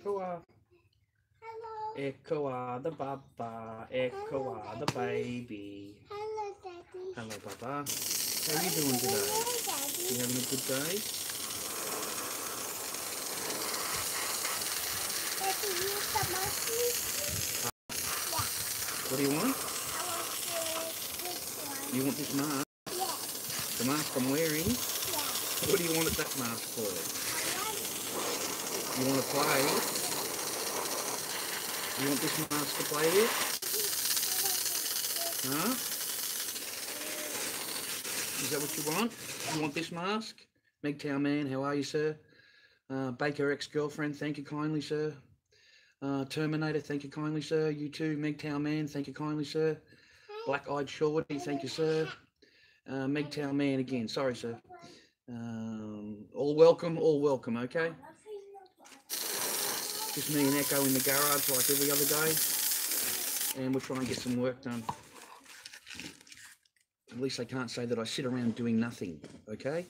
Echoa. Hello. Echoa the baba. Echoa the baby. Hello, Daddy. Hello, Papa. How are you doing today? Hello, Daddy. You having a good day? Daddy, use the mask. Yeah. What do you want? I want this one. You want this mask? Yeah. The mask I'm wearing? Yeah. What do you want that mask for? I You want to play? You want this mask to play with? Huh? Is that what you want? You want this mask? Megtown Man, how are you, sir? Baker ex-girlfriend, thank you kindly, sir. Terminator, thank you kindly, sir. You too, Megtown Man, thank you kindly, sir. Black-eyed Shorty, thank you, sir. Megtown Man again, sorry, sir. All welcome, okay? Just me and Echo in the garage like every other day, and we'll try and get some work done. At least they can't say that I sit around doing nothing, okay?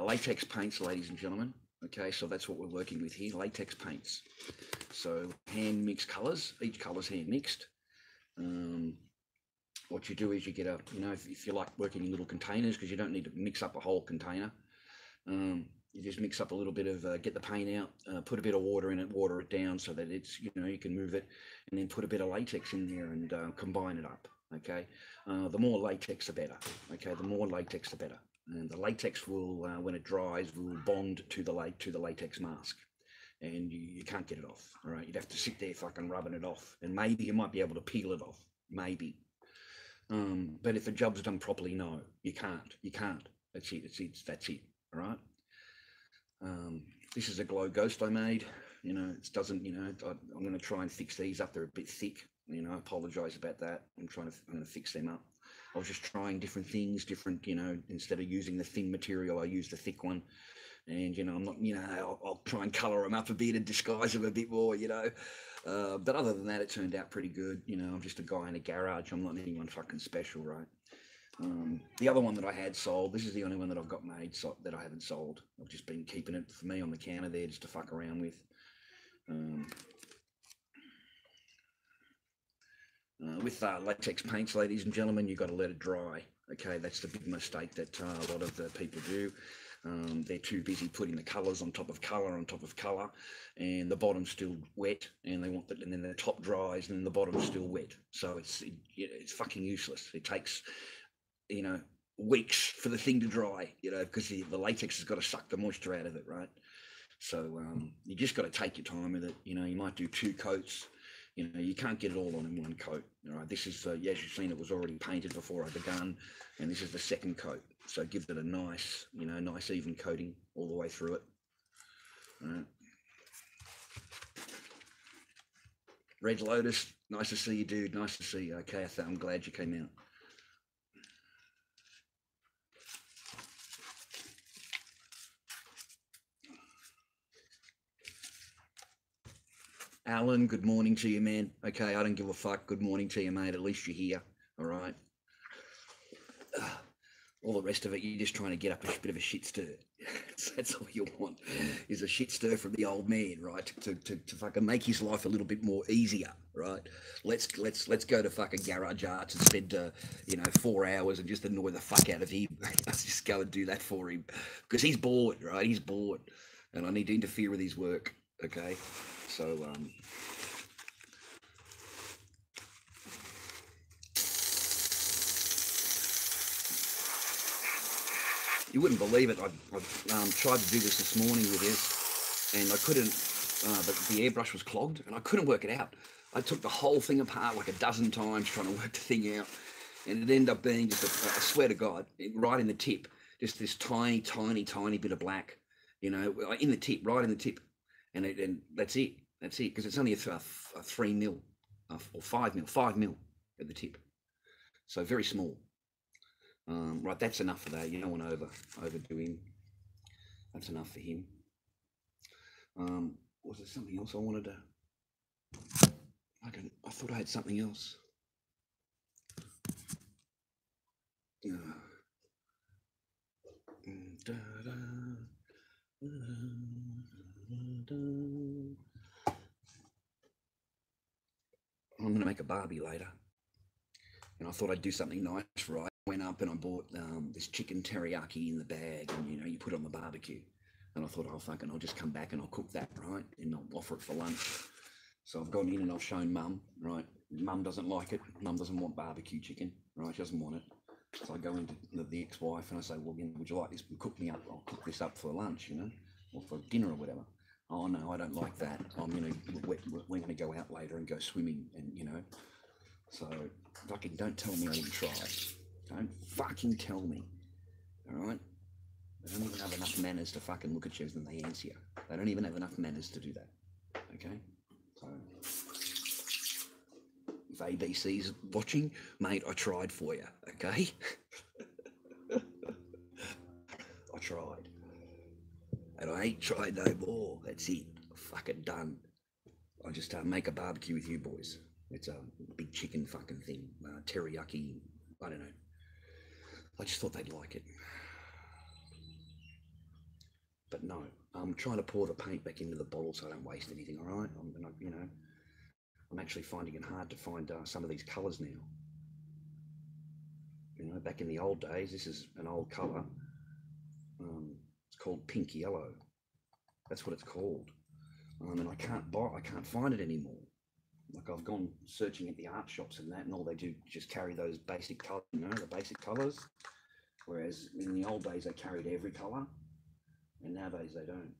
Latex paints, ladies and gentlemen. Okay, so that's what we're working with here, latex paints. So hand mixed colours, each colour's hand mixed. What you do is you get if you like working in little containers, because you don't need to mix up a whole container, you just mix up a little bit of, get the paint out, put a bit of water in it, water it down so that it's, you can move it, and then put a bit of latex in there and combine it up, okay? The more latex, the better, okay? The more latex, the better. And the latex will, when it dries, will bond to the latex mask, and you can't get it off. All right, you'd have to sit there fucking rubbing it off, and maybe you might be able to peel it off, maybe. But if the job's done properly, no, you can't. You can't. That's it. That's it. All right. This is a glow ghost I made. It doesn't. I'm going to try and fix these up. They're a bit thick. I apologise about that. I'm going to fix them up. I was just trying different things, instead of using the thin material, I used the thick one. And, I'm not, I'll try and colour them up a bit and disguise them a bit more, But other than that, it turned out pretty good. I'm just a guy in a garage. I'm not anyone fucking special, right? The other one that I had sold, this is the only one that I've got made that I haven't sold. I've just been keeping it for me on the counter there just to fuck around with. With latex paints, ladies and gentlemen, you've got to let it dry. Okay, that's the big mistake that a lot of the people do. They're too busy putting the colours on top of colour on top of colour, and the bottom's still wet, and they want and then the top dries, and then the bottom's still wet. So it's fucking useless. It takes weeks for the thing to dry, because the latex has got to suck the moisture out of it, right? So you just got to take your time with it. You might do 2 coats. You can't get it all on in one coat. All right, this is, as you've seen, it was already painted before I begun, and this is the second coat. So it gives it a nice, nice even coating all the way through it. All right. Red Lotus, nice to see you, dude. Nice to see you. Okay, I'm glad you came out. Alan, good morning to you, man. Okay, I don't give a fuck. Good morning to you, mate. At least you're here. All right. All the rest of it, you're just trying to get up a bit of a shit stir. That's all you want, is a shit stir from the old man, right? To fucking make his life a little bit more easier, right? Let's go to fucking Garage Arts and spend 4 hours and just annoy the fuck out of him. Let's just go and do that for him, because he's bored, right? He's bored, and I need to interfere with his work. Okay, so you wouldn't believe it. I've tried to do this morning with this, and I couldn't. The airbrush was clogged, and I couldn't work it out. I took the whole thing apart like a dozen times trying to work the thing out, and it ended up being just I swear to God, right in the tip, just this tiny, tiny, tiny bit of black, in the tip, right in the tip, and that's it. That's it, because it's only a 3 mil or 5 mil at the tip, so very small. Right, that's enough for that. You don't want to overdo him. That's enough for him. Was there something else I wanted to? I thought I had something else. I'm going to make a Barbie later, and I thought I'd do something nice, right? Went up and I bought this chicken teriyaki in the bag, and you put it on the barbecue, and I thought, oh fucking, I'll just come back and I'll cook that, right, and I'll offer it for lunch. So I've gone in and I've shown Mum, right? Mum doesn't like it. Mum doesn't want barbecue chicken, right? She doesn't want it. So I go into the ex-wife and I say, well, would you like this? Cook me up. I'll cook this up for lunch, or for dinner or whatever. Oh no, I don't like that. We're gonna go out later and go swimming, and So fucking don't tell me I didn't try. Don't fucking tell me, all right? They don't even have enough manners to fucking look at you when they answer you. They don't even have enough manners to do that, okay? So, if ABC's watching, mate, I tried for you, okay? I tried. And I ain't tried no more. That's it. Fucking done. I just make a barbecue with you boys. It's a big chicken fucking thing. Teriyaki, I don't know. I just thought they'd like it. But no, I'm trying to pour the paint back into the bottle so I don't waste anything, all right? I'm actually finding it hard to find some of these colours now. Back in the old days, this is an old colour. It's called pink yellow. That's what it's called. And I can't find it anymore. Like, I've gone searching at the art shops and that, and all they do is just carry those basic colours, the basic colours. Whereas in the old days, they carried every colour, and nowadays they don't.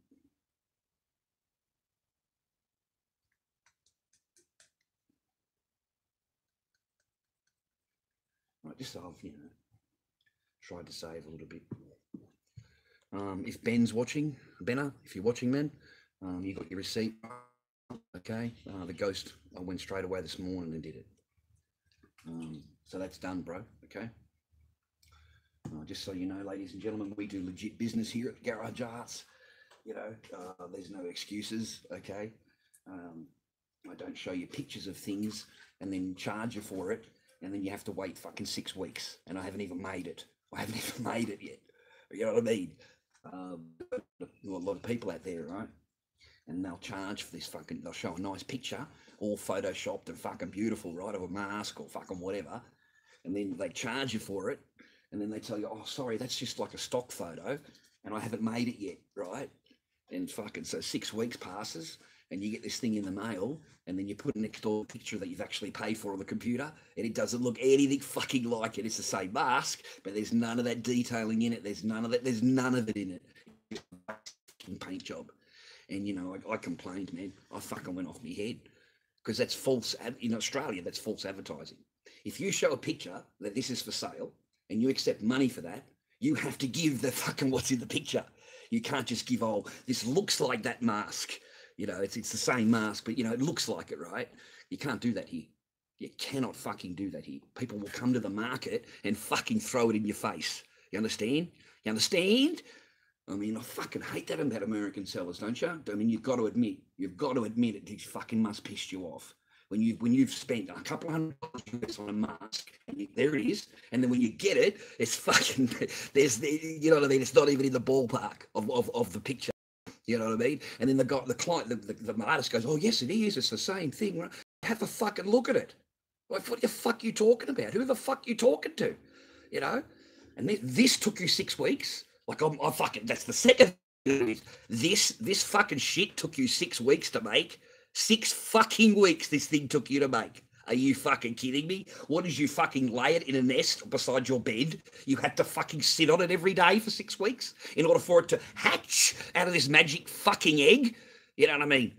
Right, just so I've, tried to save a little bit. If Ben's watching, Benner, if you're watching, man, you got your receipt, okay? The ghost, I went straight away this morning and did it. So that's done, bro, okay? Just so you know, ladies and gentlemen, we do legit business here at Garage Arts. There's no excuses, okay? I don't show you pictures of things and then charge you for it, and then you have to wait fucking 6 weeks, and I haven't even made it. I haven't even made it yet. You know what I mean? A lot of people out there, right? And they'll charge for this fucking, they'll show a nice picture, all photoshopped and fucking beautiful, right, of a mask or fucking whatever, and then they charge you for it, and then they tell you, oh, sorry, that's just like a stock photo, and I haven't made it yet, right? And fucking, so 6 weeks passes, and you get this thing in the mail, and then you put a next door picture that you've actually paid for on the computer, and it doesn't look anything fucking like it. It's the same mask, but there's none of that detailing in it. There's none of it in it. It's a fucking paint job. And, I complained, man. I fucking went off my head, because that's false. In Australia, that's false advertising. If you show a picture that this is for sale, and you accept money for that, you have to give the fucking what's in the picture. You can't just give, oh, this looks like that mask. It's the same mask, but, it looks like it, right? You can't do that here. You cannot fucking do that here. People will come to the market and fucking throw it in your face. You understand? You understand? I mean, I fucking hate that about American sellers, don't you? I mean, you've got to admit it. These fucking must piss you off when you've spent a couple $100 on a mask. And there it is, and then when you get it, it's fucking you know what I mean. It's not even in the ballpark of the picture. You know what I mean? And then the client, the artist goes, "Oh yes, it is. It's the same thing." Right? Have a fucking look at it. Like, what the fuck you talking about? Who the fuck you talking to? You know? And this took you 6 weeks. Like, I fucking, that's the second thing. This fucking shit took you 6 weeks to make. 6 fucking weeks this thing took you to make. Are you fucking kidding me? What did you fucking lay it in a nest beside your bed? You had to fucking sit on it every day for 6 weeks in order for it to hatch out of this magic fucking egg? You know what I mean?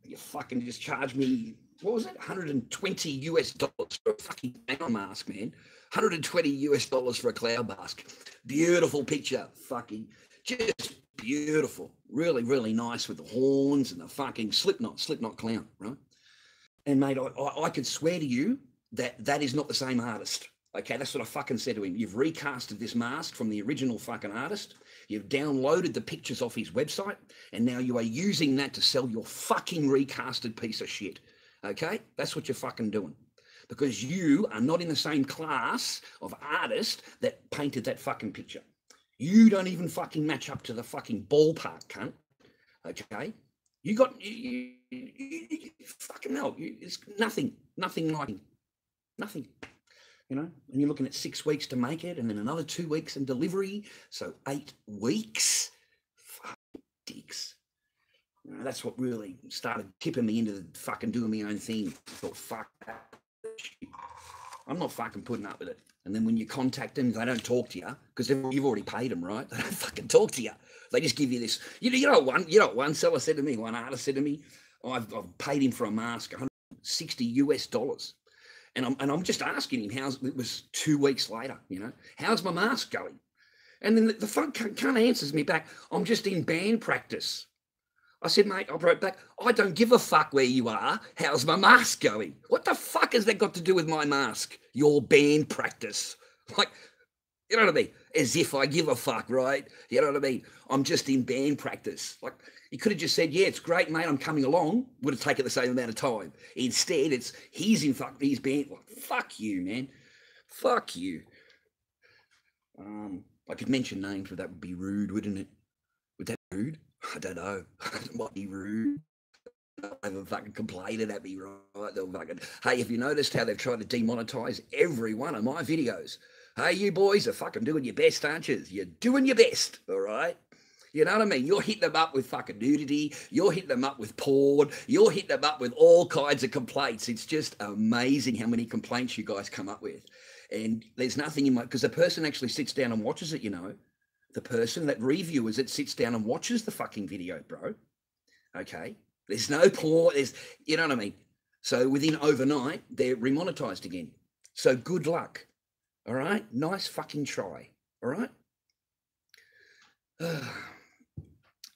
You fucking just charged me, what was it? $120 for a fucking clown mask, man. $120 for a cloud mask. Beautiful picture. Fucking just beautiful. Really, really nice with the horns and the fucking Slipknot clown, right? And mate, I could swear to you that is not the same artist. Okay, that's what I fucking said to him. You've recasted this mask from the original fucking artist. You've downloaded the pictures off his website, and now you are using that to sell your fucking recasted piece of shit. Okay, that's what you're fucking doing. Because you are not in the same class of artist that painted that fucking picture. You don't even fucking match up to the fucking ballpark, cunt. Okay? You fucking hell. It's nothing like it. Nothing. You know? And you're looking at 6 weeks to make it, and then another 2 weeks in delivery. So 8 weeks. Fucking dicks. You know, that's what really started tipping me into the fucking doing my own thing. I thought, fuck that. I'm not fucking putting up with it. And then when you contact them, they don't talk to you because you've already paid them, right? They don't fucking talk to you. They just give you this. You know what one seller said to me, one artist said to me, I've paid him for a mask, $160. And I'm just asking him, it was 2 weeks later, you know, how's my mask going? And then the fuck cunt answers me back, I'm just in band practice. I said, mate, I wrote back, I don't give a fuck where you are. How's my mask going? What the fuck has that got to do with my mask? Your band practice. Like, you know what I mean? As if I give a fuck, right? You know what I mean? I'm just in band practice. Like, he could have just said, yeah, it's great, mate, I'm coming along. Would have taken the same amount of time. Instead, he's in his band. Like, fuck you, man. Fuck you. I could mention names, but that would be rude, wouldn't it? Would that be rude? I don't know. It might be rude. They haven't fucking complaining at me, right? They'll fucking, hey, have you noticed how they've tried to demonetize every one of my videos? Hey, you boys are fucking doing your best, aren't you? You're doing your best, all right? You know what I mean? You're hitting them up with fucking nudity. You're hitting them up with porn. You're hitting them up with all kinds of complaints. It's just amazing how many complaints you guys come up with. And there's nothing in my, because the person actually sits down and watches it, you know. The person that reviewers it sits down and watches the fucking video, bro. Okay? There's no porn. You know what I mean? So within overnight, they're remonetized again. So good luck. All right? Nice fucking try. All right?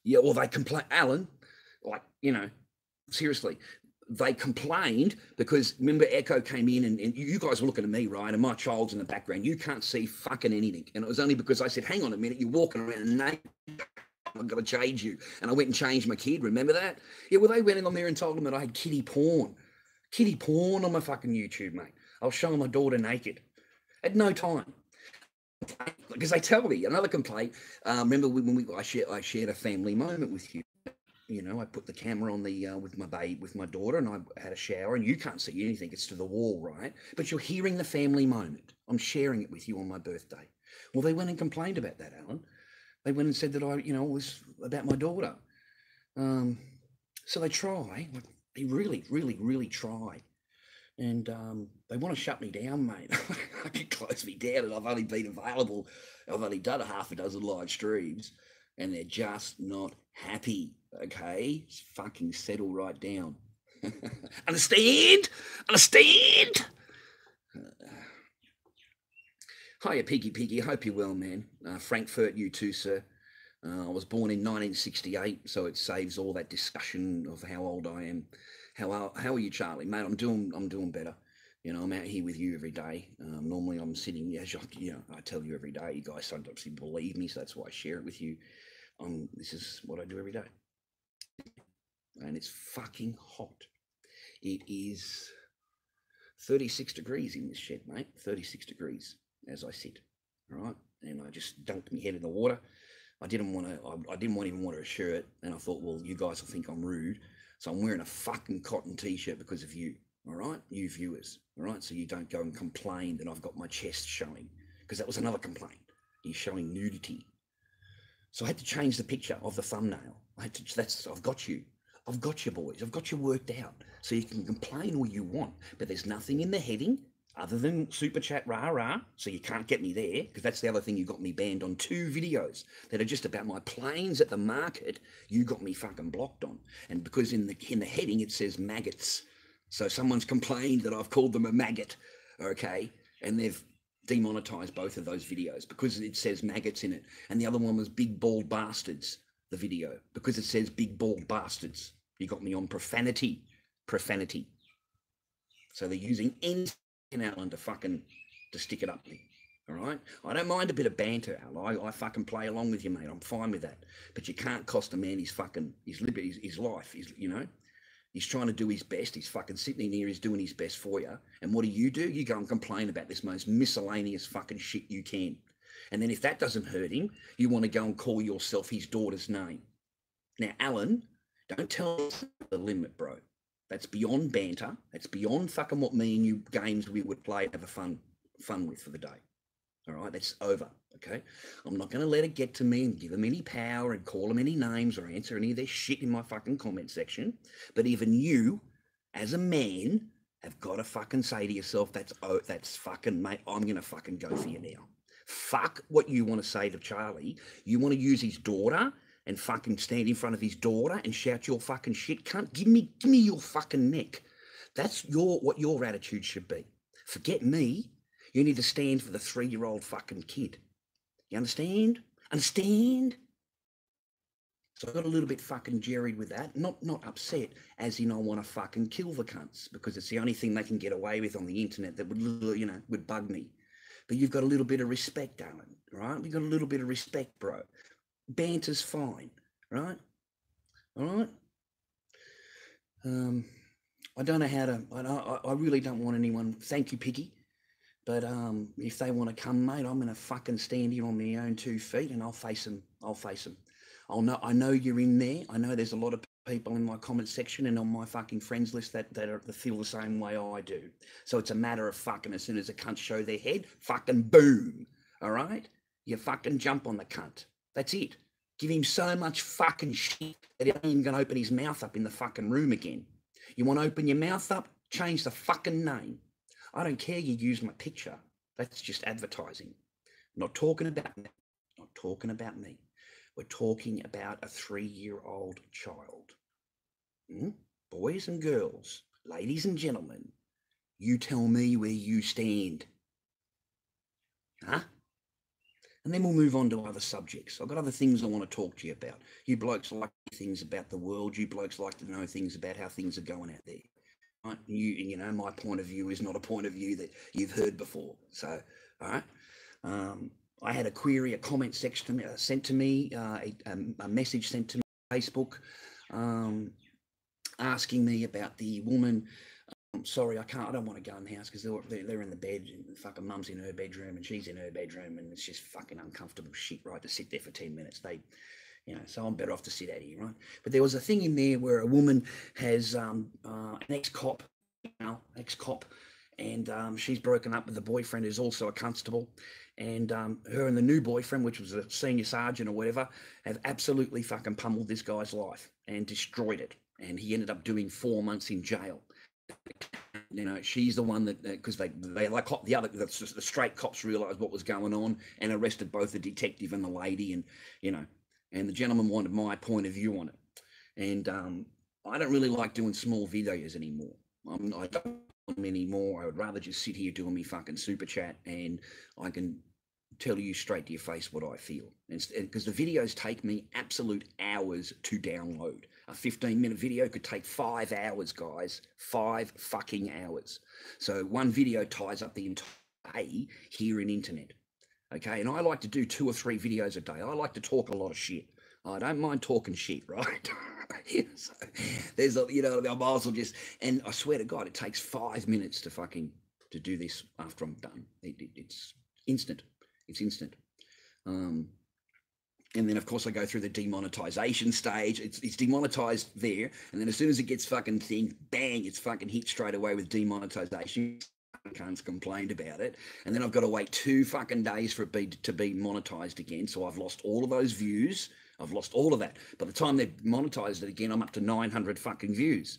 Yeah, well, they complain. Alan, like, you know, seriously, they complained because, remember, Echo came in and you guys were looking at me, right? And my child's in the background. You can't see fucking anything. And it was only because I said, hang on a minute, you're walking around naked. I've got to change you. And I went and changed my kid. Remember that? Yeah, well, they went in on there and told them that I had kiddie porn. Kiddie porn on my fucking YouTube, mate. I was showing my daughter naked at no time. Because they tell me, another complaint, remember when I shared a family moment with you. You know, I put the camera on the with my daughter, and I had a shower, and you can't see anything; it's to the wall, right? But you're hearing the family moment. I'm sharing it with you on my birthday. Well, they went and complained about that, Alan. They went and said that I, you know, it was about my daughter. So they try, like, they really, really, really try, and they want to shut me down, mate. I can close me down, and I've only been available. I've only done a half a dozen live streams, and they're just not happy. Okay, just fucking settle right down. Understand? Hiya, Piggy. Hope you're well, man. Frankfurt, you too, sir. I was born in 1968, so it saves all that discussion of how old I am. How are you, Charlie, mate? I'm doing better. You know, I'm out here with you every day. Normally I'm sitting, as you know, I tell you every day. You guys sometimes believe me, so that's why I share it with you. This is what I do every day. And it's fucking hot. It is 36 degrees in this shed, mate. 36 degrees as I sit. All right. And I just dunked my head in the water. I didn't even want a shirt. And I thought, well, you guys will think I'm rude. So I'm wearing a fucking cotton t-shirt because of you. All right, you viewers, all right, so you don't go and complain that I've got my chest showing, because that was another complaint. You're showing nudity. So I had to change the picture of the thumbnail. I've got you, boys. I've got you worked out. So you can complain all you want, but there's nothing in the heading other than super chat rah rah. So you can't get me there, because that's the other thing. You got me banned on 2 videos that are just about my planes at the market. You got me fucking blocked on, and because in the heading it says maggots. So someone's complained that I've called them a maggot, okay? And they've demonetized both of those videos because it says maggots in it. And the other one was big bald bastards, the video, because it says big bald bastards. You got me on profanity. So they're using anything, Alan, to stick it up me, all right? I don't mind a bit of banter, Al. I fucking play along with you, mate. I'm fine with that. But you can't cost a man his liberty, his life, you know? He's trying to do his best. He's fucking sitting in here. He's doing his best for you. And what do? You go and complain about this most miscellaneous fucking shit you can. And then if that doesn't hurt him, you want to go and call yourself his daughter's name. Now, Alan, don't tell us the limit, bro. That's beyond banter. That's beyond fucking what me and you games we would play and have a fun with for the day. All right, that's over, okay? I'm not going to let it get to me and give them any power and call them any names or answer any of their shit in my fucking comment section. But even you, as a man, have got to fucking say to yourself, that's fucking, mate, I'm going to fucking go for you now. Fuck what you want to say to Charlie. You want to use his daughter and fucking stand in front of his daughter and shout your fucking shit? Cunt, give me your fucking neck. That's what your attitude should be. Forget me. You need to stand for the 3-year-old fucking kid. You understand? Understand? So I got a little bit fucking jerried with that. Not upset, as in I want to fucking kill the cunts, because it's the only thing they can get away with on the internet that would bug me. But you've got a little bit of respect, Alan, right? You've got a little bit of respect, bro. Banter's fine, right? All right? I don't know how to... I really don't want anyone... Thank you, Piggy. But if they want to come, mate, I'm going to fucking stand here on my own 2 feet and I'll face them. I know you're in there. I know there's a lot of people in my comment section and on my fucking friends list that feel the same way I do. So it's a matter of fucking, as soon as a cunt show their head, fucking boom. All right? You fucking jump on the cunt. That's it. Give him so much fucking shit that he ain't even going to open his mouth up in the fucking room again. You want to open your mouth up? Change the fucking name. I don't care you use my picture. That's just advertising. I'm not talking about me. Not talking about me. We're talking about a 3-year-old child. Boys and girls, ladies and gentlemen, you tell me where you stand. Huh? And then we'll move on to other subjects. I've got other things I want to talk to you about. You blokes like things about the world. You blokes like to know things about how things are going out there. Right? You know, my point of view is not a point of view that you've heard before. So, all right. I had a query, a comment section sent to me, a message sent to me on Facebook, asking me about the woman. Sorry, I don't want to go in the house because they're in the bed. And fucking mum's in her bedroom and she's in her bedroom, and it's just fucking uncomfortable shit, right? To sit there for 10 minutes. So I'm better off to sit out here, right? But there was a thing in there where a woman has an ex-cop, and she's broken up with the boyfriend who's also a constable, and her and the new boyfriend, which was a senior sergeant or whatever, have absolutely fucking pummeled this guy's life and destroyed it, and he ended up doing 4 months in jail. You know, she's the one that, because the straight cops realised what was going on and arrested both the detective and the lady, and and the gentleman wanted my point of view on it. And I don't really like doing small videos anymore. I don't want them anymore. I would rather just sit here doing me fucking super chat, and I can tell you straight to your face what I feel. Because the videos take me absolute hours to download. A 15-minute video could take 5 hours, guys. 5 fucking hours. So one video ties up the entire day here in internet. Okay, and I like to do 2 or 3 videos a day. I like to talk a lot of shit. I don't mind talking shit, right? So there's a, I might as well just, and I swear to God, it takes 5 minutes to do this after I'm done. It's instant. It's instant. And then, of course, I go through the demonetization stage. It's demonetized there. And then as soon as it gets fucking thing, bang, it's fucking hit straight away with demonetization. Cunts complained about it. And then I've got to wait 2 fucking days for it to be monetized again. So I've lost all of those views. I've lost all of that. By the time they've monetized it again, I'm up to 900 fucking views.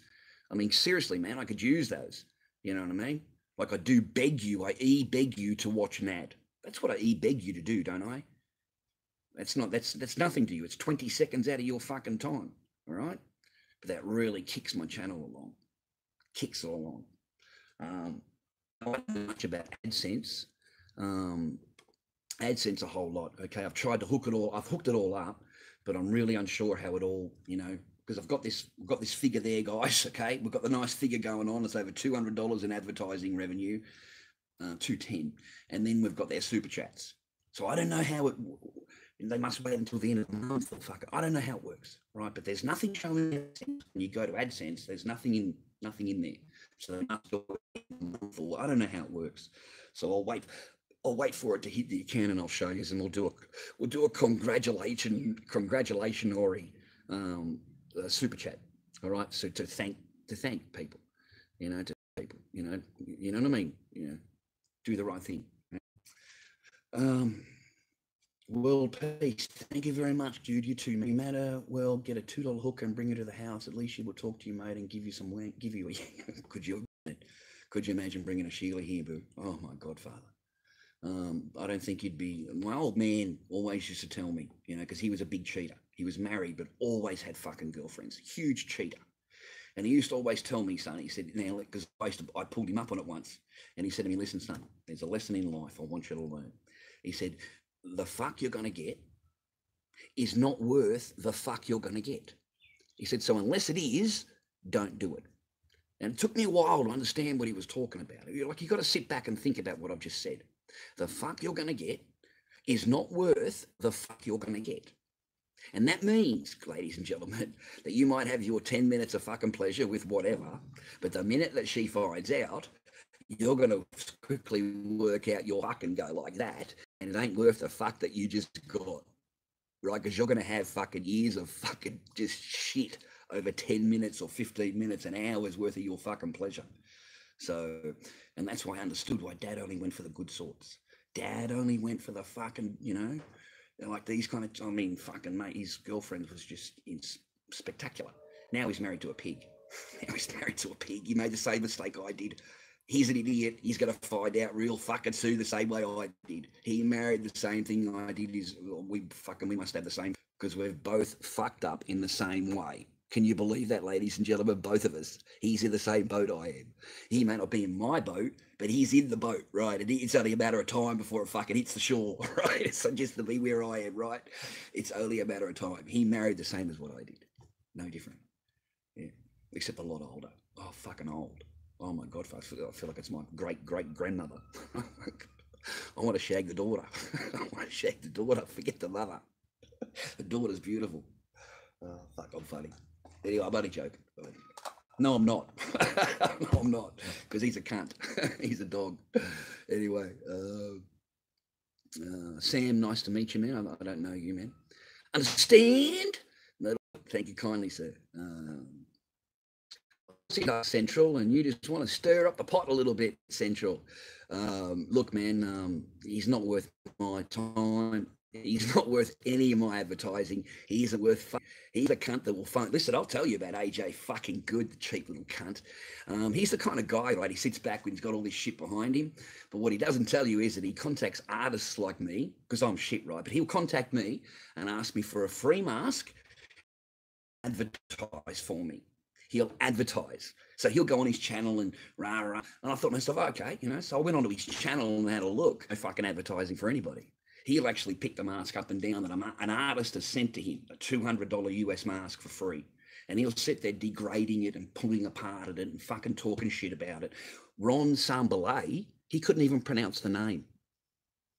I mean, seriously, man, I could use those. You know what I mean? Like I do beg you, I beg you to watch an ad. That's what I beg you to do, don't I? That's nothing to you. It's 20 seconds out of your fucking time, all right? But that really kicks my channel along. Kicks it along. I don't know much about AdSense. AdSense a whole lot. Okay, I've tried to hook it all. I've hooked it all up, but I'm really unsure how it all, because I've got this figure there, guys. Okay, we've got the nice figure going on. It's over $200 in advertising revenue, 210, and then we've got their super chats. So I don't know how it. They must wait until the end of the month. Or fuck it. I don't know how it works, right? But there's nothing showing AdSense. When you go to AdSense, there's nothing in there. So they must wait a month, or I don't know how it works. So I'll wait for it to hit the account, and I'll show you, and we'll do a congratulatory super chat. All right, so to thank people, to people, you know what I mean. Do the right thing. World peace. Thank you very much, dude. You too, mate. No matter, well, get a $2 hooker and bring her to the house. At least she will talk to you, mate, and give you some wank. Give you a. Could you imagine bringing a Sheila here, boo? Oh my Godfather. I don't think he'd be. My old man always used to tell me, because he was a big cheater. He was married, but always had fucking girlfriends. Huge cheater. And he used to always tell me, son, he said, now, because I pulled him up on it once, and he said to me, listen, son, there's a lesson in life I want you to learn. He said, the fuck you're going to get is not worth the fuck you're going to get. He said, so unless it is, don't do it. And it took me a while to understand what he was talking about. Like, you got to sit back and think about what I've just said. The fuck you're going to get is not worth the fuck you're going to get. And that means, ladies and gentlemen, that you might have your 10 minutes of fucking pleasure with whatever, but the minute that she finds out, you're going to quickly work out your fucking go like that, and it ain't worth the fuck that you just got, right? Because you're going to have fucking years of fucking just shit over 10 minutes or 15 minutes, an hour's worth of your fucking pleasure. So, and that's why I understood why Dad only went for the good sorts. Dad only went for the fucking, like these kind of, fucking mate, his girlfriend was just spectacular. Now he's married to a pig. He made the same mistake I did. He's an idiot. He's going to find out real fucking soon the same way I did. He married the same thing I did. We must have the same, because we've both fucked up in the same way. Can you believe that, ladies and gentlemen? Both of us. He's in the same boat I am. He may not be in my boat, but he's in the boat, right? And it's only a matter of time before it fucking hits the shore, right? So just to be where I am, right? It's only a matter of time. He married the same as what I did. No different. Yeah. Except a lot older. Oh, fucking old. Oh my God, I feel like it's my great-great-grandmother. I want to shag the daughter. Forget the mother. The daughter's beautiful. Oh, fuck, I'm funny. Anyway, I'm only joking. No, I'm not. No, I'm not. Because he's a cunt. He's a dog. Anyway, Sam, nice to meet you, man. I don't know you, man. Understand? No, thank you kindly, sir. Central, and you just want to stir up the pot a little bit, Central. Look, man, he's not worth my time. He's not worth any of my advertising. He isn't worth. He's a cunt that will phone. Listen, I'll tell you about AJ. Fucking good, the cheap little cunt. He's the kind of guy, right? He sits back when he's got all this shit behind him. But what he doesn't tell you is that he contacts artists like me, because I'm shit, right? But he'll contact me and ask me for a free mask, advertise for me. He'll advertise. So he'll go on his channel and rah. And I thought to myself, okay, so I went onto his channel and had a look. No fucking advertising for anybody. He'll actually pick the mask up and down that an artist has sent to him, a $200 US mask for free. And he'll sit there degrading it and pulling apart at it and fucking talking shit about it. Ron Sambalay, he couldn't even pronounce the name.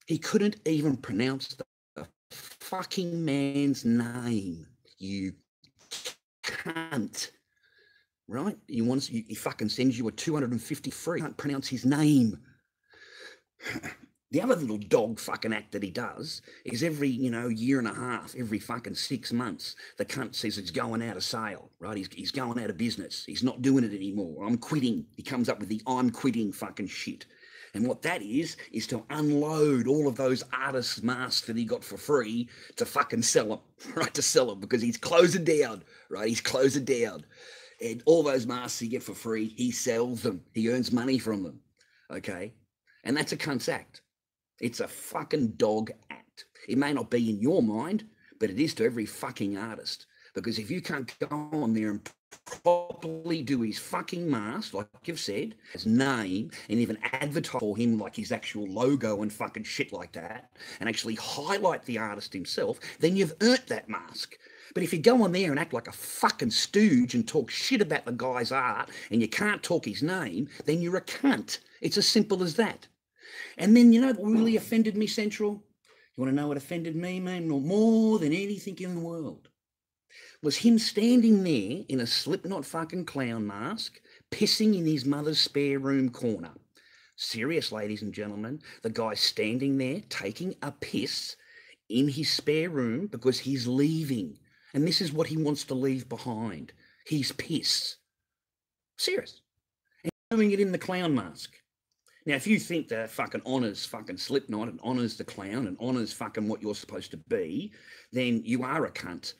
He couldn't even pronounce the fucking man's name. You cunt. Right? He fucking sends you a 250 free. Can't pronounce his name. The other little dog fucking act that he does is every, year and a half, every fucking 6 months, the cunt says it's going out of sale, right? He's going out of business. He's not doing it anymore. I'm quitting. He comes up with the I'm quitting fucking shit. And what that is to unload all of those artist masks that he got for free to fucking sell them, right? To sell them because he's closing down, right? He's closing down. And all those masks he get for free, he sells them. He earns money from them, okay? And that's a cunt's act. It's a fucking dog act. It may not be in your mind, but it is to every fucking artist. Because if you can't go on there and properly do his fucking mask, like you've said, his name, and even advertise for him like his actual logo and fucking shit like that, and actually highlight the artist himself, then you've earned that mask. But if you go on there and act like a fucking stooge and talk shit about the guy's art and you can't talk his name, then you're a cunt. It's as simple as that. And then, you know what really offended me, Central? You want to know what offended me, man? More than anything in the world. Was him standing there in a Slipknot fucking clown mask, pissing in his mother's spare room corner. Serious, ladies and gentlemen, the guy's standing there taking a piss in his spare room because he's leaving. And this is what he wants to leave behind. His piss. Serious. And doing it in the clown mask. Now, if you think that fucking honours fucking Slipknot and honours the clown and honours fucking what you're supposed to be, then you are a cunt.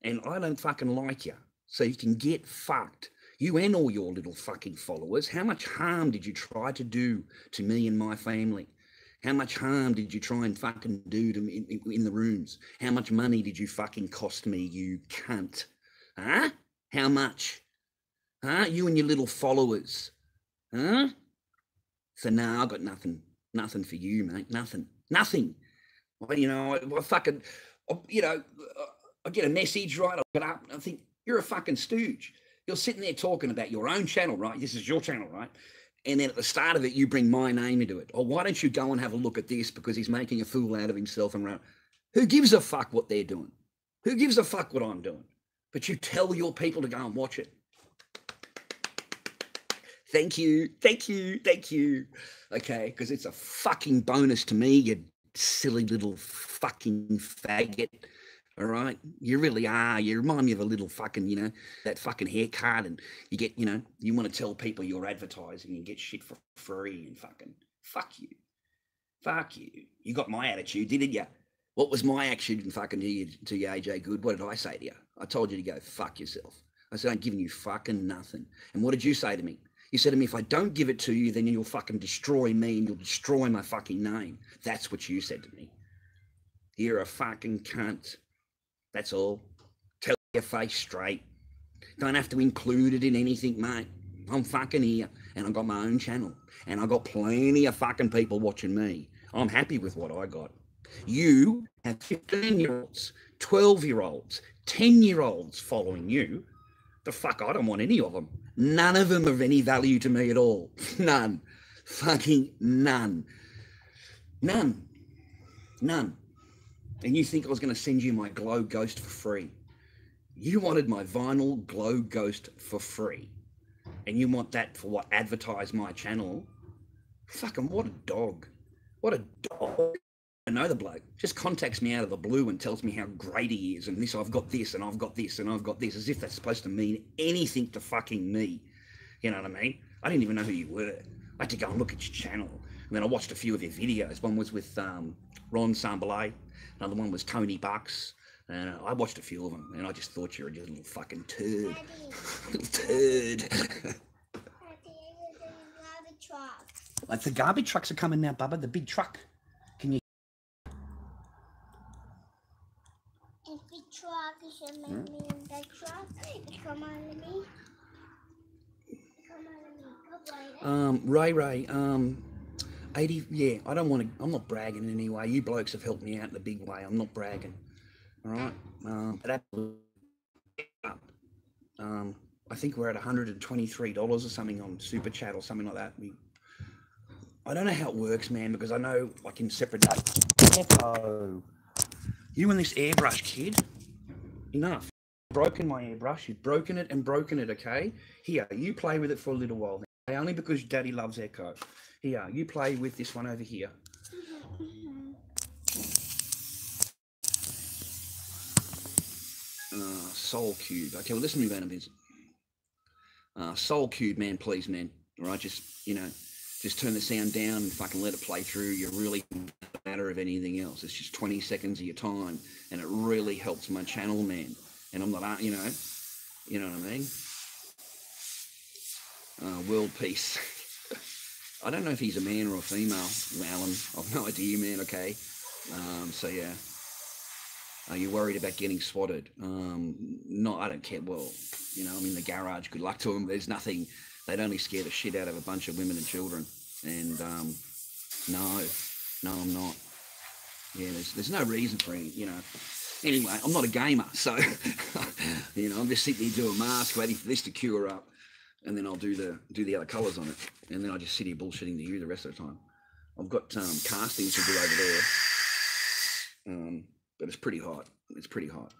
And I don't fucking like you. So you can get fucked. You and all your little fucking followers. How much harm did you try to do to me and my family? How much harm did you try and fucking do to me in the rooms? How much money did you fucking cost me, you cunt? Huh? How much? Huh? You and your little followers. Huh? So now I've got nothing for you, mate. Nothing. Well, I fucking, I get a message, right? I get up and I think, you're a fucking stooge. You're sitting there talking about your own channel, right? This is your channel, right? And then at the start of it, you bring my name into it. Or why don't you go and have a look at this because he's making a fool out of himself and run. Who gives a fuck what they're doing? Who gives a fuck what I'm doing? But you tell your people to go and watch it. Thank you. Okay, because it's a fucking bonus to me, you silly little fucking faggot. All right? You really are. You remind me of a little fucking, that fucking haircut, and you get, you want to tell people you're advertising and get shit for free and fucking, fuck you. Fuck you. You got my attitude, didn't you? What was my attitude fucking to you, AJ Good? What did I say to you? I told you to go fuck yourself. I said, I'm giving you fucking nothing. And what did you say to me? You said to me, if I don't give it to you, then you'll fucking destroy me and you'll destroy my fucking name. That's what you said to me. You're a fucking cunt. That's all. Tell your face straight. Don't have to include it in anything, mate. I'm fucking here and I've got my own channel and I've got plenty of fucking people watching me. I'm happy with what I got. You have 15-year-olds, 12-year-olds, 10-year-olds following you. The fuck, I don't want any of them. None of them of any value to me at all. None. Fucking none. None. And you think I was going to send you my Glow Ghost for free. You wanted my vinyl Glow Ghost for free. And you want that for what? Advertise my channel? Fucking what a dog. What a dog. I know the bloke. Just contacts me out of the blue and tells me how great he is and this, I've got this and I've got this and I've got this, as if that's supposed to mean anything to fucking me. You know what I mean? I didn't even know who you were. I had to go and look at your channel. And then I watched a few of your videos. One was with Ron Sambalay. Another one was Tony Bucks. And I watched a few of them. And I just thought you were a little fucking turd. Little turd. Like the garbage trucks are coming now, Bubba. The big truck. Can you? If the truck is a man in the truck, come on to me. Come on to me. Go, Ray, 80, yeah, I don't want to, I'm not bragging in any way. You blokes have helped me out in a big way. I'm not bragging. All right. But I think we're at $123 or something on Superchat or something like that. I don't know how it works, man, because I know like in separate days. You and this airbrush, kid. Enough. Broken my airbrush. You've broken it and broken it, okay? Here, you play with it for a little while. Okay? Only because Daddy loves Echo. Here, you play with this one over here. Soul Cube. Okay, well, listen to me about this. Soul Cube, man, please, man. All right, just, just turn the sound down and fucking let it play through. You're really matter of anything else. It's just 20 seconds of your time, and it really helps my channel, man. And I'm not, you know what I mean? World peace. I don't know if he's a man or a female, Alan. I've no idea, man, okay? So, yeah. Are you worried about getting swatted? No, I don't care. Well, I'm in the garage. Good luck to them. There's nothing. They'd only scare the shit out of a bunch of women and children. And no, I'm not. Yeah, there's no reason for any, Anyway, I'm not a gamer, so, I'm just sitting here doing a mask, waiting for this to cure up. And then I'll do the other colours on it. And then I just sit here bullshitting to you the rest of the time. I've got castings to do over there. But it's pretty hot. It's pretty hot.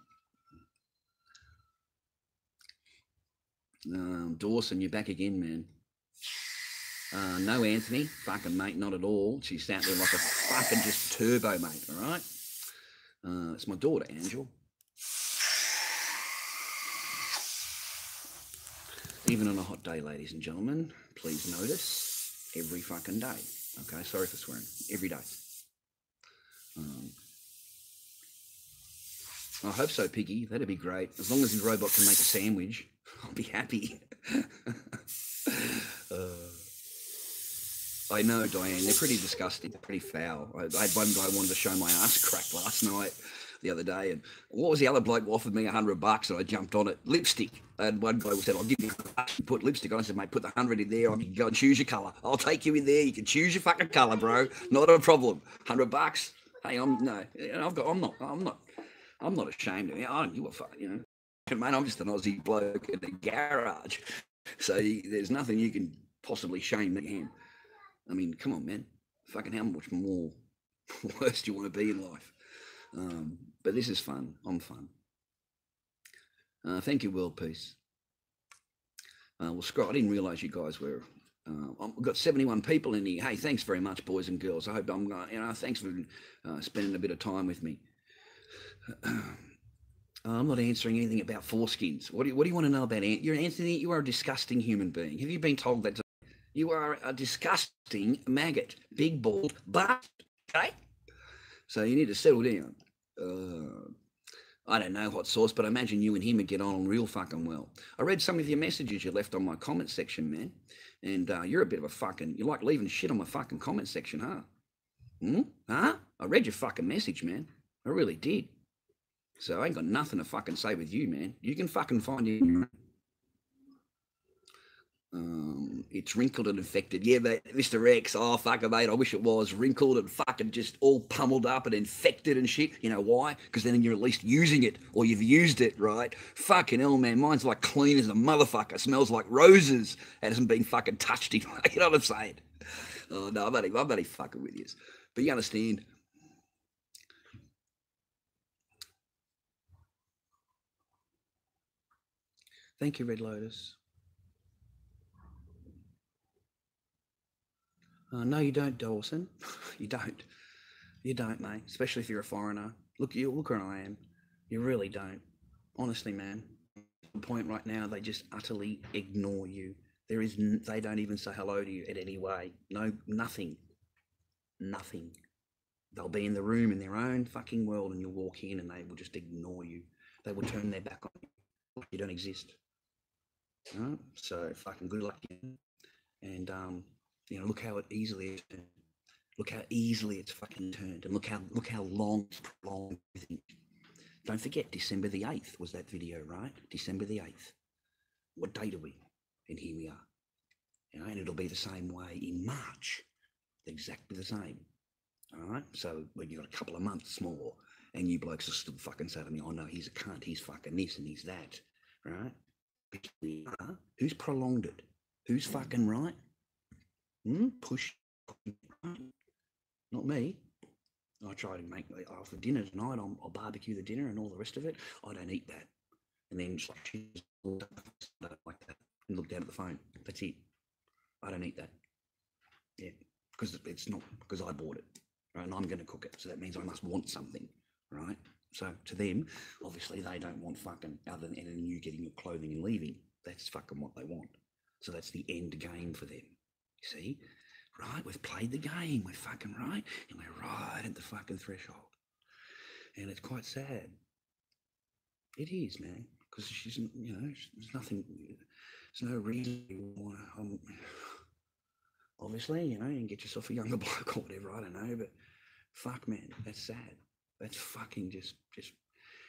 Dawson, you're back again, man. No, Anthony. Fucking, mate, not at all. She's out there like a fucking just turbo, mate, all right? It's my daughter, Angel. Even on a hot day, ladies and gentlemen, please notice, every fucking day. Okay, sorry for swearing. Every day. I hope so, Piggy. That'd be great. As long as the robot can make a sandwich, I'll be happy. I know, Diane. They're pretty disgusting. They're pretty foul. I had one guy wanted to show my ass crack last night, the other day, and what was the other bloke who offered me $100, and I jumped on it? Lipstick. And one guy said, "I'll give you put lipstick on." I said, "Mate, put the 100 in there. I can go and choose your colour. I'll take you in there. You can choose your fucking colour, bro. Not a problem. $100. Hey, I'm not ashamed of it. I don't give a fuck, Mate, I'm just an Aussie bloke in the garage. So there's nothing you can possibly shame me in. I mean, come on, man. Fucking how much more worse do you want to be in life? But this is fun. I'm fun. Thank you, World Peace. Well, Scott, I didn't realise you guys were... I've got 71 people in here. Hey, thanks very much, boys and girls. I hope thanks for spending a bit of time with me. I'm not answering anything about foreskins. What do you want to know about Anthony? Anthony, you are a disgusting human being. Have you been told that? You are a disgusting maggot, big bald bastard, okay? So you need to settle down. I don't know Hot Sauce, but I imagine you and him would get on real fucking well. I read some of your messages you left on my comment section, man. And you're a bit of a fucking... You like leaving shit on my fucking comment section, huh? Huh? I read your fucking message, man. I really did. So I ain't got nothing to fucking say with you, man. You can fucking find it in your own. It's wrinkled and infected. Yeah, but Mr. X, oh, fuck it, mate. I wish it was wrinkled and fucking just all pummeled up and infected and shit. You know why? Because then you're at least using it, or you've used it, right? Fucking hell, man. Mine's like clean as a motherfucker. Smells like roses. It hasn't been fucking touched in. You know what I'm saying? Oh, no, I'm only fucking with you. But you understand. Thank you, Red Lotus. No, you don't, Dawson. You don't. You don't, mate. Especially if you're a foreigner. Look where I am. You really don't. Honestly, man. The point right now, they just utterly ignore you. They don't even say hello to you in any way. No, nothing. Nothing. They'll be in the room in their own fucking world, and you'll walk in and they will just ignore you. They will turn their back on you. You don't exist. So fucking good luck. And look how it easily is turned. Look how easily it's fucking turned, and look how long it's prolonged. Don't forget, December the 8th was that video, right? December the 8th. What date are we? And here we are. And it'll be the same way in March. exactly the same. All right. So when you got a couple of months more, and you blokes are still fucking saying to me, "Oh no, he's a cunt. He's fucking this and he's that." Right? Who's prolonged it? Who's fucking right? Push. Not me. I try to make for dinner tonight. I'll barbecue the dinner and all the rest of it. I don't eat that. And then just like that and look down at the phone. That's it. I don't eat that. Yeah, because it's not because I bought it, right? And I'm going to cook it, so that means I must want something, right? So to them, obviously they don't want fucking other than you getting your clothing and leaving. That's fucking what they want. So that's the end game for them. You see, right? We've played the game. We're fucking right, and we're right at the fucking threshold, and it's quite sad. It is, man, because she's, you know, there's nothing, there's no reason you want to. Obviously, you know, you can get yourself a younger bloke or whatever, I don't know, but fuck, man, that's sad. That's fucking just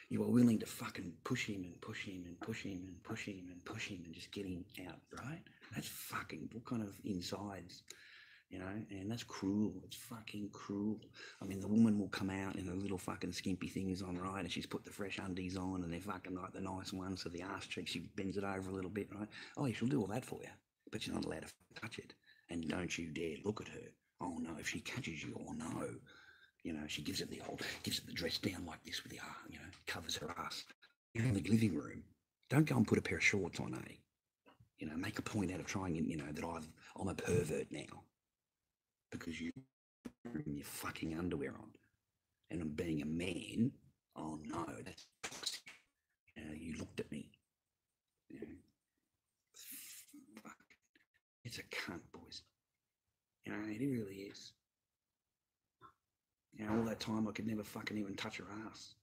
you are willing to fucking push him and push him and push him and push him and push him and just get him out, right? That's fucking, what kind of insides, you know, and that's cruel. It's fucking cruel. I mean, the woman will come out in her little fucking skimpy things on, right, and she's put the fresh undies on and they're fucking like the nice ones, so the arse cheek, she bends it over a little bit, right? Oh, yeah, she'll do all that for you, but you're not allowed to touch it. And don't you dare look at her. Oh no, if she catches you, oh no. You know, she gives it the dress down like this with the arm, you know, covers her ass. You're in the living room. Don't go and put a pair of shorts on, eh? You know, make a point out of trying, you know, that I'm a pervert now. Because you're in your fucking underwear on. And I'm being a man, oh no, that's toxic. You know, you looked at me. You know, fuck. It's a cunt, boys. You know, it really is. You know, all that time I could never fucking even touch her ass.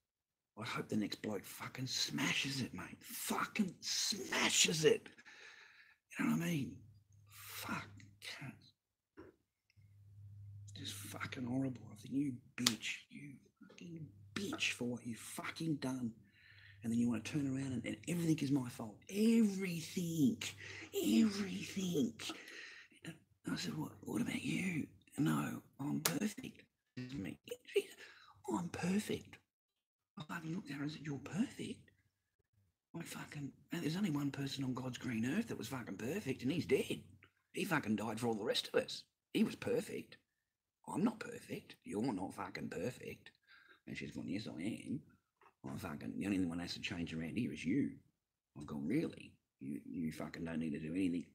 I hope the next bloke fucking smashes it, mate. Fucking smashes it. You know what I mean? Fuck. Just fucking horrible. I think you fucking bitch for what you fucking done. And then you want to turn around and everything is my fault. Everything. Everything. And I said, what about you? No, I'm perfect. I'm perfect. I fucking looked at her and said, you're perfect. And there's only one person on God's green earth that was fucking perfect, and he's dead. He fucking died for all the rest of us. He was perfect. I'm not perfect. You're not fucking perfect. And she's gone, yes, I am. The only one that has to change around here is you. I've gone, really? You fucking don't need to do anything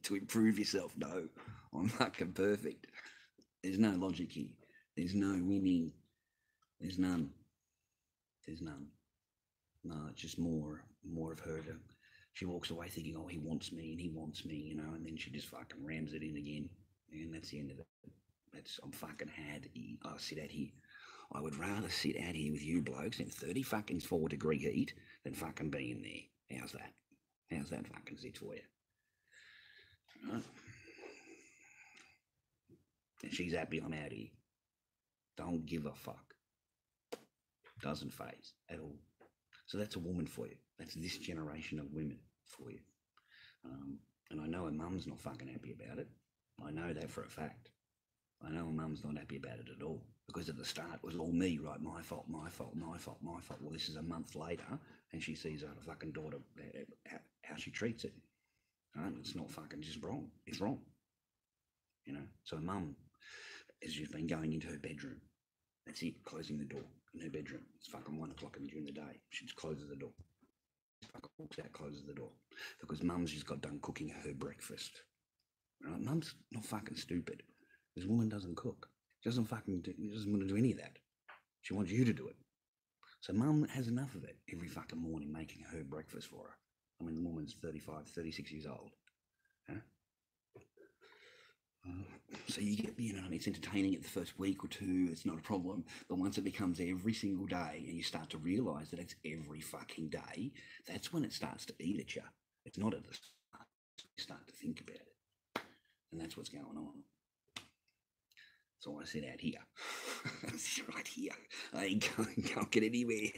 to improve yourself. No, I'm fucking perfect. There's no logic here. There's no winning. There's none. There's none. No, it's just more of her. She walks away thinking, oh, he wants me and he wants me, you know, and then she just fucking rams it in again. And that's the end of it. I'm fucking had. I sit out here. I would rather sit out here with you blokes in 30 fucking 4-degree heat than fucking be in there. How's that? How's that fucking sit for you? Right. And she's happy I'm out here. Don't give a fuck. Doesn't faze at all. So that's a woman for you. That's this generation of women for you. And I know her mum's not fucking happy about it. I know that for a fact. I know her mum's not happy about it at all. Because at the start it was all me, right? My fault, my fault, my fault, my fault. Well, this is a month later and she sees her fucking daughter, how she treats it. Right? It's not fucking just wrong. It's wrong. You know? So her mum has just been going into her bedroom. That's it, closing the door in her bedroom. It's fucking 1 o'clock during the day. She just closes the door. She fucking walks out, closes the door. Because mum's just got done cooking her breakfast. Right? Mum's not fucking stupid. This woman doesn't cook. She doesn't want to do any of that. She wants you to do it. So mum has enough of it every fucking morning making her breakfast for her. I mean, the woman's 35, 36 years old. Huh? So you get, you know, it's entertaining it the first week or two, it's not a problem. But once it becomes every single day and you start to realise that it's every fucking day, that's when it starts to eat at you. It's not at the start. You start to think about it. And that's what's going on. So I sit out here. Right here. I can't get anywhere.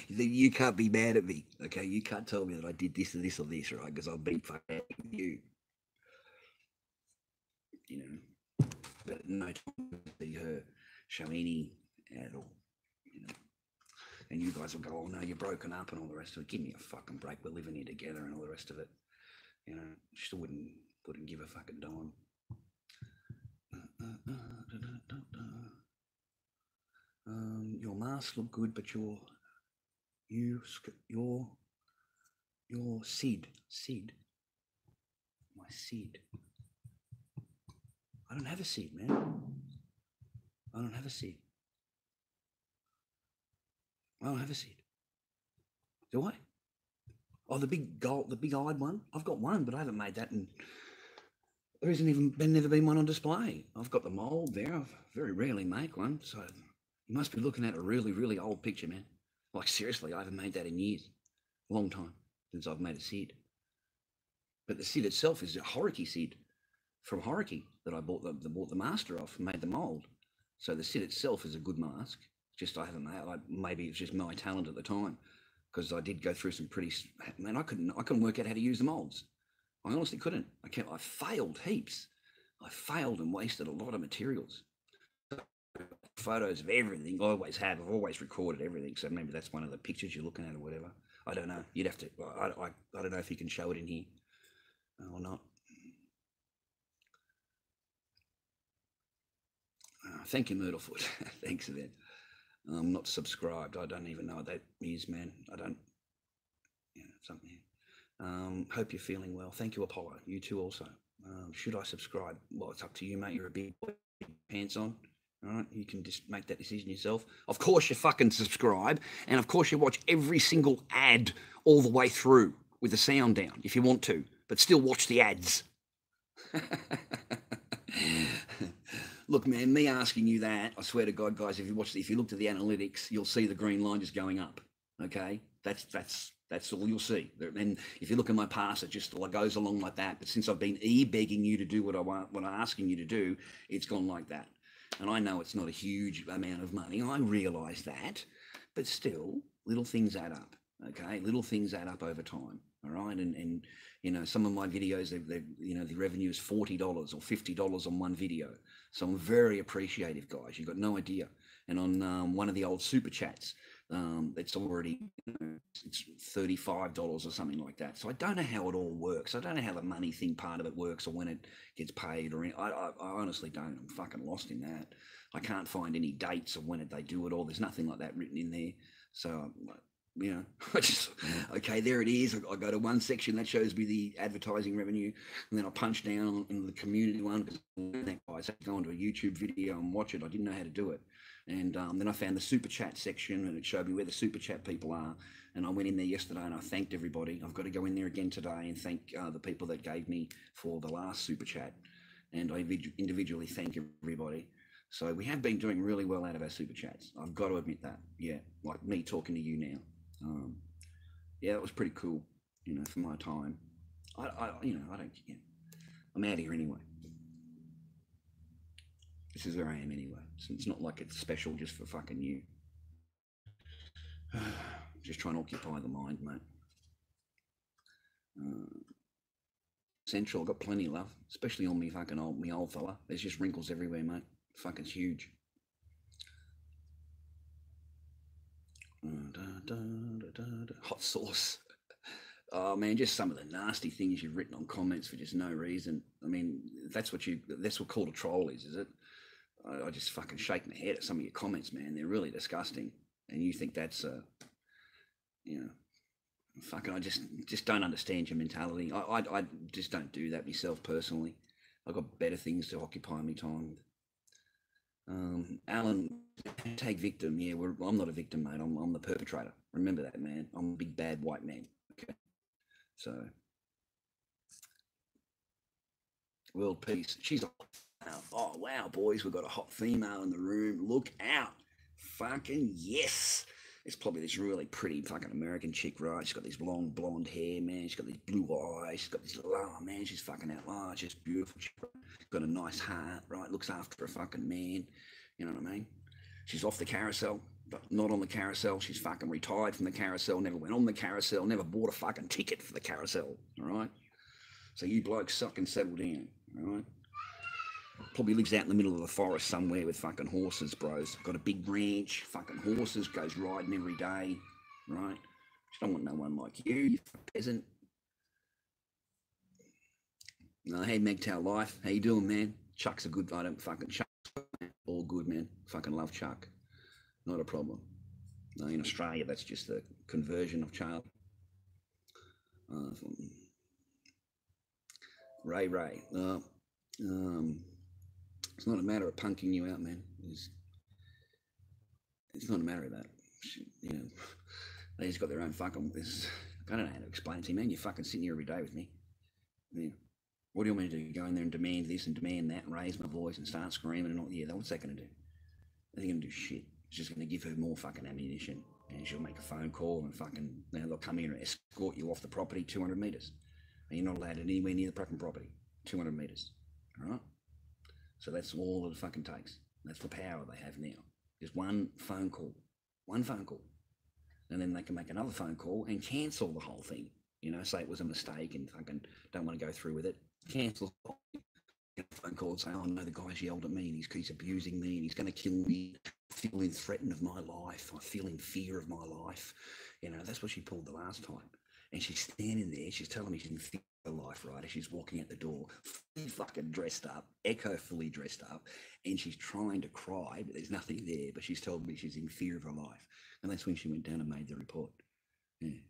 You can't be mad at me, okay? You can't tell me that I did this or this or this, right? Because I've been fucking you. You know, but no time to see her show any at all, you know. And you guys will go, oh no, you're broken up and all the rest of it. Give me a fucking break. We're living here together and all the rest of it. You know, she wouldn't give a fucking dime. Your masks look good, but your Sid, my Sid. I don't have a Sid, man. I don't have a Sid. I don't have a Sid. Do I? Oh, the big eyed one. I've got one, but I haven't made that, and there never been one on display. I've got the mold there. I very rarely make one, so you must be looking at a really, really old picture, man. Like seriously, I haven't made that in years. A long time since I've made a Sid. But the Sid itself is a Horiki Sid from Horiki that I bought the master off and made the mold. So the Sid itself is a good mask. Just I haven't made. Maybe it's just my talent at the time, because I did go through some pretty. Man, I couldn't work out how to use the molds. I honestly couldn't. I failed heaps. I failed and wasted a lot of materials. Photos of everything. I always have. I've always recorded everything. So maybe that's one of the pictures you're looking at or whatever. I don't know. You'd have to. I don't know if you can show it in here or not. Thank you, Myrtlefoot. Thanks for that. I'm not subscribed. I don't even know what that is, man. I don't. Yeah, something. Hope you're feeling well. Thank you, Apollo. You too, also. Should I subscribe? Well, it's up to you, mate. You're a big boy, pants on. All right, you can just make that decision yourself. Of course, you fucking subscribe, and of course, you watch every single ad all the way through with the sound down if you want to, but still watch the ads. Look, man, me asking you that, I swear to God, guys, if you look at the analytics, you'll see the green line just going up. Okay, that's all you'll see. And if you look at my past, it just goes along like that. But since I've been begging you to do what I'm asking you to do, it's gone like that. And I know it's not a huge amount of money. I realise that, but still, little things add up. Okay, little things add up over time. All right, and you know, some of my videos, the revenue is $40 or $50 on one video. So I'm very appreciative, guys. You've got no idea. And on one of the old super chats, it's already it's $35 or something like that. So I don't know how it all works. I don't know how the money thing part of it works or when it gets paid. I honestly don't. I'm fucking lost in that. I can't find any dates of when they do it all. There's nothing like that written in there. So you know, I just, okay, there it is. I go to one section that shows me the advertising revenue, and then I punch down in the community one, because I had to go onto a YouTube video and watch it. I didn't know how to do it. And then I found the super chat section, and it showed me where the super chat people are. And I went in there yesterday and I thanked everybody. I've got to go in there again today and thank the people that gave me for the last super chat. And I individually thank everybody. So we have been doing really well out of our super chats. I've got to admit that. Yeah, like me talking to you now. Yeah, it was pretty cool, you know, for my time. I don't, yeah. I'm out here anyway. This is where I am anyway. So it's not like it's special just for fucking you. Just trying to occupy the mind, mate. Central, I've got plenty of love, especially on me fucking old fella. There's just wrinkles everywhere, mate. Fucking huge. Hot sauce. Oh man, just some of the nasty things you've written on comments for just no reason. I mean, that's what called a troll is it? I just fucking shake my head at some of your comments, man. They're really disgusting. And you think that's you know, fucking, I just don't understand your mentality. I just don't do that myself personally. I've got better things to occupy me time with. Alan, take victim. Yeah, I'm not a victim, mate. I'm the perpetrator. Remember that, man. I'm a big bad white man. Okay. So, world peace. She's oh wow, boys, we've got a hot female in the room. Look out. Fucking yes. It's probably this really pretty fucking American chick, right? She's got this long blonde hair, man. She's got these blue eyes. She's got this, oh man, she's fucking out large. She's beautiful. She's got a nice heart, right? Looks after a fucking man. You know what I mean? She's off the carousel, but not on the carousel. She's fucking retired from the carousel, never went on the carousel, never bought a fucking ticket for the carousel, all right? So you blokes suck and settle down, all right? Probably lives out in the middle of the forest somewhere with fucking horses, bros. Got a big ranch, fucking horses, goes riding every day, right? She don't want no one like you peasant. No, hey, Megtail Life. How you doing, man? Chuck's a good, I don't fucking Chuck. All good, man. Fucking love Chuck. Not a problem. No, in Australia, that's just the conversion of child. Ray. It's not a matter of punking you out, man. It's not a matter of that. You know, they just got their own fucking. I don't know how to explain to you, man. You're fucking sitting here every day with me. Yeah. What do you want me to do? Go in there and demand this and demand that and raise my voice and start screaming and all? Yeah, what's that going to do? They're going to do shit. It's just going to give her more fucking ammunition. And she'll make a phone call and fucking, you know, they'll come here and escort you off the property 200 metres. And you're not allowed anywhere near the fucking property. 200 metres. All right? So that's all it fucking takes. That's the power they have now. Just one phone call. One phone call. And then they can make another phone call and cancel the whole thing. You know, say it was a mistake and fucking don't want to go through with it. Cancel the whole thing. Get a phone call and say, oh no, the guy's yelled at me and he's abusing me and he's going to kill me. I'm feeling threatened of my life. I'm feeling fear of my life. You know, that's what she pulled the last time. And she's standing there. She's telling me she's in fear of her life, right? As she's walking out the door, fully fucking dressed up, Echo fully dressed up. And she's trying to cry, but there's nothing there. But she's told me she's in fear of her life. And that's when she went down and made the report. Yeah.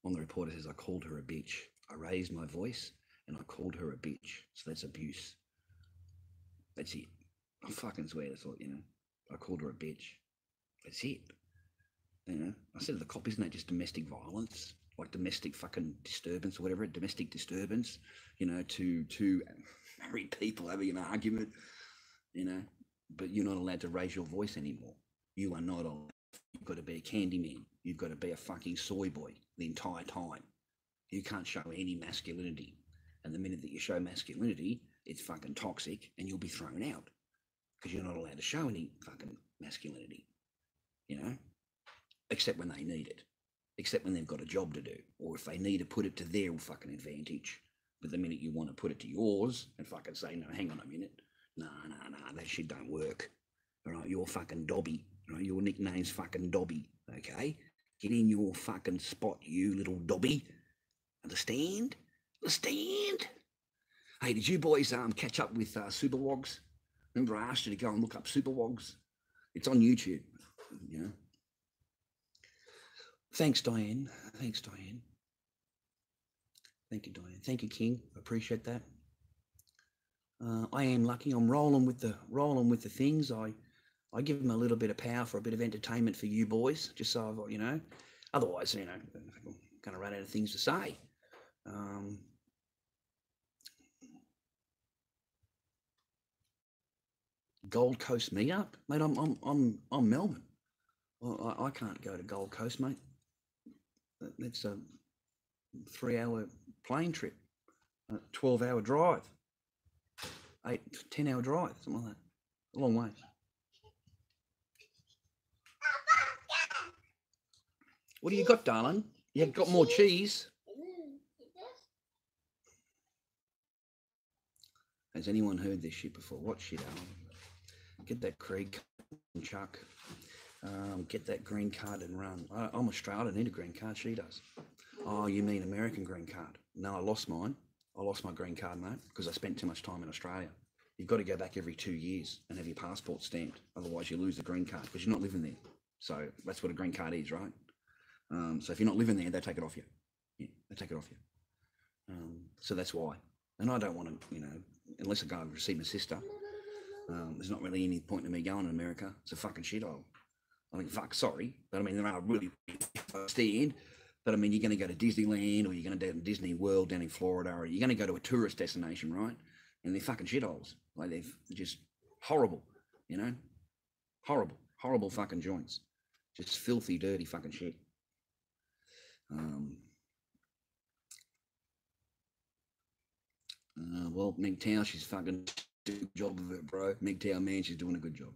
On the report, it says, I called her a bitch. I raised my voice and I called her a bitch. So that's abuse. That's it. I fucking swear that's all, you know. I called her a bitch. That's it. You know, I said to the cop, isn't that just domestic violence? Like domestic fucking disturbance or whatever, domestic disturbance, you know, two married people having an argument, you know, but you're not allowed to raise your voice anymore. You are not allowed. You've got to be a candy man. You've got to be a fucking soy boy the entire time. You can't show any masculinity. And the minute that you show masculinity, it's fucking toxic and you'll be thrown out because you're not allowed to show any fucking masculinity, you know, except when they need it, except when they've got a job to do, or if they need to put it to their fucking advantage. But the minute you want to put it to yours and fucking say, no, hang on a minute, nah, that shit don't work. All right, you're fucking Dobby. All right, your nickname's fucking Dobby, okay? Get in your fucking spot, you little Dobby. Understand? Understand? Hey, did you boys catch up with Superwogs? Remember I asked you to go and look up Superwogs? It's on YouTube, you know. Thanks, Diane. Thanks, Diane. Thank you, Diane. Thank you, King. Appreciate that. I am lucky. I'm rolling with the things. I give them a little bit of power for a bit of entertainment for you boys, just so I've, you know. Otherwise, you know, I'm going to run out of things to say. Gold Coast meetup, mate. I'm Melbourne. Well, I can't go to Gold Coast, mate. That's a 3-hour plane trip, a 12-hour drive, 10-hour drive, something like that. A long way. What do you got, darling? You have got more cheese. Has anyone heard this shit before? What shit, Alan? Get that Craig, Chuck. Get that green card and run. I'm Australian. I need a green card. She does. Oh, you mean American green card? No, I lost mine. I lost my green card, mate, because I spent too much time in Australia. You've got to go back every 2 years and have your passport stamped. Otherwise, you lose the green card because you're not living there. So that's what a green card is, right? So if you're not living there, they take it off you. Yeah, they take it off you. So that's why. And I don't want to, you know, unless I go and see my sister, there's not really any point in me going to America. It's a fucking shithole. I mean, fuck, sorry. But I mean, there are really understand. But I mean, you're going to go to Disneyland or you're going to go to Disney World down in Florida or you're going to go to a tourist destination, right? And they're fucking shitholes. Like they're just horrible, you know? Horrible fucking joints. Just filthy, dirty fucking shit. Well, MGTOW, she's fucking doing a good job of it, bro. MGTOW, man, she's doing a good job.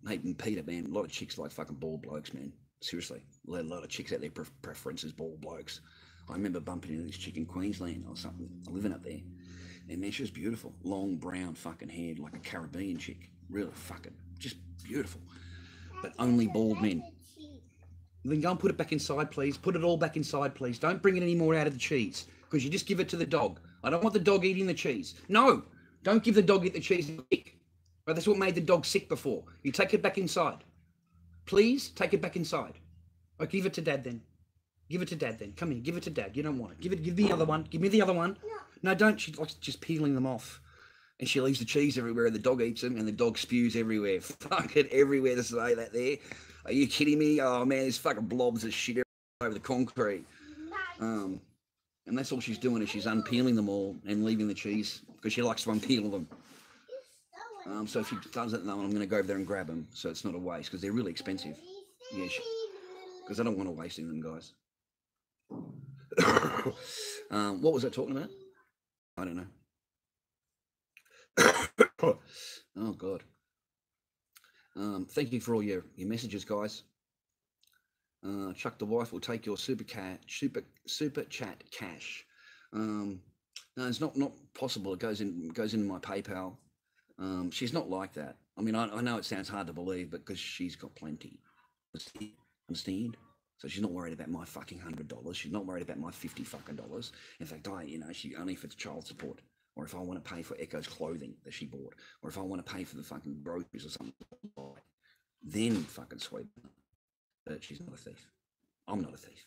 Mate and Peter, man, a lot of chicks like fucking bald blokes, man. Seriously, a lot of chicks out there preferences bald blokes. I remember bumping into this chick in Queensland or something, living up there, And man, she was beautiful. Long brown fucking hair, like a Caribbean chick. Really fucking, just beautiful. But only bald men. Then go and put it back inside, please. Put it all back inside, please. Don't bring it any more out of the cheese, because you just give it to the dog. I don't want the dog eating the cheese. No, don't give the dog eat the cheese. Right, that's what made the dog sick before. You take it back inside. Please take it back inside. Or give it to Dad then. Give it to Dad then. Come here, give it to Dad. You don't want it. Give me the other one. Give me the other one. No, don't. She likes just peeling them off. And she leaves the cheese everywhere, and the dog eats them, and the dog spews everywhere. Fucking everywhere to say that there. Are you kidding me? Oh, man, there's fucking blobs of shit over the concrete. And that's all she's doing, is she's unpeeling them all and leaving the cheese, because she likes to unpeel them. So if she does it, I'm going to go over there and grab them, so it's not a waste, because they're really expensive. Yeah, because I don't want to waste them, guys. What was I talking about? I don't know. Oh, God. Thank you for all your messages, guys. Chuck the wife will take your super chat cash. No, it's not possible. It goes into my PayPal. She's not like that. I mean, I know it sounds hard to believe, but because she's got plenty. Understand? So she's not worried about my fucking $100. She's not worried about my $50 fucking dollars. In fact, she only for child support, or if I want to pay for Echo's clothing that she bought, or if I want to pay for the fucking groceries or something, then fucking sweet. But she's not a thief. I'm not a thief.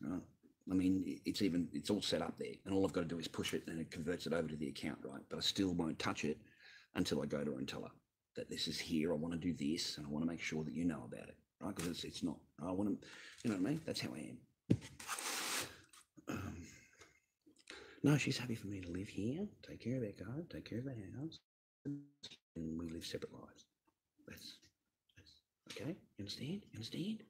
Right? I mean, it's all set up there, and all I've got to do is push it, and it converts it over to the account, right? But I still won't touch it until I go to her and tell her that this is here. I want to do this, and I want to make sure that you know about it, right? Because it's not. I want to, you know what I mean? That's how I am. No, she's happy for me to live here, take care of Echo, take care of the house, and we live separate lives. That's okay. You understand? You understand?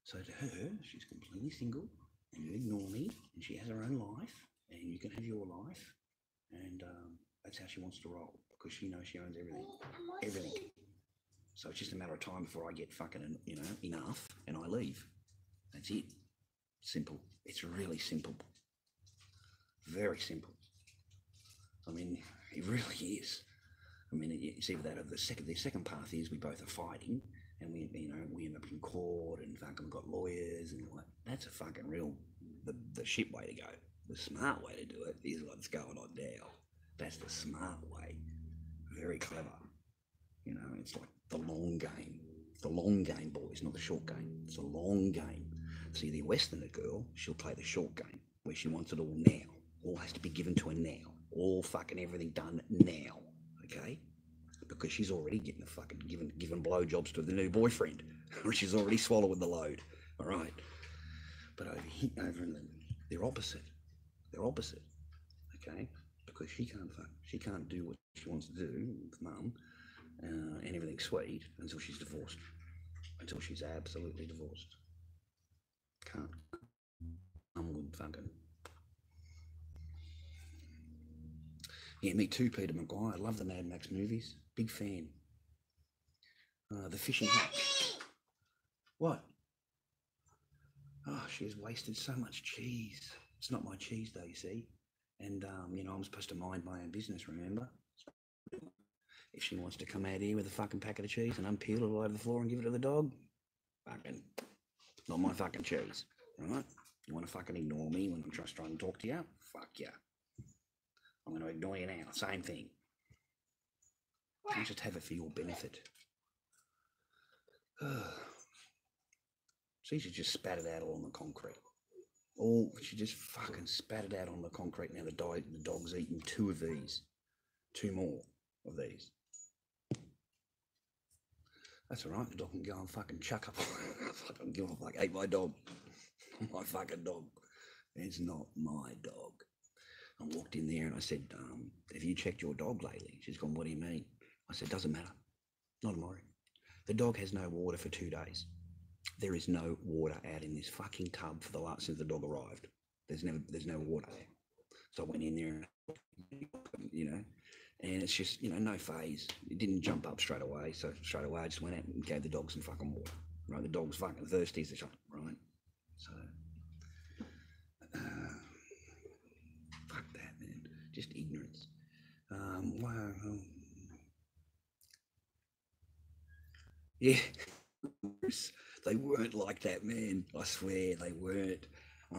So to her, she's completely single, and you ignore me, and she has her own life, and you can have your life, and that's how she wants to roll, because she knows she owns everything. So it's just a matter of time before I get fucking, enough, and I leave. That's it. Simple. It's really simple. Very simple. I mean, it really is. I mean, it's either that or the second path is we both are fighting, and we end up in court and fucking got lawyers and all that. That's a fucking the shit way to go. The smart way to do it is what's going on now. That's the smart way. Very clever. It's like the long game. It's the long game, boys, not the short game. It's the long game. See, the Westerner girl, she'll play the short game, where she wants it all now. All has to be given to her now. All fucking everything done now. Okay? Because she's already getting the fucking given blowjobs to the new boyfriend. Or she's already swallowed the load. All right? But over in them, they're opposite. They're opposite. Okay? Because she can't do what she wants to do with mum, and everything's sweet until she's divorced. Until she's absolutely divorced. Can't. Mum would fucking. Yeah, me too, Peter Maguire. I love the Mad Max movies. Big fan. The Fishing Hatch. What? Oh, she's wasted so much cheese. It's not my cheese, though, you see. And, I'm supposed to mind my own business, remember? If she wants to come out here with a fucking packet of cheese and unpeel it all over the floor and give it to the dog, fucking, not my fucking cheese, right? You want to fucking ignore me when I'm just trying to talk to you? Fuck you. I'm going to ignore you now. Same thing. Can't just have it for your benefit. She should just spat it out all on the concrete. She just fucking spat it out on the concrete. Now the dog's eaten 2 of these. 2 more of these. That's all right. The dog can go and fucking chuck up. I don't give a fuck. Ate my dog. My fucking dog. It's not my dog. I walked in there and I said, have you checked your dog lately? She's gone, what do you mean? I said, doesn't matter. Not a worry. The dog has no water for 2 days. There is no water out in this fucking tub since the dog arrived. There's no water there. So I went in there and, and it's just, no phase. It didn't jump up straight away. So straight away I just went out and gave the dog some fucking water. Right? The dog's fucking thirsty as a shot, right? So, fuck that, man. just ignorance. Wow. Yeah, they weren't like that, man. I swear they weren't.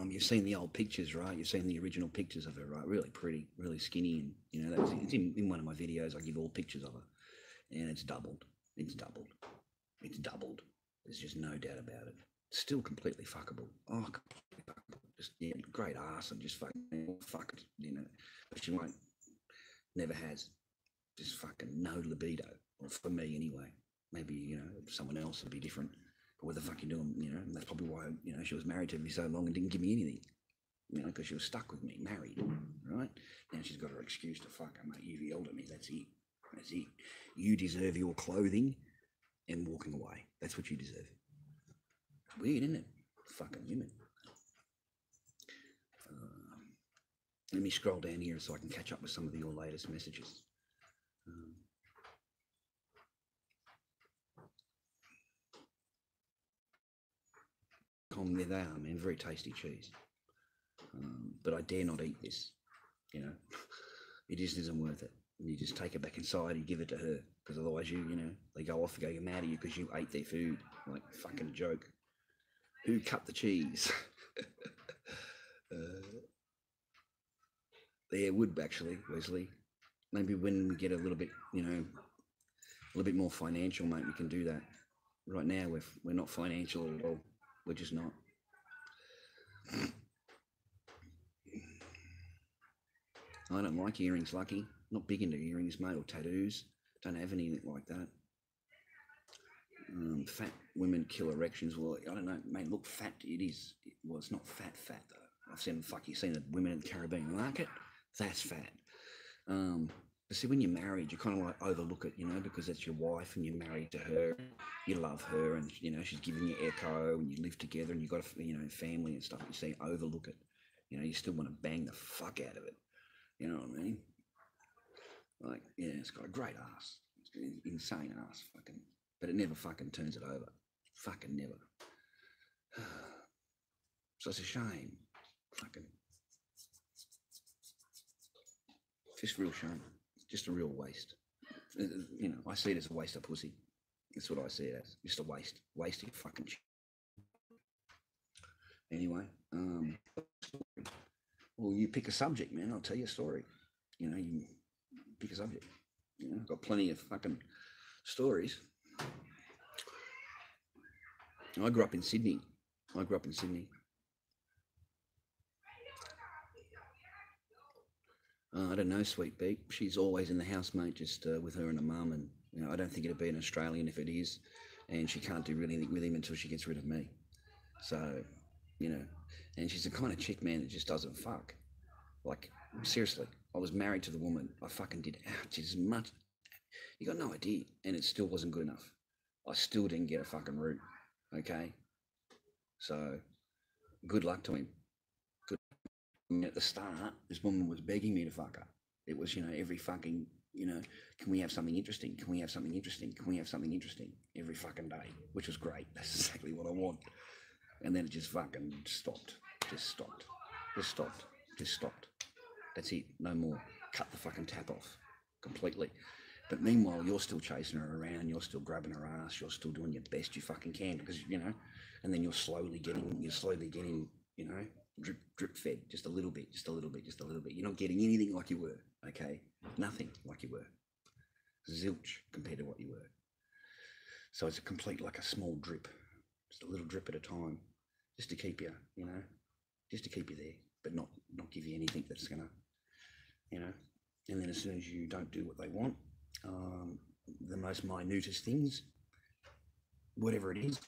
You've seen the old pictures, right? You've seen the original pictures of her, right? Really pretty, really skinny, and it's in one of my videos. I give all pictures of her, and it's doubled. It's doubled. It's doubled. There's just no doubt about it. Still completely fuckable. Oh, completely fuckable. Just great ass and just fucking fucked, But she won't. Never has. Just fucking no libido, or for me anyway. Maybe someone else would be different. But what the fuck you doing? And that's probably why she was married to me so long and didn't give me anything. Because she was stuck with me, married, right? Now she's got her excuse to fuck her, mate. You've yelled at me. That's it. That's it. You deserve your clothing and walking away. That's what you deserve. It's weird, isn't it? Fucking women. Let me scroll down here so I can catch up with some of your latest messages. There they are, man. Very tasty cheese. But I dare not eat this. It just isn't worth it. And you just take it back inside and give it to her, because otherwise they go off and go, you're mad at you because you ate their food. Like, fucking joke. Who cut the cheese? Yeah, it would actually, Wesley. Maybe when we get a little bit, a little bit more financial, mate, we can do that. Right now, we're not financial at all. We're just not. I don't like earrings, Lucky. Not big into earrings, mate, or tattoos. Don't have anything like that. Fat women kill erections. Well, I don't know, mate. Look, fat it is. Well, it's not fat, though. I've seen the women in the Caribbean market. That's fat. But see, when you're married, you kind of like overlook it, because that's your wife and you're married to her. You love her, and she's giving you echo, and you live together, and you've got a family and stuff. You see, overlook it. You still want to bang the fuck out of it. You know what I mean? Like, yeah, it's got a great ass. It's an insane ass, fucking. But it never fucking turns it over. Fucking never. So it's a shame. Fucking. Just real shame. It's just a real waste. I see it as a waste of pussy. That's what I see it as. Just a waste. Wasting fucking shit. Anyway, well, you pick a subject, man. I'll tell you a story. You pick a subject. I've got plenty of fucking stories. I grew up in Sydney. I don't know, Sweet Beak. She's always in the house, mate, just with her and her mum. And, I don't think it'd be an Australian if it is. And she can't do really anything with him until she gets rid of me. So, and she's the kind of chick, man, that just doesn't fuck. Like, seriously, I was married to the woman. I fucking did as much. You got no idea. And it still wasn't good enough. I still didn't get a fucking root. Okay? So, good luck to him. At the start, this woman was begging me to fuck her. It was, every fucking, can we have something interesting? Can we have something interesting? Can we have something interesting? Every fucking day, which was great. That's exactly what I want. And then it just fucking stopped. Just stopped. That's it. No more. Cut the fucking tap off completely. But meanwhile, you're still chasing her around. You're still grabbing her ass. You're still doing your best you fucking can because, and then you're slowly getting, drip fed, just a little bit. You're not getting anything like you were, okay? Nothing like you were. Zilch compared to what you were. So it's a complete, like a small drip, just a little drip at a time, just to keep you, just to keep you there, but not give you anything that's gonna, and then as soon as you don't do what they want, the most minutest things, whatever it is,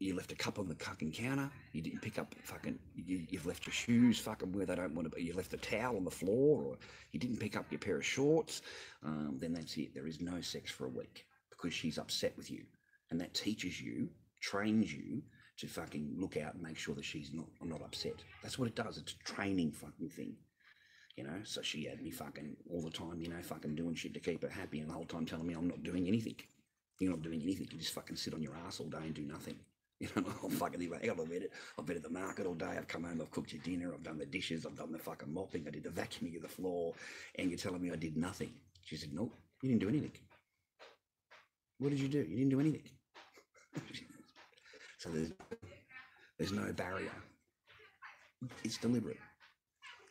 you left a cup on the fucking counter. You didn't pick up fucking. You've left your shoes fucking where they don't want to be. You left a towel on the floor, or you didn't pick up your pair of shorts. Then that's it. There is no sex for a week because she's upset with you, and that teaches you, trains you to fucking look out and make sure that she's not upset. That's what it does. It's a training fucking thing, So she had me fucking all the time, fucking doing shit to keep her happy, and the whole time telling me I'm not doing anything. You're not doing anything. You just fucking sit on your ass all day and do nothing. You know, oh, fucking anyway, hang on a minute. I've been at the market all day. I've come home. I've cooked your dinner. I've done the dishes. I've done the fucking mopping. I did the vacuuming of the floor. And you're telling me I did nothing. She said, no, you didn't do anything. What did you do? You didn't do anything. So there's no barrier. It's deliberate.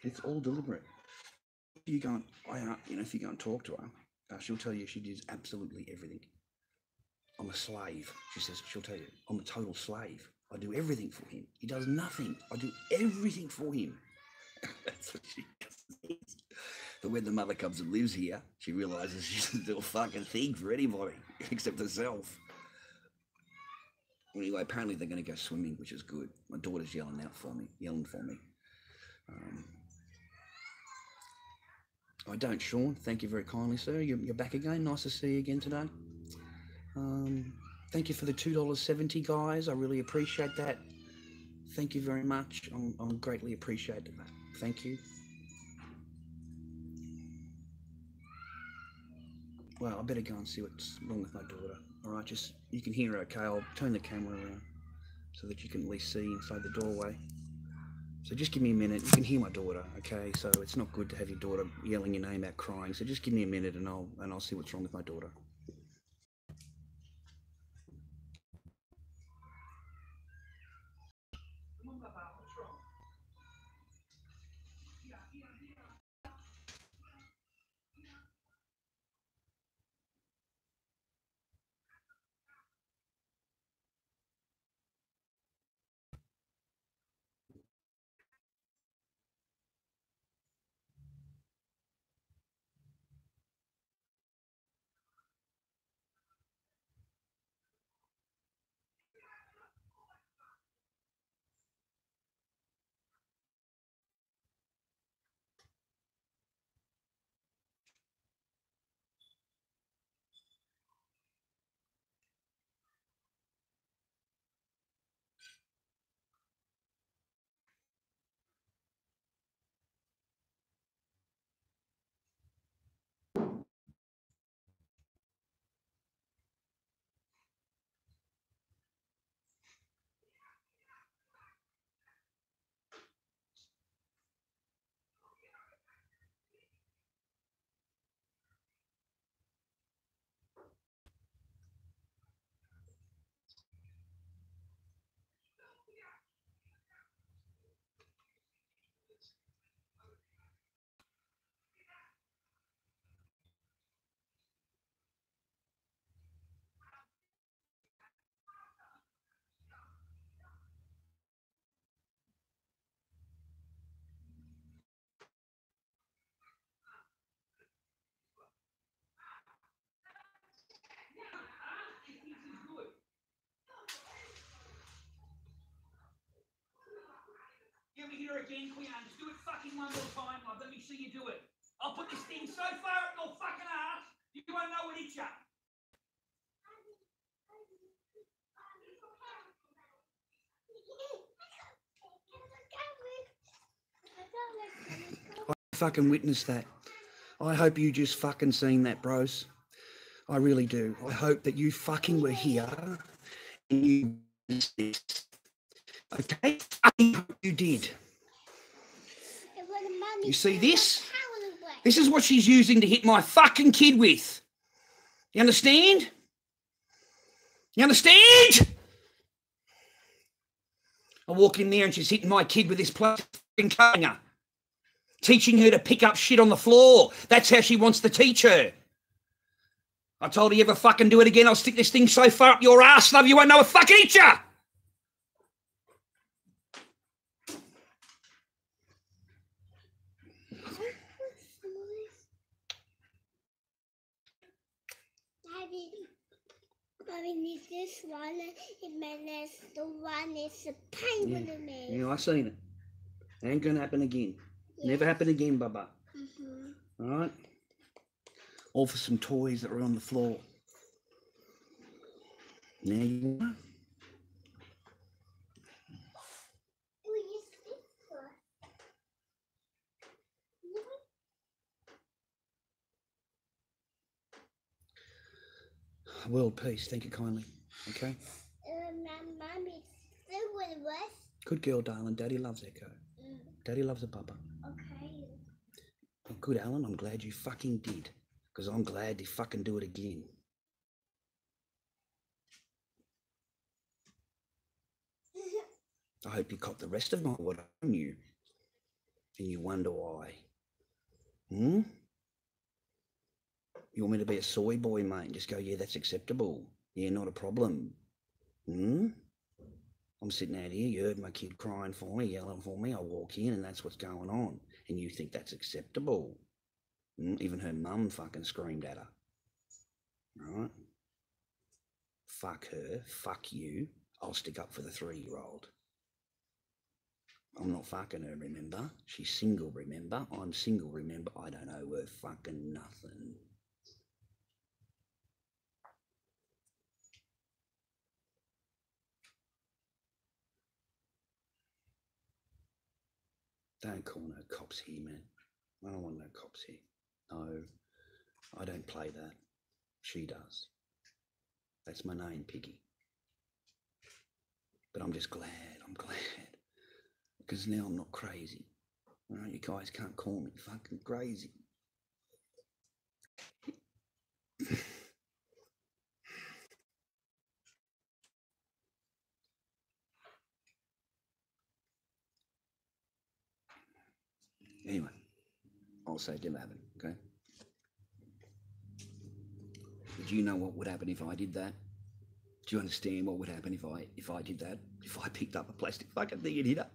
It's all deliberate. You go and, if you go and talk to her, she'll tell you she does absolutely everything. I'm a slave. She says, she'll tell you, I'm a total slave. I do everything for him. He does nothing. I do everything for him. That's what she says. But when the mother comes and lives here, she realizes she doesn't do a fucking thing for anybody except herself. Anyway, apparently they're going to go swimming, which is good. My daughter's yelling for me. I don't, Sean. Thank you very kindly, sir. You're back again. Nice to see you again today. Thank you for the $2.70, guys. I really appreciate that. Thank you very much. I'm greatly appreciated that. Thank you. Well, I better go and see what's wrong with my daughter. All right, just you can hear her, okay? I'll turn the camera around so that you can at least see inside the doorway. So just give me a minute. You can hear my daughter, okay? So it's not good to have your daughter yelling your name out, crying. So just give me a minute, and I'll see what's wrong with my daughter. Give me here again, Queen. Just do it fucking one more time, love. Let me see you do it. I'll put this thing so far up your fucking ass, you won't know what hit you. I fucking witnessed that. I hope you just fucking seen that, bros. I really do. I hope that you fucking were here and you witnessed this. Okay? I hope you did. You see this? This is what she's using to hit my fucking kid with. You understand? You understand? I walk in there and she's hitting my kid with this plastic container, teaching her to pick up shit on the floor. That's how she wants to teach her. I told her, you ever fucking do it again, I'll stick this thing so far up your ass, love, you won't know a fucking hit ya. Mommy, this one, and then there's the one, it's a penguin in there. Yeah, I seen it. Ain't gonna happen again. Yeah. Never happen again, Bubba. All right? All for some toys that were on the floor. Now you know. World peace. Thank you kindly. Okay. Mommy Good girl, darling. Daddy loves Echo. Daddy loves a papa. Okay. Good, Alan. I'm glad you fucking did. Because I'm glad to fucking do it again. I hope you caught the rest of my what I knew. And you wonder why. You want me to be a soy boy, mate, and just go, yeah, that's acceptable. Yeah, not a problem. I'm sitting out here, you heard my kid crying for me, yelling for me, I walk in and that's what's going on. And you think that's acceptable. Even her mum fucking screamed at her. Right? Fuck her, fuck you, I'll stick up for the 3-year-old. I'm not fucking her, remember? She's single, remember? I'm single, remember? I don't know her fucking nothing. Don't call no cops here, man. I don't want no cops here. No, I don't play that. She does. That's my name, Piggy. But I'm just glad, because now I'm not crazy. All right, you guys can't call me fucking crazy. Anyway, I'll say it didn't happen, okay? Do you know what would happen if I did that? Do you understand what would happen if I did that? If I picked up a plastic fucking thing and hit her?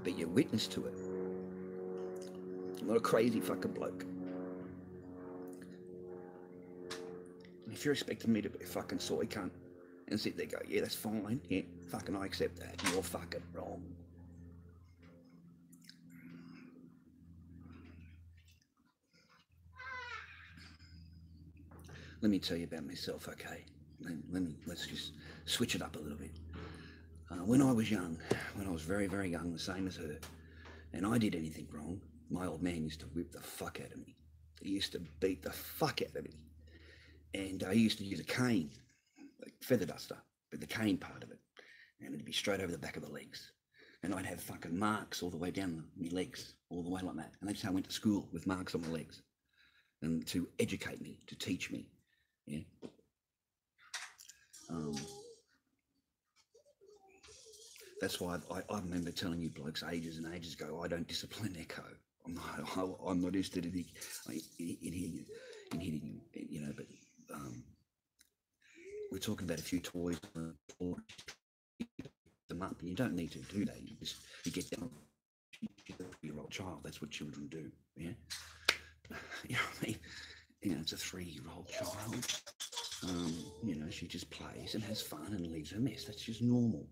But you're witness to it. I'm not a crazy fucking bloke. And if you're expecting me to be a fucking soy cunt and sit there and go, yeah, that's fine, yeah, fucking I accept that, you're fucking wrong. Let me tell you about myself, okay? Let's just switch it up a little bit. When I was young, when I was very, very young, the same as her, and I did anything wrong, my old man used to whip the fuck out of me. He used to beat the fuck out of me. And he used to use a cane, like feather duster, but the cane part of it. And it'd be straight over the back of the legs. And I'd have fucking marks all the way down my legs, all the way like that. And that's how I went to school, with marks on my legs. And to educate me, to teach me. Yeah. That's why I remember telling you blokes ages and ages ago, I don't discipline Echo. I'm not interested in hitting you, you know, but we're talking about a few toys them up. You don't need to do that. You get down to a 3-year-old child. That's what children do. Yeah. You know what I mean? You know, it's a 3-year-old child. You know, she just plays and has fun and leaves her mess. That's just normal.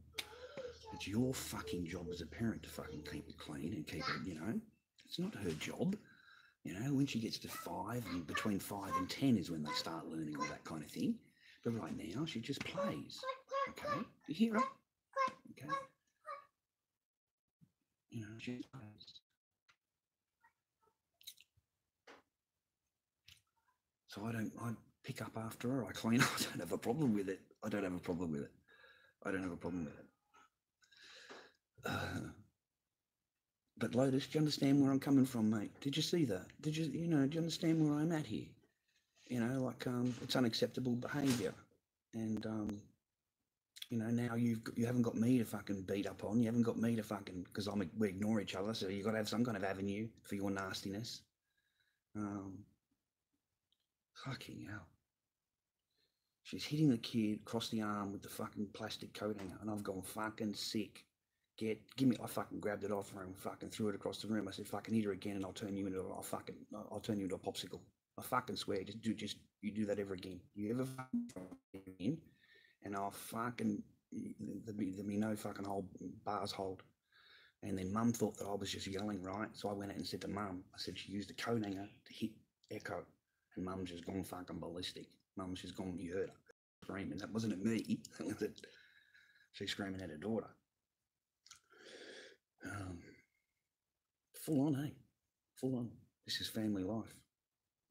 It's your fucking job as a parent to fucking keep it clean and keep it, you know. It's not her job. You know, when she gets to 5, and between 5 and 10 is when they start learning all that kind of thing. But right now, she just plays. Okay? You hear her? Okay? You know, she just plays. So I pick up after her, I clean up. I don't have a problem with it. I don't have a problem with it. But Lotus, do you understand where I'm coming from, mate? Did you see that? Do you understand where I'm at here? You know, like, it's unacceptable behaviour. And, you know, now you haven't got me to fucking beat up on. You haven't got me to fucking, because we ignore each other, so you've got to have some kind of avenue for your nastiness. Fucking hell. She's hitting the kid across the arm with the fucking plastic coat hanger, and I've gone fucking sick. I fucking grabbed it off her and fucking threw it across the room. I said, fucking hit her again and I'll turn you into a popsicle. I fucking swear, you do that ever again. You ever fucking again, and I'll fucking, there'll be no fucking bars hold. And then Mum thought that I was just yelling, right? So I went out and said to Mum, I said she used the coat hanger to hit Echo. And Mum's just gone fucking ballistic. Mum's just gone, you heard her screaming. That wasn't at me. She's screaming at her daughter. Full on, hey? Full on. This is family life.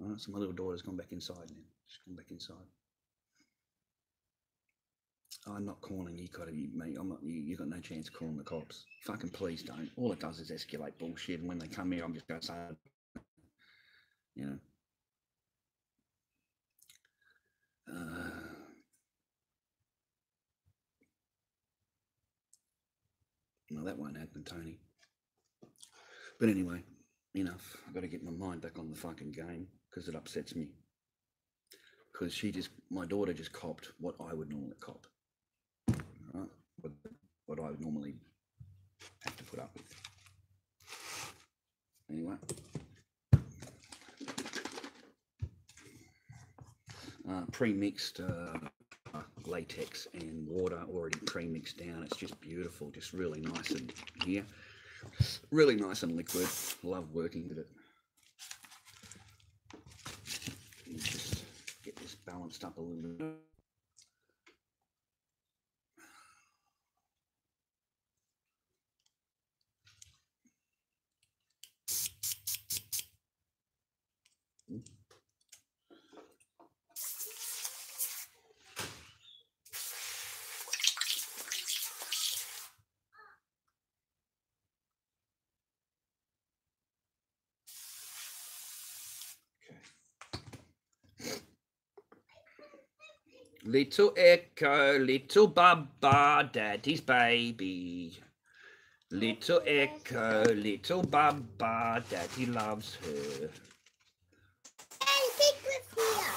All right, so my little daughter's gone back inside now. She's gone back inside. I'm not calling you, mate. I'm not. You got no chance of calling the cops. Fucking please don't. All it does is escalate bullshit. And when they come here, I'm just going to say, you know. No, that won't happen, Tony. But anyway, enough. I've got to get my mind back on the fucking game because it upsets me. Because my daughter just copped what I would normally cop. Right? What I would normally have to put up with. Anyway. Pre-mixed latex and water already pre-mixed down. It's just beautiful, just really nice and here. Really nice and liquid. Love working with it. Just get this balanced up a little bit. Little Echo, little Baba, Daddy's baby. Little Echo, little Baba, Daddy loves her. And Penguin's here.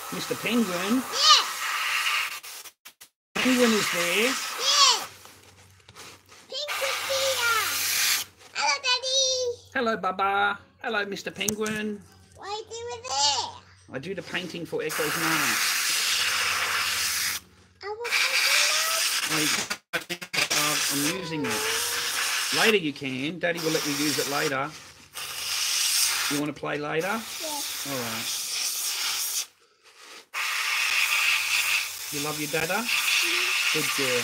Mr. Penguin? Yes. Penguin is there? Yes. Penguin's here. Hello, Daddy. Hello, Baba. Hello, Mr. Penguin. What are you doing there? I do the painting for Echo's mask. I'm using it. Later you can. Daddy will let you use it later. You want to play later? Yes. All right. You love your dada? Good girl.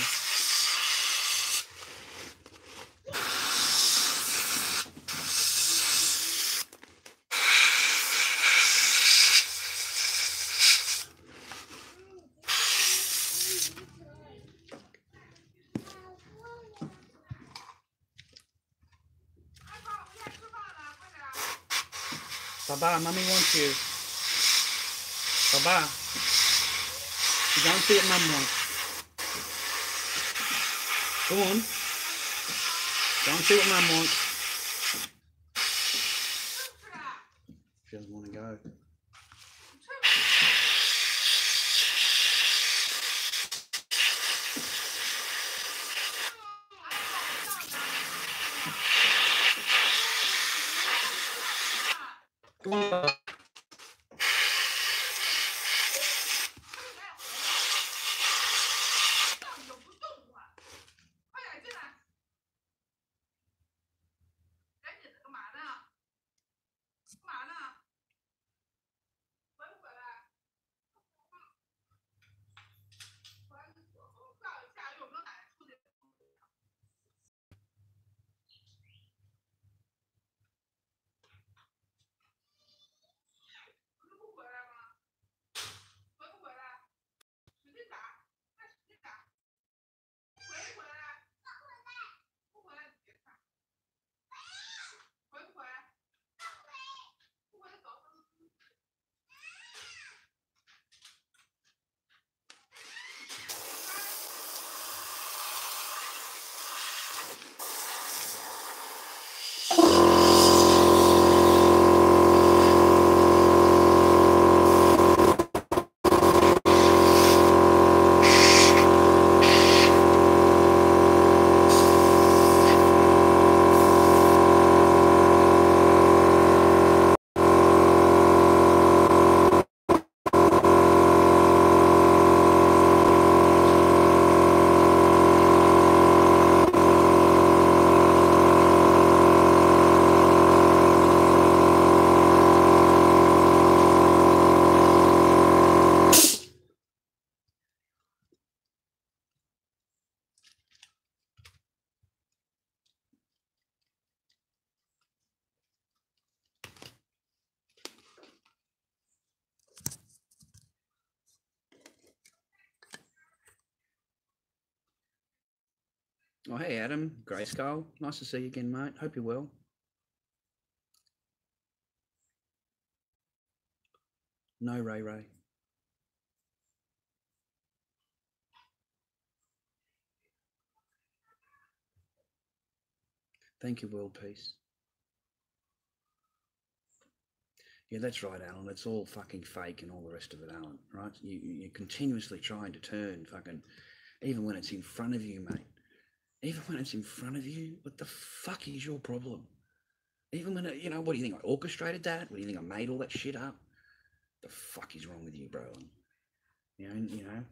Baba, Mummy wants you. Baba. You go and see what Mum wants. Go on. Go and see what Mum wants. She doesn't want to go. Come on. Oh, hey, Adam. Grayskull. Nice to see you again, mate. Hope you're well. No, Ray Ray. Thank you, World Peace. Yeah, that's right, Alan. It's all fucking fake and all the rest of it, Alan, right? You're continuously trying to turn fucking, even when it's in front of you, mate. Even when it's in front of you, what the fuck is your problem? Even when, you know, what do you think? I orchestrated that? What do you think? I made all that shit up? The fuck is wrong with you, bro? You know,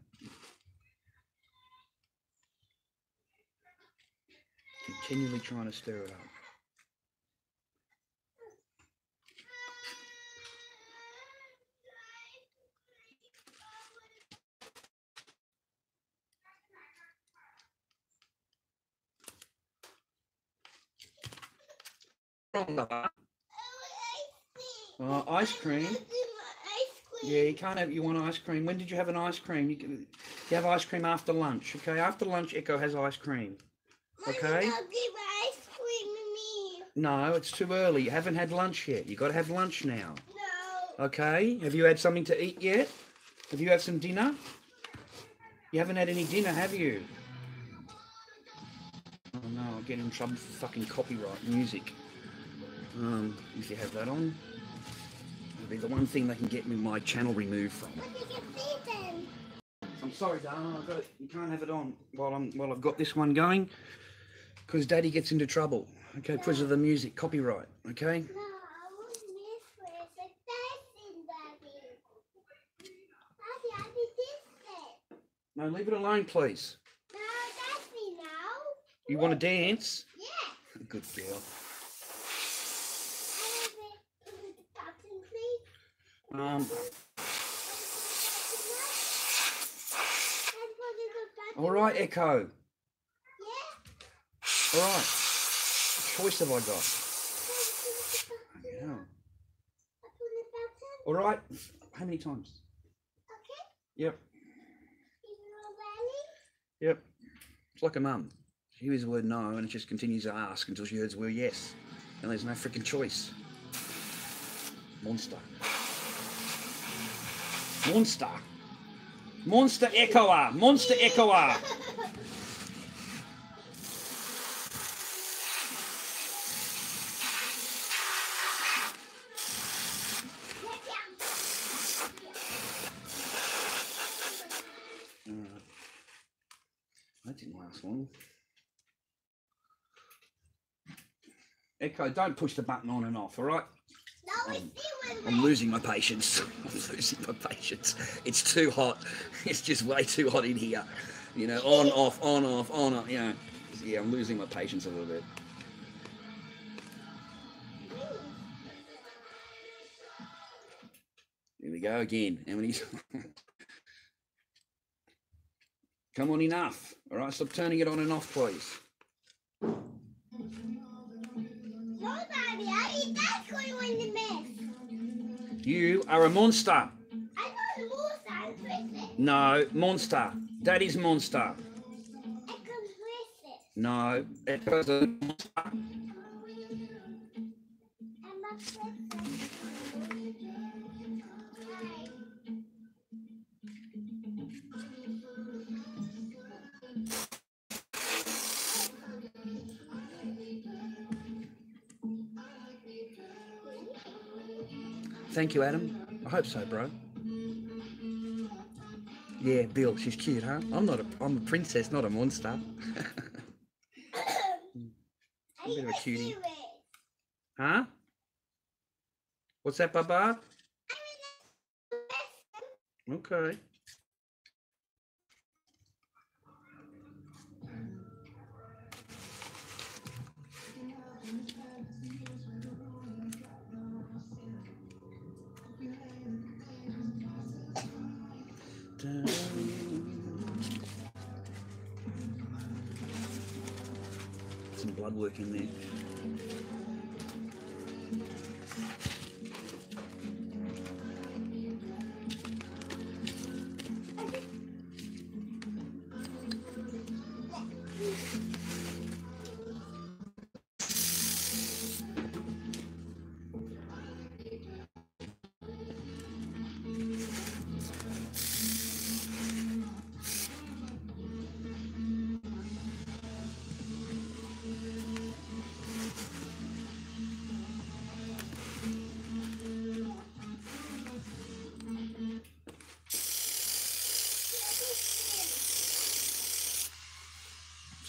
continually trying to stir it up. Ice cream. Yeah, you can't have. You want ice cream? When did you have an ice cream? You have ice cream after lunch. Okay, after lunch, Echo has ice cream. Okay. No, it's too early. You haven't had lunch yet. You got to have lunch now. No. Okay. Have you had something to eat yet? Have you had some dinner? You haven't had any dinner, have you? Oh no, I'll get in trouble for fucking copyright music. If you have that on, it'll be the one thing they can get me my channel removed from. I'm sorry, darling. I've got it. You can't have it on while I've got this one going, because Daddy gets into trouble. Okay, because of the music, copyright. Okay. No, I want this place. Like dancing, Daddy. Daddy, I need this bit. No, leave it alone, please. No, that's me now. You want to dance? Yeah. Good girl. All right, Echo. Yeah. All right. What choice have I got? Yeah. All right. How many times? Okay. Yep. You Yep. It's like a mum. She hears the word no and it just continues to ask until she hears the word yes. And there's no freaking choice. Monster. Monster. Monster Echoer. Monster Echoer. That didn't last long. Echo, don't push the button on and off, all right? No, I'm losing my patience. I'm losing my patience. It's too hot. It's just way too hot in here. You know, on, off, on, off, on, off. You know, yeah, I'm losing my patience a little bit. Here we go again. How many? Come on, enough. All right, stop turning it on and off, please. No, Daddy, I eat that going in the mess. You are a monster. I know the rules are Christmas. No, monster. Daddy's monster. It comes with it. No, Echo's a monster. I'm a princess. Thank you, Adam. I hope so, bro. Yeah, Bill, she's cute, huh? I'm a princess, not a monster. A bit of a cutie. Huh? What's that, Baba? Okay. Some blood work in there.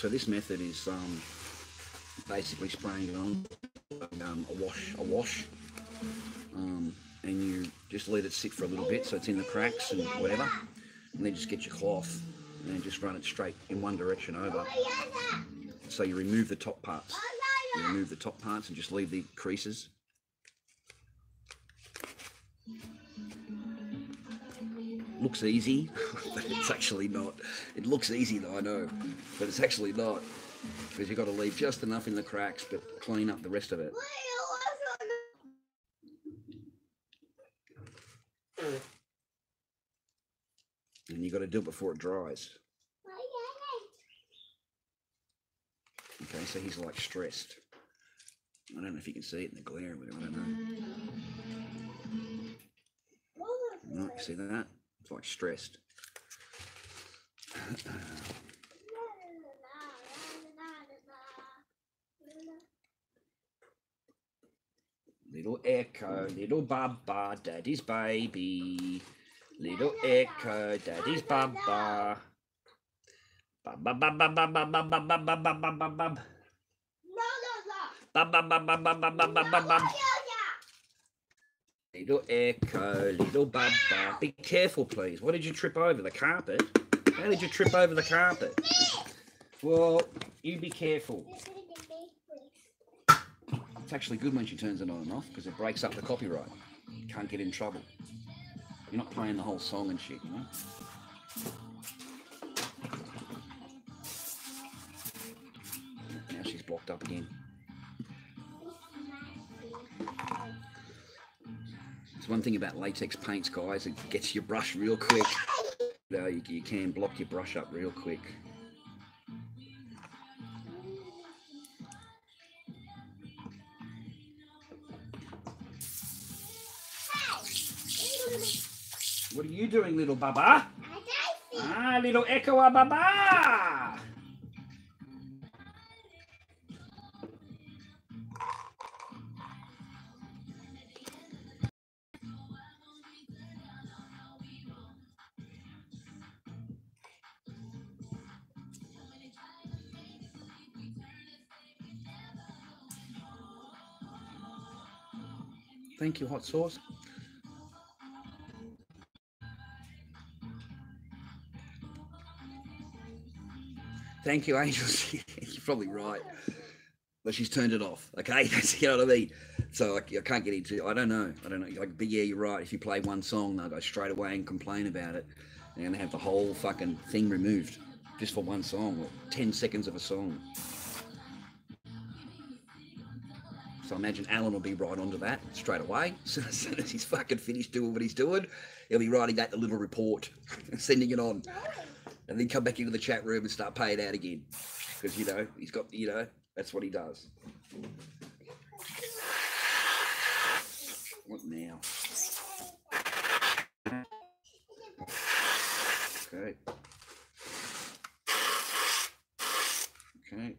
So this method is basically spraying it on a wash, and you just let it sit for a little bit so it's in the cracks and whatever, and then just get your cloth and just run it straight in one direction over. So you remove the top parts. You remove the top parts and just leave the creases. Looks easy, but it's actually not. It looks easy though, I know, but it's actually not, because you've got to leave just enough in the cracks but clean up the rest of it. And you've got to do it before it dries. Okay, so he's like stressed. I don't know if you can see it in the glare or whatever, I don't know. No, you see that? It's like stressed. Little Echo, little Bubba, Daddy's baby. Little Echo, Daddy's Bubba. Bub, bub, bub, bub, bub, bub, bub, bub, bub, bub, bub, bub, bub, bub. Bub, bub, bub, bub, bub, bub, bub, bub, bub, bub. Little Echo, little Bubba. Be careful, please. What did you trip over? The carpet? How did you trip over the carpet? Well, you be careful. It's actually good when she turns it on and off, because it breaks up the copyright. You can't get in trouble. You're not playing the whole song and shit, you know? Now she's blocked up again. It's one thing about latex paints, guys. It gets your brush real quick. You know, you can block your brush up real quick. What are you doing, little Bubba? Ah, little Echo Bubba! Thank you, hot sauce. Thank you, Angels. You're probably right. But she's turned it off. Okay, that's, you know what I mean. So I can't get into. I don't know. Like, but yeah, you're right. If you play one song, they'll go straight away and complain about it, and have the whole fucking thing removed just for one song, or 10 seconds of a song. So I imagine Alan will be right onto that straight away. So as soon as he's fucking finished doing what he's doing, he'll be writing that little report and sending it on, and then come back into the chat room and start paying out again, because you know he's got, you know, that's what he does. What now? Okay. Okay.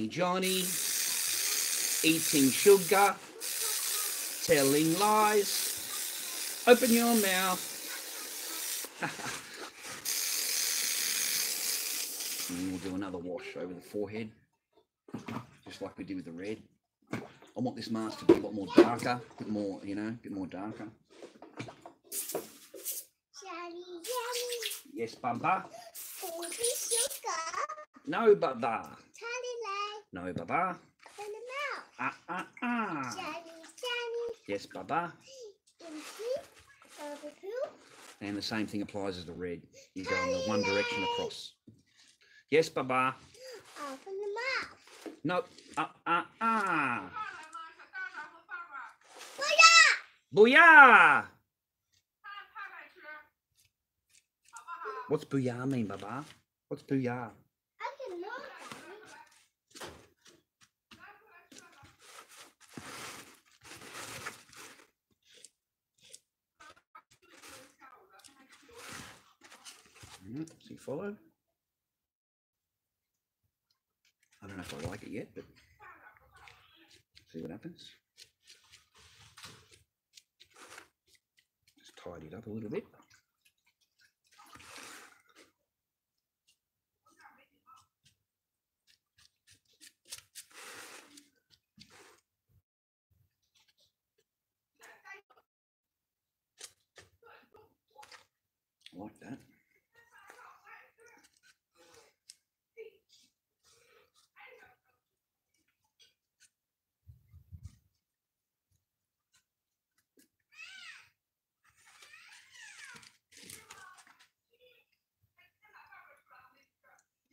Johnny, eating sugar, telling lies, open your mouth. And we'll do another wash over the forehead, just like we did with the red. I want this mask to be a lot more darker, a bit more, you know, a bit more darker. Yes, Bubba. No, Bubba. No, Bubba. Yes, Bubba. And the same thing applies as the red. You go in the one direction across. Yes, Baba. Open the mouth. No. Booyah! Booyah! What's booyah mean, Baba? What's booyah? I can know that. So you follow? I don't know if I like it yet, but see what happens. Just tidy it up a little bit. I like that.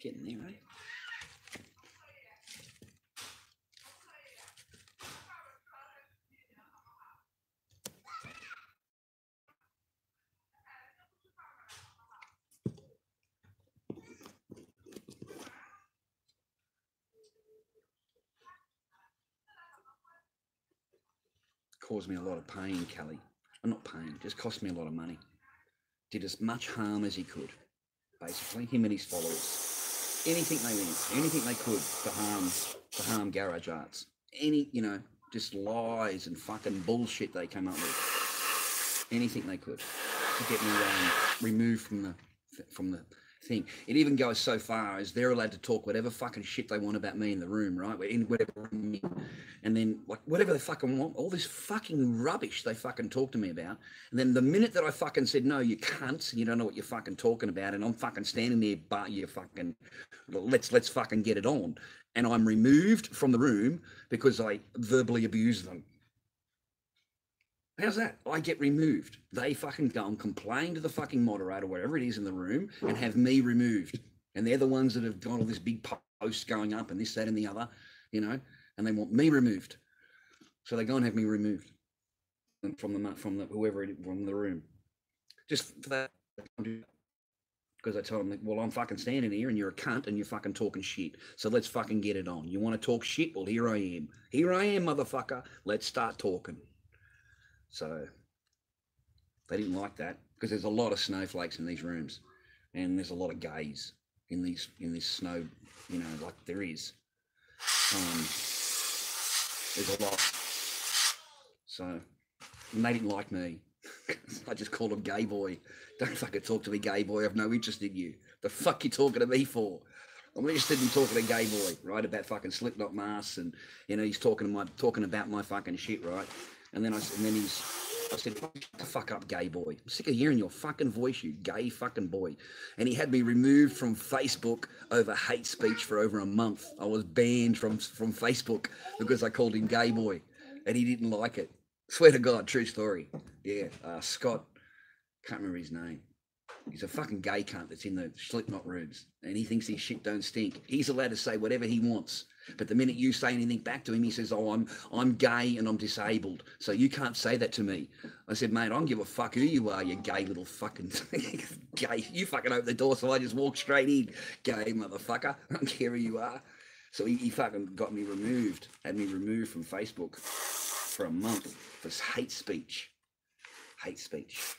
Getting there, eh? Caused me a lot of pain, Kelly. Not pain, just cost me a lot of money. Did as much harm as he could, basically, him and his followers. Anything they went, anything they could to harm Garage Arts. Any, just lies and fucking bullshit they came up with. Anything they could to get me removed from the thing. It even goes so far as they're allowed to talk whatever fucking shit they want about me in the room, right? In whatever room, and then like whatever they fucking want, all this fucking rubbish they fucking talk to me about. And then the minute that I fucking said, no, you cunts, and you don't know what you're fucking talking about, and I'm fucking standing there, but you fucking, let's fucking get it on. And I'm removed from the room because I verbally abused them. How's that? I get removed. They fucking go and complain to the fucking moderator, wherever it is in the room, and have me removed. And they're the ones that have got all this big post going up and this, that, and the other, and they want me removed. So they go and have me removed from the room. Just for that, because I told them, well, I'm fucking standing here and you're a cunt and you're fucking talking shit. So let's fucking get it on. You want to talk shit? Well, here I am. Here I am, motherfucker. Let's start talking. So they didn't like that because there's a lot of snowflakes in these rooms, and there's a lot of gays in this snow, like there is. There's a lot. So and they didn't like me. I just called them gay boy. Don't fucking talk to me, gay boy. I have no interest in you. The fuck you talking to me for? I'm interested in talking to gay boy, right? About fucking Slipknot masks, and he's talking about my fucking shit, right? And then I said, shut the fuck up, gay boy. I'm sick of hearing your fucking voice, you gay fucking boy. And he had me removed from Facebook over hate speech for over a month. I was banned from Facebook because I called him gay boy, and he didn't like it. Swear to God, true story. Yeah, Scott, can't remember his name. He's a fucking gay cunt that's in the Slipknot rooms, and he thinks his shit don't stink. He's allowed to say whatever he wants. But the minute you say anything back to him, he says, oh, I'm gay and I'm disabled, so you can't say that to me. I said, mate, I don't give a fuck who you are, you gay little fucking gay. You fucking open the door, so I just walk straight in. Gay motherfucker. I don't care who you are. So he fucking got me removed, had me removed from Facebook for a month for hate speech. Hate speech.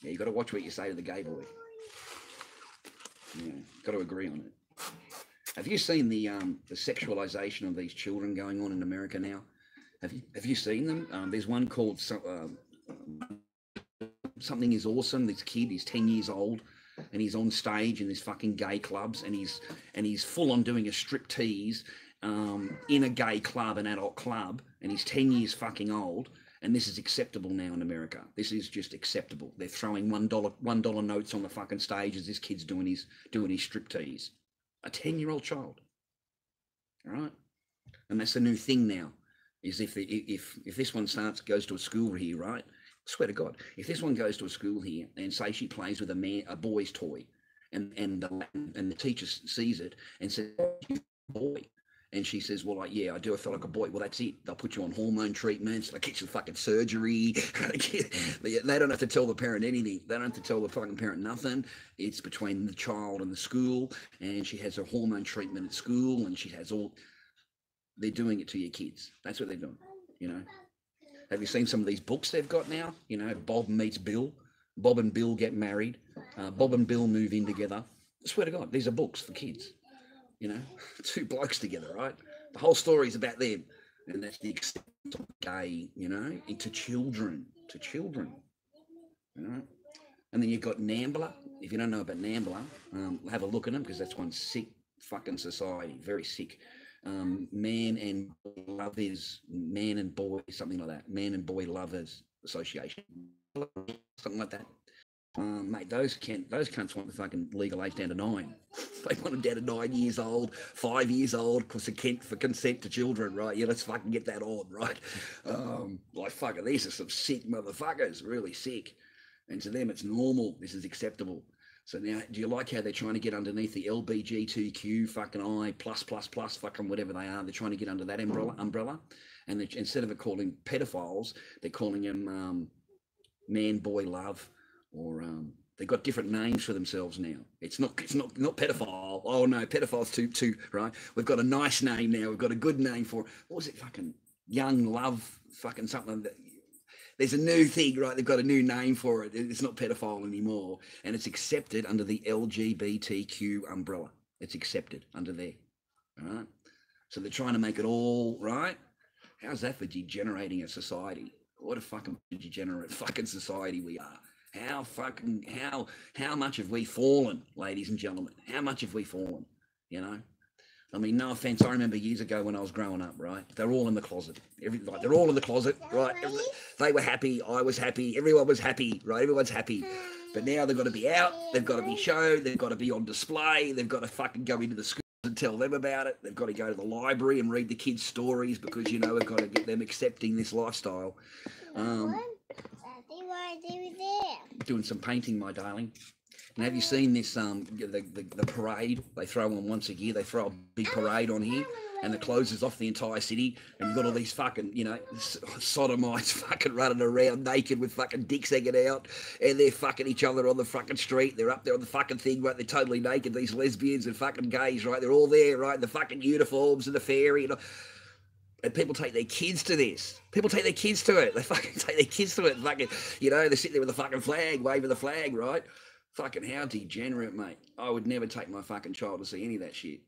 Yeah, you got to watch what you say to the gay boy. Yeah, got to agree on it. Have you seen the sexualization of these children going on in America now? Have you seen them? There's one called Something Is Awesome. This kid, he's 10 years old, and he's on stage in these fucking gay clubs, and he's full on doing a strip tease in a gay club, an adult club, and he's 10 years fucking old. And this is acceptable now in America. This is just acceptable. They're throwing $1 notes on the fucking stage as this kid's doing his strip tease. A 10-year-old child. All right? And that's the new thing now, is if this one goes to a school here, right? Swear to God, if this one goes to a school here and say she plays with a boy's toy, and the teacher sees it and says, "Oh, you're a boy," and she says, "Well, like, yeah, I do. I feel like a boy." Well, that's it. They'll put you on hormone treatments. They get you fucking surgery. They don't have to tell the parent anything. They don't have to tell the fucking parent nothing. It's between the child and the school, and she has her hormone treatment at school, and she has all. They're doing it to your kids. That's what they're doing. You know. Have you seen some of these books they've got now? You know, Bob meets Bill. Bob and Bill get married. Bob and Bill move in together. I swear to God, these are books for kids. You know, two blokes together, right? The whole story is about them. And that's the acceptance of gay, you know, into children. You know. And then you've got Nambla. If you don't know about Nambla, have a look at them because that's one sick fucking society. Very sick. Man and boy, something like that. Man and Boy Lovers Association, something like that. Mate, those cunts want the fucking legal age down to 9. They want them down to 9 years old, 5 years old, for consent to children, right? Yeah, let's fucking get that on, right? Like fucking, these are some sick motherfuckers, really sick. And to them, it's normal. This is acceptable. So now, do you like how they're trying to get underneath the LBGTQ fucking I plus fucking whatever they are? They're trying to get under that umbrella, and instead of it calling pedophiles, they're calling them man, boy, love, or they've got different names for themselves now. It's not pedophile. Oh no, pedophile's too right. We've got a nice name now. We've got a good name for it. What was it? Fucking young love, fucking something that. There's a new thing, right? They've got a new name for it. It's not pedophile anymore. And it's accepted under the LGBTQ umbrella. It's accepted under there. All right? So they're trying to make it all, right? How's that for degenerating a society? What a fucking degenerate fucking society we are. How much have we fallen, ladies and gentlemen? How much have we fallen, you know? I mean, no offense. I remember years ago when I was growing up, right? They're all in the closet. They're all in the closet, right? They were happy. I was happy. Everyone was happy, right? Everyone's happy. But now they've got to be out. They've got to be shown. They've got to be on display. They've got to fucking go into the schools and tell them about it. They've got to go to the library and read the kids' stories because, you know, we've got to get them accepting this lifestyle. Doing some painting, my darling. And have you seen this, the parade they throw on once a year? They throw a big parade on here and it closes off the entire city. And you've got all these fucking, you know, sodomites fucking running around naked with fucking dicks hanging out. And they're fucking each other on the fucking street. They're up there on the fucking thing, right? They're totally naked, these lesbians and fucking gays, right? They're all there, right? In the fucking uniforms and the fairy. And people take their kids to this. People take their kids to it. They fucking take their kids to it. Fucking, you know, they sit there with a fucking flag, waving the flag, right? Fucking how degenerate, mate. I would never take my fucking child to see any of that shit.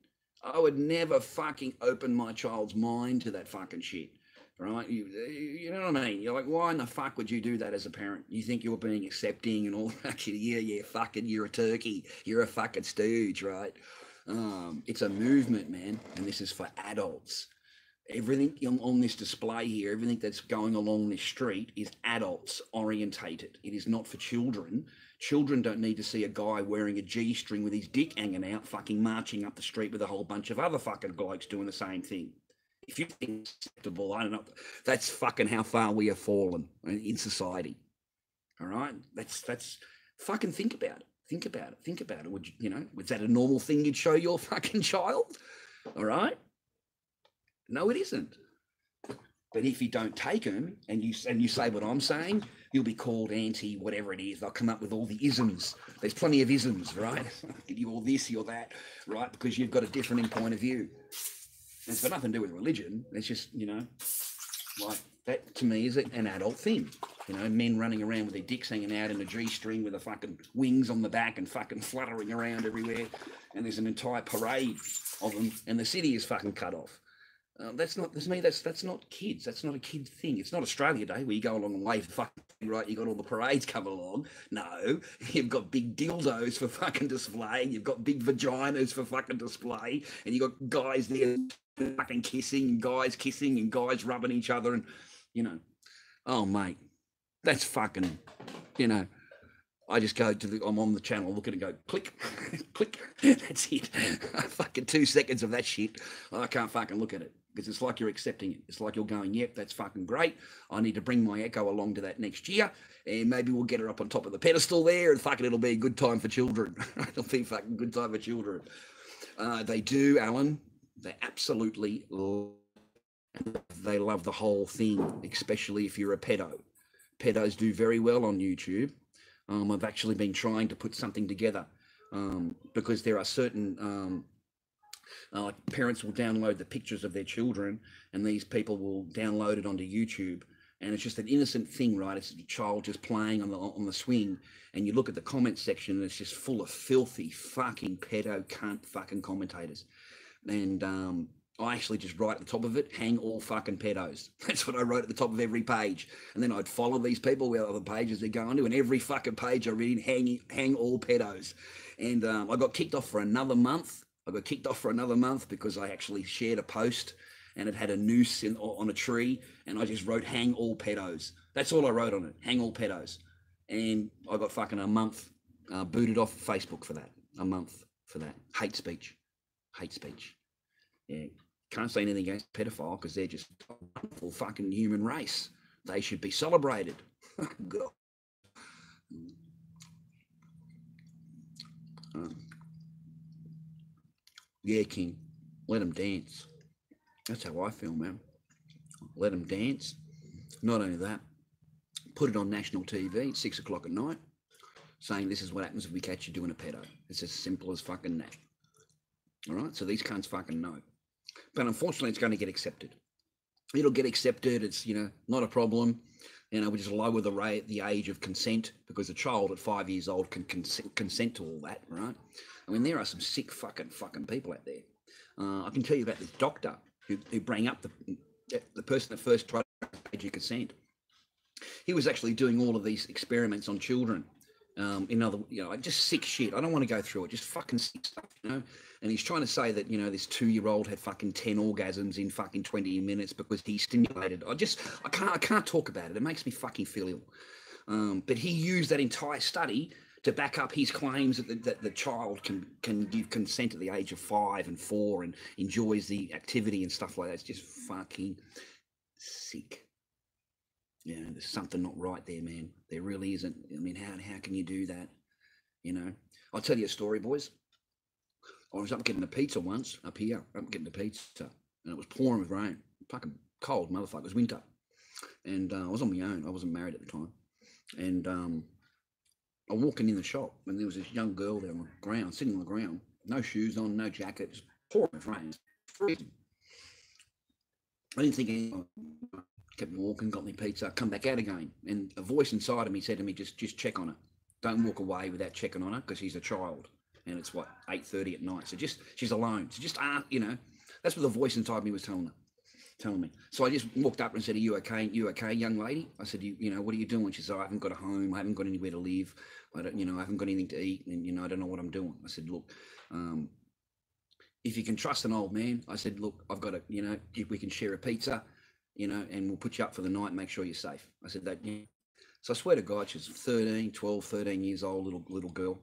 I would never fucking open my child's mind to that fucking shit, right? You know what I mean? You're like, why in the fuck would you do that as a parent? You think you're being accepting and all that shit. Yeah, fucking, you're a turkey. You're a fucking stooge, right? It's a movement, man, and this is for adults. Everything on this display here, everything that's going along this street is adults orientated. It is not for children. Children don't need to see a guy wearing a G-string with his dick hanging out, fucking marching up the street with a whole bunch of other fucking blokes doing the same thing. If you think it's acceptable, I don't know. That's fucking how far we have fallen in society. All right? That's fucking think about it. Think about it. Would you know, was that a normal thing you'd show your fucking child? All right? No, it isn't. But if you don't take them and you say what I'm saying, you'll be called anti whatever it is. They'll come up with all the isms. There's plenty of isms, right? You all this, you're that, right? Because you've got a different point of view. And it's got nothing to do with religion. It's just, you know, like that to me is an adult thing. You know, men running around with their dicks hanging out in a G-string with the fucking wings on the back and fucking fluttering around everywhere. And there's an entire parade of them and the city is fucking cut off. That's not kids. That's not a kid thing. It's not Australia Day where you go along and wave the fucking thing, right? You got all the parades coming along. No, you've got big dildos for fucking display. You've got big vaginas for fucking display, and you got guys there fucking kissing, and guys rubbing each other, and you know, oh mate, that's fucking, you know, I just go to I'm on the channel, look at it, go click, click. That's it. Fucking 2 seconds of that shit. I can't fucking look at it because it's like you're accepting it. It's like you're going, yep, that's fucking great. I need to bring my Echo along to that next year, and maybe we'll get her up on top of the pedestal there, and fucking it'll be a good time for children. It'll be a fucking good time for children. They do, Alan. They absolutely they love the whole thing, especially if you're a pedo. Pedos do very well on YouTube. I've actually been trying to put something together because there are certain parents will download the pictures of their children, and these people will download it onto YouTube. And it's just an innocent thing, right? It's a child just playing on the swing, and you look at the comment section, and it's just full of filthy fucking pedo cunt fucking commentators. And I actually just write at the top of it, hang all fucking pedos. That's what I wrote at the top of every page. And then I'd follow these people where other pages they're going to, and every fucking page I read, hang all pedos. And I got kicked off for another month. Because I actually shared a post, and it had a noose on a tree, and I just wrote, hang all pedos. That's all I wrote on it, hang all pedos. And I got fucking a month booted off Facebook for that. A month for that. Hate speech. Yeah. Can't say anything against pedophile because they're just a wonderful fucking human race. They should be celebrated. God. Yeah, King. Let them dance. That's how I feel, man. Let them dance. Not only that, put it on national TV at 6 o'clock at night, saying this is what happens if we catch you doing a pedo. It's as simple as fucking that. All right? So these cunts fucking know. But unfortunately, it's going to get accepted. It'll get accepted. It's, not a problem. We just lower the age of consent because a child at 5 years old can consent to all that, right? I mean, there are some sick fucking people out there. I can tell you about this doctor who brought up the person that first tried to age of consent. He was actually doing all of these experiments on children. Just sick shit. I don't want to go through it. Just fucking sick stuff, And he's trying to say that, this 2-year-old had fucking 10 orgasms in fucking 20 minutes because he stimulated. I can't talk about it. It makes me fucking feel ill. But he used that entire study to back up his claims that the child can give consent at the age of 5 and 4 and enjoys the activity and stuff like that. It's just fucking sick. There's something not right there, man. There really isn't. I mean, how can you do that? I'll tell you a story, boys. I was up getting a pizza once, up here, and it was pouring with rain. Fucking cold, motherfucker. It was winter. And I was on my own. I wasn't married at the time. And I'm walking in the shop, and there was this young girl there on the ground, sitting on the ground, no shoes on, no jacket, just pouring with rain. Freezing. I didn't think anything. Kept walking, got me pizza, come back out again. And a voice inside of me said to me, just check on her. Don't walk away without checking on her because she's a child. And it's 8:30 at night. So she's alone. So that's what the voice inside me was telling me. So I just walked up and said, are you okay? You okay, young lady? I said, what are you doing? She said, I haven't got a home. I haven't got anywhere to live. I haven't got anything to eat. And, I don't know what I'm doing. I said, look, if you can trust an old man, I said, look, I've got if we can share a pizza, and we'll put you up for the night and make sure you're safe. I said that. Yeah. So I swear to God, she's 13 years old, little girl.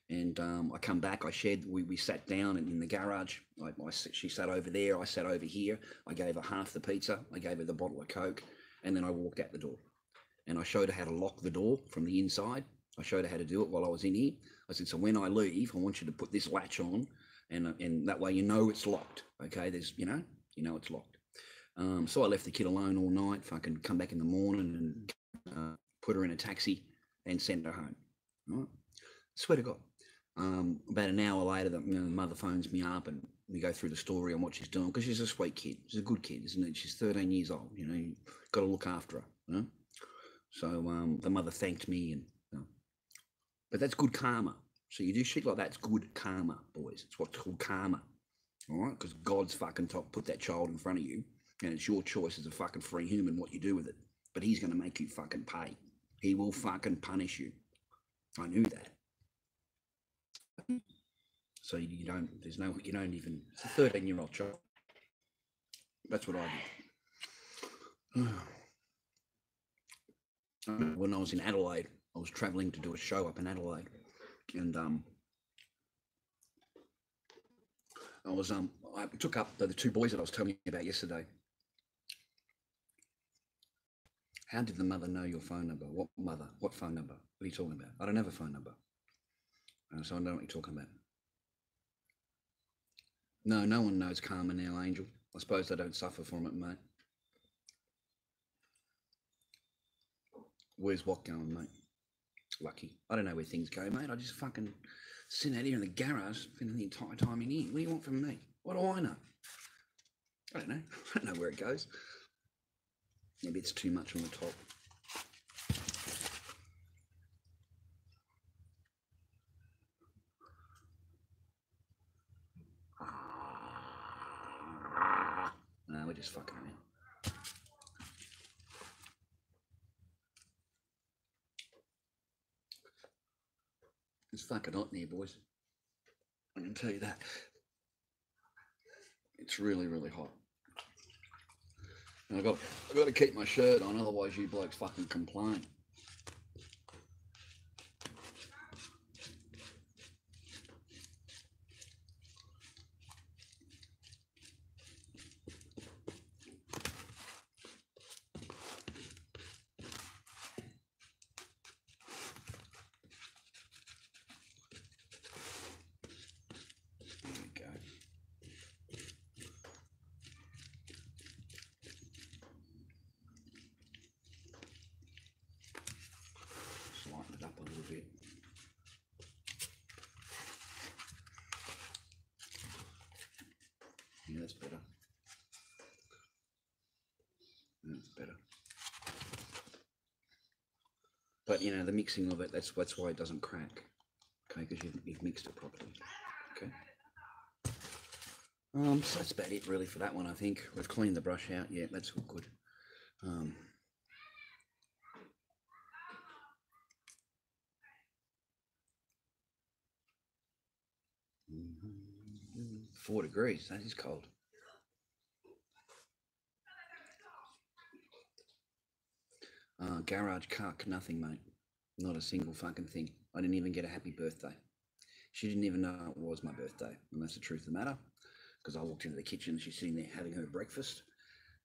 And I come back, we sat down in the garage. She sat over there, I sat over here. I gave her half the pizza. I gave her the bottle of Coke. And then I walked out the door. And I showed her how to lock the door from the inside. I showed her how to do it while I was in here. I said, so when I leave, I want you to put this latch on. And that way it's locked. Okay, there's, it's locked. So I left the kid alone all night, fucking come back in the morning and put her in a taxi and send her home. All right? Swear to God. About an hour later, the mother phones me up and we go through the story on what she's doing because she's a sweet kid. She's a good kid, isn't it? She's 13 years old. You got to look after her. So the mother thanked me, but that's good karma. So you do shit like that, it's good karma, boys. It's what's called karma. All right, because God's fucking put that child in front of you, and it's your choice as a fucking free human what you do with it. But he's going to make you fucking pay. He will fucking punish you. I knew that. So you don't even, it's a 13-year-old child. That's what I did. When I was in Adelaide, I was travelling to do a show up in Adelaide, and I took up the two boys that I was telling you about yesterday. How did the mother know your phone number? What mother? What phone number? What are you talking about? I don't have a phone number. So I don't know what you're talking about. No, no one knows karma now, Angel. I suppose they don't suffer from it, mate. Where's what going, mate? Lucky. I don't know where things go, mate. I just fucking sit out here in the garage, spending the entire time in here. What do you want from me? What do I know? I don't know. I don't know where it goes. Maybe it's too much on the top. No, we're just fucking around. It's fucking hot in here, boys. I can tell you that. It's really, really hot. And I've got to keep my shirt on, otherwise you blokes fucking complain. Yeah, that's better. That's better. But you know, the mixing of it, that's why it doesn't crack. Okay, because you've mixed it properly. Okay. So that's about it really for that one, I think. We've cleaned the brush out. Yeah, that's all good. 4 degrees, that is cold. Garage cuck, nothing, mate. Not a single fucking thing. I didn't even get a happy birthday. She didn't even know it was my birthday, and that's the truth of the matter. Because I walked into the kitchen, she's sitting there having her breakfast,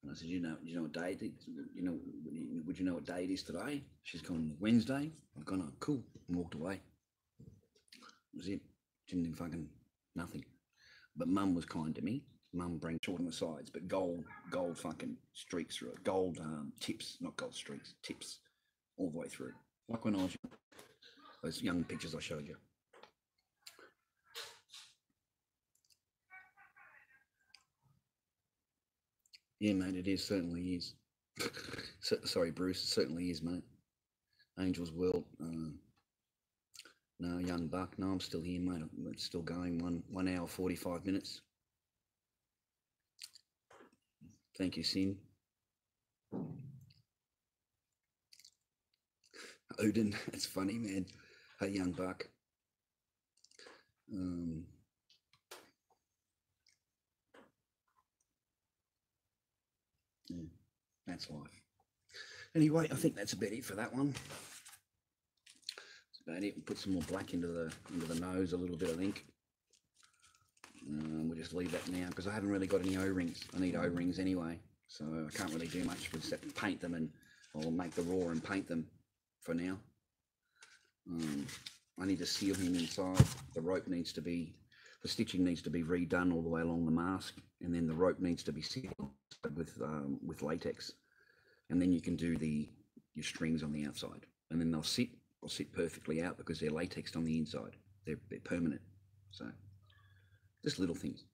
and I said, you know what day it is? Would you know what day it is today? She's gone, Wednesday. I've gone, oh, cool, and walked away. That was it. Didn't do fucking nothing. But Mum was kind to me. Mum brings short on the sides, but gold fucking streaks through it. Gold tips, not gold streaks, tips all the way through. Like when I was young. Those young pictures I showed you. Yeah, mate, it is, certainly is. Sorry, Bruce, it certainly is, mate. Angel's World. No, young buck. No, I'm still here, mate. It's still going. 1 hour, 45 minutes. Thank you, Sin. Odin, that's funny, man. Hey, young buck. Yeah, that's life. Anyway, I think that's about it for that one. That's about it. We'll put some more black into the nose, a little bit, I think. We'll just leave that now because I haven't really got any O-rings. I need O-rings anyway, so I can't really do much except paint them, and I'll make the raw and paint them for now. I need to seal him inside. The stitching needs to be redone all the way along the mask, and then the rope needs to be sealed with latex, and then you can do your strings on the outside, and then they'll sit perfectly out because they're latexed on the inside. They're permanent. So just little things.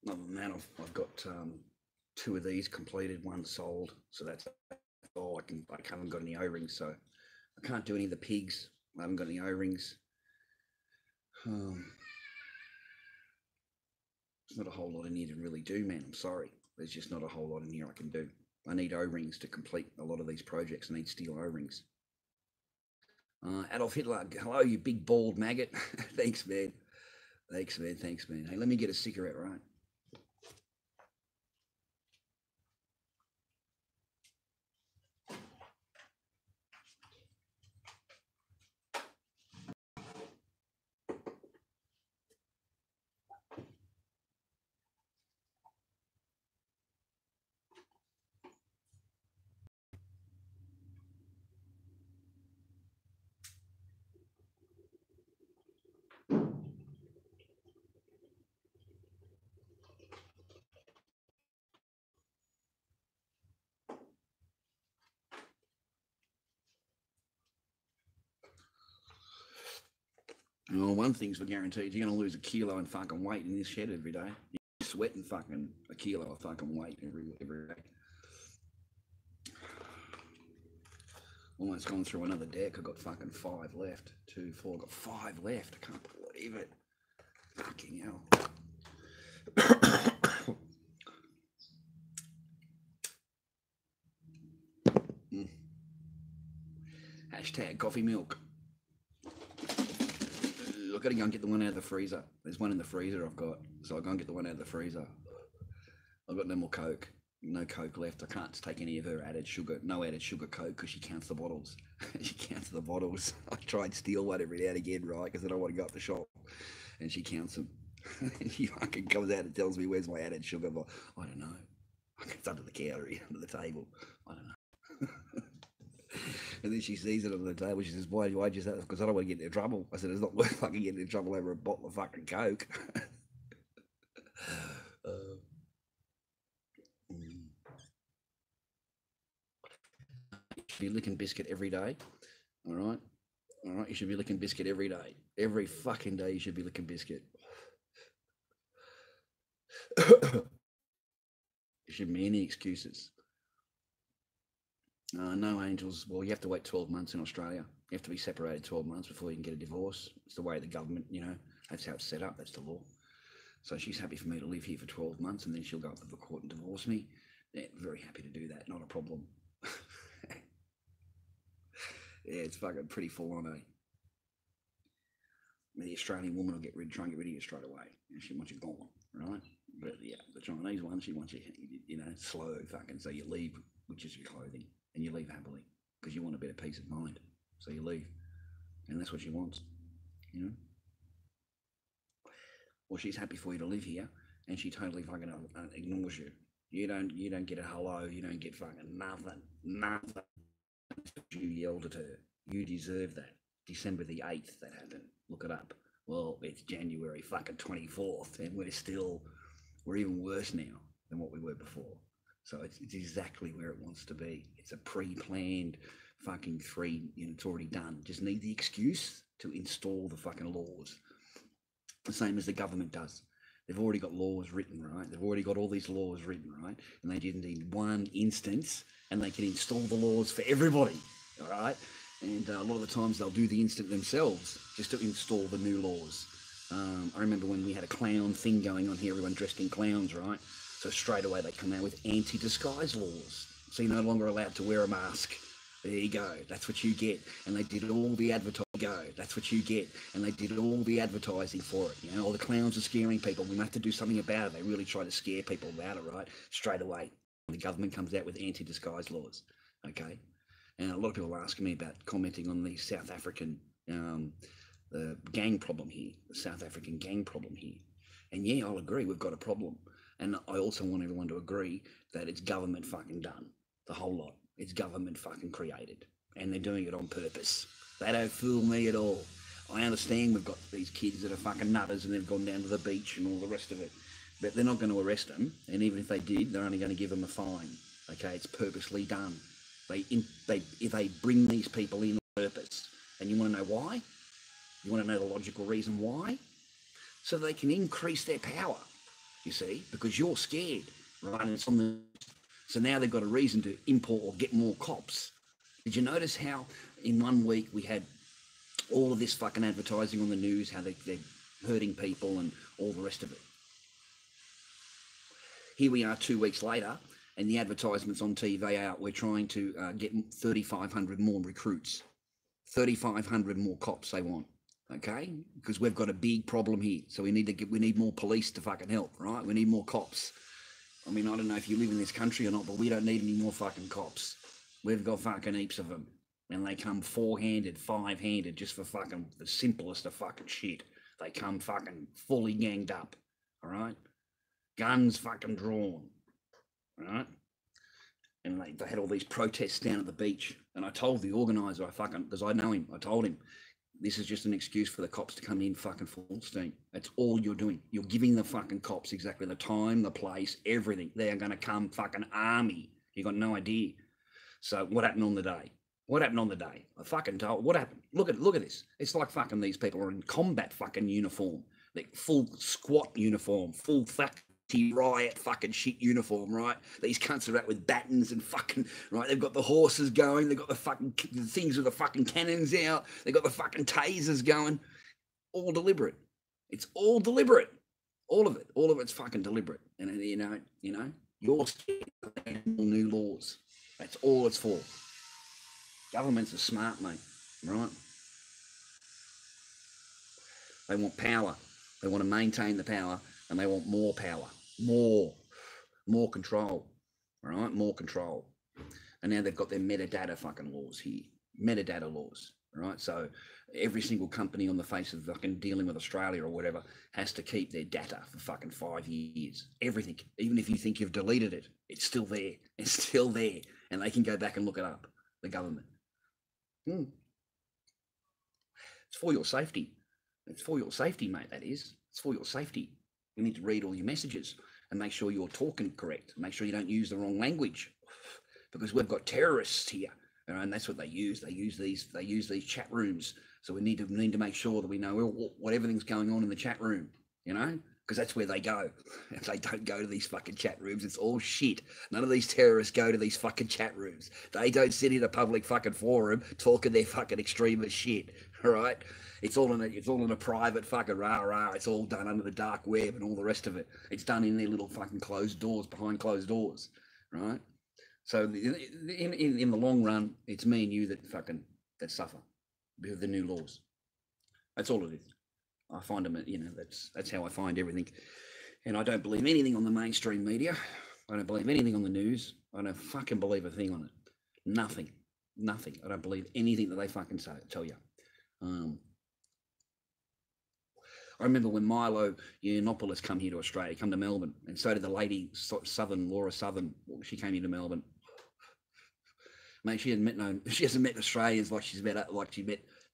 Other than that, I've got 2 of these completed, 1 sold, so that's all. I haven't got any O-rings, so I can't do any of the pigs. I haven't got any O-rings. There's not a whole lot in here to really do, man. I'm sorry. There's just not a whole lot in here I can do. I need O-rings to complete a lot of these projects. I need steel O-rings. Adolf Hitler, hello, you big bald maggot. Thanks, man. Thanks, man. Hey, let me get a cigarette, right? Well, one thing's for guaranteed, you're going to lose a kilo in fucking weight in this shed every day. You're sweating fucking a kilo of fucking weight every day. Almost gone through another deck. I've got fucking 5 left. 2, 4, I've got 5 left. I can't believe it. Fucking hell. Hashtag coffee milk. I've got to go and get the one out of the freezer. There's one in the freezer I've got. So I'll go and get the one out of the freezer. I've got no more Coke. No Coke left. I can't take any of her added sugar. No added sugar Coke because she counts the bottles. She counts the bottles. I try and steal one every now and again, right? Because I don't want to go up the shop. And she counts them. And she fucking comes out and tells me, where's my added sugar? But I don't know. It's under the counter here, under the table. I don't know. And then she sees it on the table. She says, why did you say that? Because I don't want to get into trouble. I said, it's not worth fucking getting into trouble over a bottle of fucking Coke. You should be licking biscuit every day. All right? All right? You should be licking biscuit every day. Every fucking day you should be licking biscuit. There shouldn't be any excuses. No, Angels. Well, you have to wait 12 months in Australia. You have to be separated 12 months before you can get a divorce. It's the way the government, you know, that's how it's set up. That's the law. So she's happy for me to live here for 12 months and then she'll go up to the court and divorce me. Yeah, very happy to do that. Not a problem. Yeah, it's fucking pretty full on, eh? The Australian woman will try and get rid of you straight away. She wants you gone, right? But yeah, the Chinese one, she wants you, you know, slow fucking. So you leave, which is your clothing, and you leave happily because you want a better peace of mind. So you leave, and that's what she wants, you know. Well, she's happy for you to live here, and she totally fucking ignores you. You don't get a hello. You don't get fucking nothing. You yelled at her. You deserve that. December the 8th that happened. Look it up. Well, it's January fucking 24th, and we're even worse now than what we were before. So it's exactly where it wants to be. It's a pre-planned fucking it's already done. Just need the excuse to install the fucking laws. The same as the government does. They've already got laws written, right? They've already got all these laws written, right? And they just need one instance, and they can install the laws for everybody, all right? And a lot of the times they'll do the instant themselves just to install the new laws. I remember when we had a clown thing going on here, everyone dressed in clowns, right? So straight away they come out with anti-disguise laws. So you're no longer allowed to wear a mask. There you go. That's what you get. And they did all the advertising. That's what you get. And they did all the advertising for it. You know, all the clowns are scaring people. We have to do something about it. They really try to scare people about it, right? Straight away. The government comes out with anti-disguise laws. Okay? And a lot of people are asking me about commenting on the South African the gang problem here, the South African gang problem here. And yeah, I'll agree, we've got a problem. And I also want everyone to agree that it's government fucking done. The whole lot. It's government fucking created. And they're doing it on purpose. They don't fool me at all. I understand we've got these kids that are fucking nutters and they've gone down to the beach and all the rest of it. But they're not going to arrest them. And even if they did, they're only going to give them a fine. Okay, it's purposely done. If they bring these people in on purpose. And you want to know why? You want to know the logical reason why? So they can increase their power, you see, because you're scared, right? And it's on the... So now they've got a reason to import or get more cops. Did you notice how in 1 week we had all of this fucking advertising on the news, how they're hurting people and all the rest of it? Here we are 2 weeks later, and the advertisements on TV are, we're trying to get 3,500 more recruits, 3,500 more cops they want, okay? Because we've got a big problem here, so we need more police to fucking help, right? We need more cops. I mean, I don't know if you live in this country or not, but we don't need any more fucking cops. We've got fucking heaps of them. And they come 4-handed, 5-handed, just for fucking the simplest of fucking shit. They come fucking fully ganged up, all right? Guns fucking drawn, all right? And they had all these protests down at the beach. And I told the organiser, because I know him, I told him, this is just an excuse for the cops to come in fucking full steam. That's all you're doing. You're giving the fucking cops exactly the time, the place, everything. They are going to come fucking army. You got no idea. So what happened on the day? What happened on the day? I fucking told. What happened? Look at this. It's like fucking these people are in combat fucking uniform, like full squat uniform, full fucking riot fucking shit uniform, right? These cunts are out with batons and fucking right. They've got the horses going. They've got the fucking things with the fucking cannons out. They've got the fucking tasers going. All deliberate. It's all deliberate. All of it. All of it's fucking deliberate. And you know, you're scared of new laws. That's all it's for. Governments are smart, mate, right? They want power. They want to maintain the power, and they want more power, more control, all right? More control. And now they've got their metadata fucking laws here, metadata laws, right? So every single company on the face of fucking dealing with Australia or whatever has to keep their data for fucking 5 years. Everything, even if you think you've deleted it, it's still there. It's still there, and they can go back and look it up. The government. It's for your safety. It's for your safety, mate, that is. It's for your safety. You need to read all your messages and make sure you're talking correct. Make sure you don't use the wrong language, because we've got terrorists here, and that's what they use. They use these chat rooms. So we need to make sure that we know what everything's going on in the chat room, you know, because that's where they go. If they don't go to these fucking chat rooms, it's all shit. None of these terrorists go to these fucking chat rooms. They don't sit in a public fucking forum talking their fucking extremist shit. All right, it's all in a private fucking rah. It's all done under the dark web and all the rest of it. It's done in their little fucking closed doors, behind closed doors, right? So in the long run, it's me and you that suffer because of the new laws. That's all it is. I find them, you know, that's how I find everything. And I don't believe anything on the mainstream media. I don't believe anything on the news. I don't fucking believe a thing on it. Nothing. I don't believe anything that they fucking tell you. I remember when Milo Yiannopoulos come here to Australia, come to Melbourne, and so did the lady Laura Southern. She came here to Melbourne. Mate, she hasn't met Australians like she met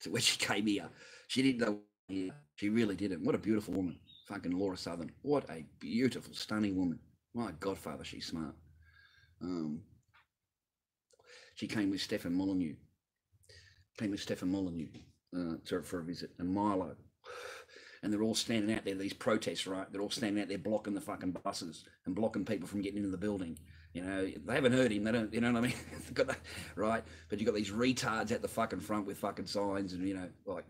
when she came here. She didn't know. Yeah, she really didn't. What a beautiful woman, fucking Laura Southern. What a beautiful, stunning woman. My godfather, she's smart. She came with Stefan Molyneux. For a visit, and Milo. And they're all standing out there, these protests, right? They're all standing out there blocking the fucking buses and blocking people from getting into the building. You know, they haven't heard him. They don't, you know what I mean? Got that, right? But you got these retards at the fucking front with fucking signs, and, you know, like,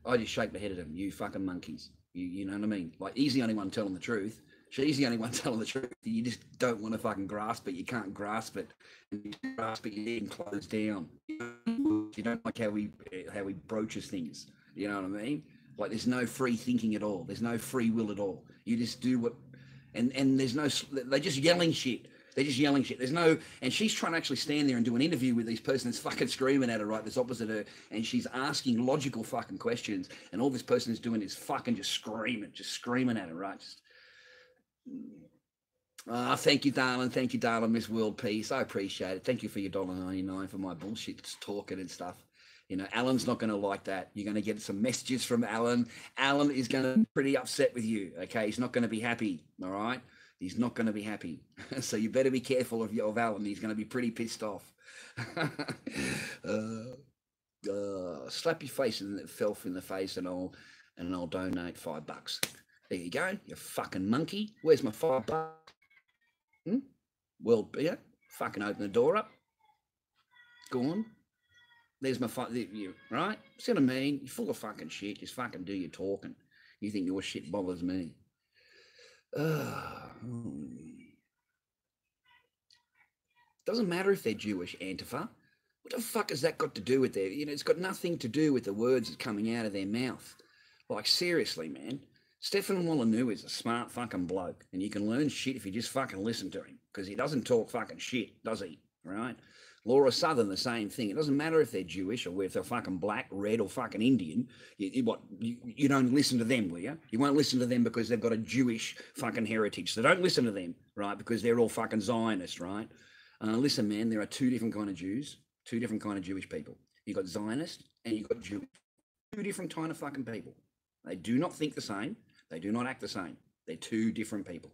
I just shake my head at them. You fucking monkeys. You know what I mean? Like, he's the only one telling the truth. She's the only one telling the truth. You just don't want to fucking grasp it. You can't grasp it. And you grasp it, you're getting closed down. You don't like how he broaches things. You know what I mean? Like, there's no free thinking at all. There's no free will at all. You just do what, and there's no, they're just yelling shit. They're just yelling shit. There's no, and she's trying to actually stand there and do an interview with this person that's fucking screaming at her, right, that's opposite her, and she's asking logical fucking questions, and all this person is doing is fucking just screaming at her, right? Just, thank you, darling, Miss World Peace. I appreciate it. Thank you for your $1.99 for my bullshit talking and stuff. You know, Alan's not going to like that. You're going to get some messages from Alan. Alan is going to be pretty upset with you, okay? He's not going to be happy, all right? He's not going to be happy. So you better be careful of Alan. He's going to be pretty pissed off. Slap your face in the filth in the face, and I'll donate $5. There you go, you fucking monkey. Where's my $5? Well, yeah, fucking open the door up. Go on. There's my right? See what I mean? You're full of fucking shit. Just fucking do your talking. You think your shit bothers me. Doesn't matter if they're Jewish, Antifa. What the fuck has that got to do with their, you know, it's got nothing to do with the words that's coming out of their mouth. Like, seriously, man. Stefan Molyneux is a smart fucking bloke, and you can learn shit if you just fucking listen to him, because he doesn't talk fucking shit, does he? Right? Laura Southern, the same thing. It doesn't matter if they're Jewish or if they're fucking black, red, or fucking Indian. You don't listen to them, will you? You won't listen to them because they've got a Jewish fucking heritage. So don't listen to them, right? Because they're all fucking Zionists, right? Listen, man, there are two different kind of Jews, two different kind of Jewish people. You've got Zionist and you've got Jewish. Two different kind of fucking people. They do not think the same. They do not act the same. They're two different people.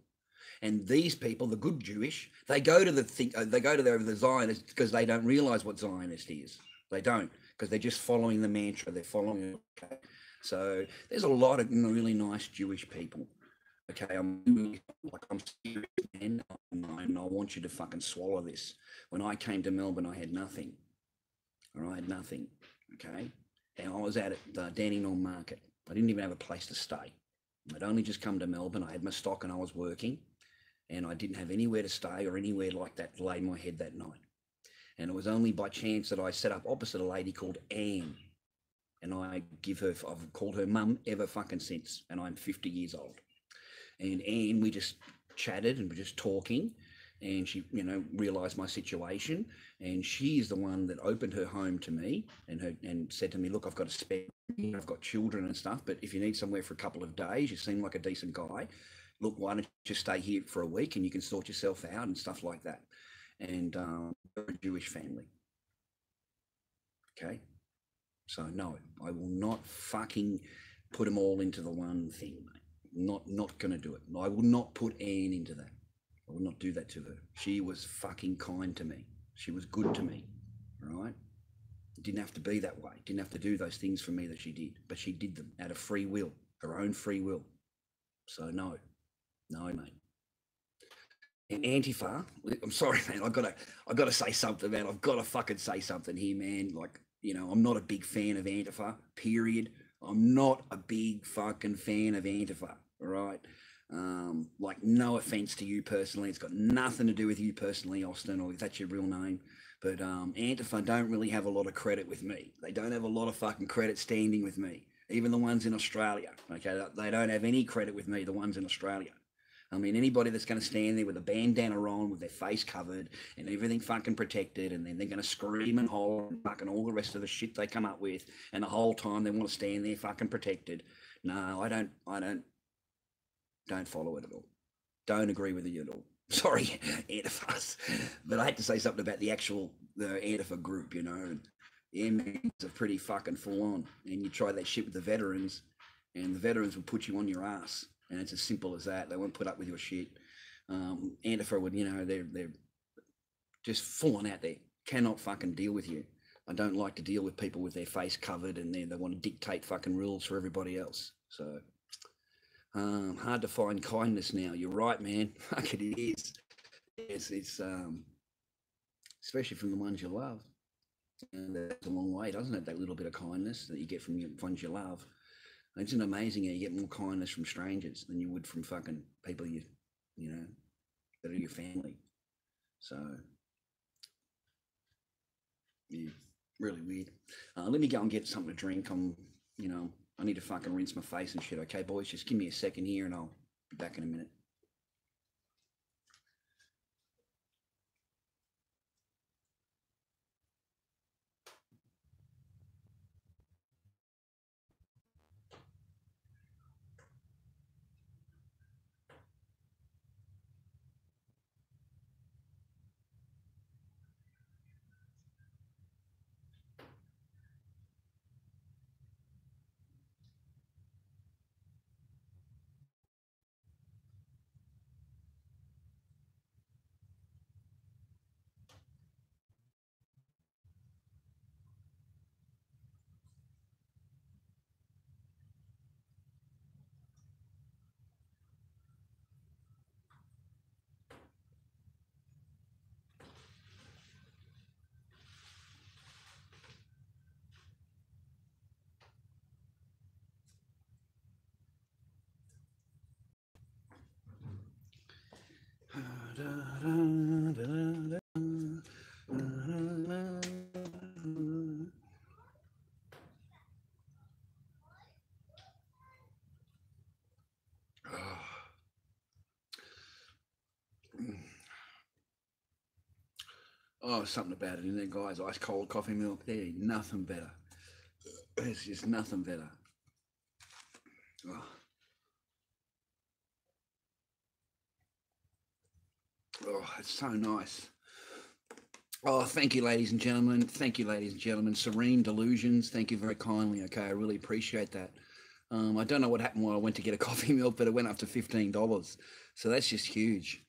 And these people, the good Jewish, they go to the Zionists because they don't realize what Zionist is. They don't, because they're just following the mantra. They're following. Okay? So there's a lot of really nice Jewish people. Okay, I'm serious, man, and I want you to fucking swallow this. When I came to Melbourne, I had nothing. All right, I had nothing. Okay, and I was out at Dandenong Market. I didn't even have a place to stay. I'd only just come to Melbourne. I had my stock and I was working, and I didn't have anywhere to stay or anywhere like that to lay my head that night. And it was only by chance that I set up opposite a lady called Anne, and I've called her mum ever fucking since, and I'm 50 years old. And Anne, we just chatted and we're just talking, and she, realised my situation, and she is the one that opened her home to me and said to me, look, I've got to spend, I've got children and stuff, but if you need somewhere for a couple of days, you seem like a decent guy. Look, why don't you stay here for a week and you can sort yourself out and stuff like that. And we're a Jewish family. Okay. So no, I will not fucking put them all into the one thing, mate. Not going to do it. I will not put Anne into that. I will not do that to her. She was fucking kind to me. She was good to me, right? It didn't have to be that way. Didn't have to do those things for me that she did, but she did them out of free will, her own free will. So no, mate. And Antifa, I'm sorry, man. I gotta say something, man. I've got to fucking say something here, man. Like, I'm not a big fan of Antifa. Period. I'm not a big fucking fan of Antifa. All right. Like, no offense to you personally. It's got nothing to do with you personally, Austin, or if that's your real name. But Antifa don't really have a lot of credit with me. They don't have a lot of fucking credit standing with me. Even the ones in Australia. Okay. They don't have any credit with me, the ones in Australia. I mean, anybody that's going to stand there with a bandana on, with their face covered and everything fucking protected, and then they're going to scream and holler and fucking all the rest of the shit they come up with, and the whole time they want to stand there fucking protected. No, I don't follow it at all. Don't agree with it at all. Sorry, Antifa. But I had to say something about the Antifa group, And yeah, man, it's a pretty fucking full on. And you try that shit with the veterans, and the veterans will put you on your ass. And it's as simple as that. They won't put up with your shit. Antifa would, they're just full on out there. Cannot fucking deal with you. I don't like to deal with people with their face covered and they want to dictate fucking rules for everybody else. So hard to find kindness now. You're right, man. Fuck, it is. It's especially from the ones you love. And that's a long way, doesn't it? That little bit of kindness that you get from the ones you love. Isn't it amazing how you get more kindness from strangers than you would from fucking people that are your family? So, yeah, really weird. Let me go and get something to drink. I need to fucking rinse my face and shit. Okay, boys, just give me a second here and I'll be back in a minute. Oh, something about it in there, guys. Ice cold coffee milk. There, nothing better. There's just nothing better. Oh, it's so nice. Oh, thank you, ladies and gentlemen. Thank you, ladies and gentlemen. Serene Delusions. Thank you very kindly. Okay, I really appreciate that. I don't know what happened when I went to get a coffee milk, but it went up to $15. So that's just huge.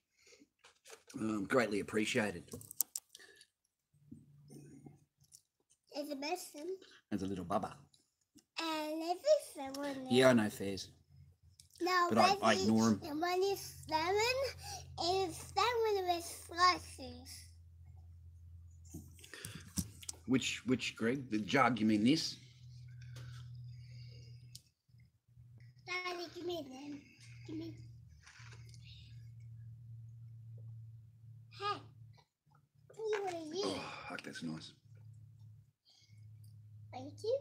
Greatly appreciated. There's a medicine. As a little bubba. And there's a one there. Yeah, I know Fairs. No, But I ignore him. The one is lemon, is that one with slices. Which, Greg? The jug, you mean this? Daddy, give me them. Give me. Hey, what are you? Oh, fuck, that's nice. Thank you.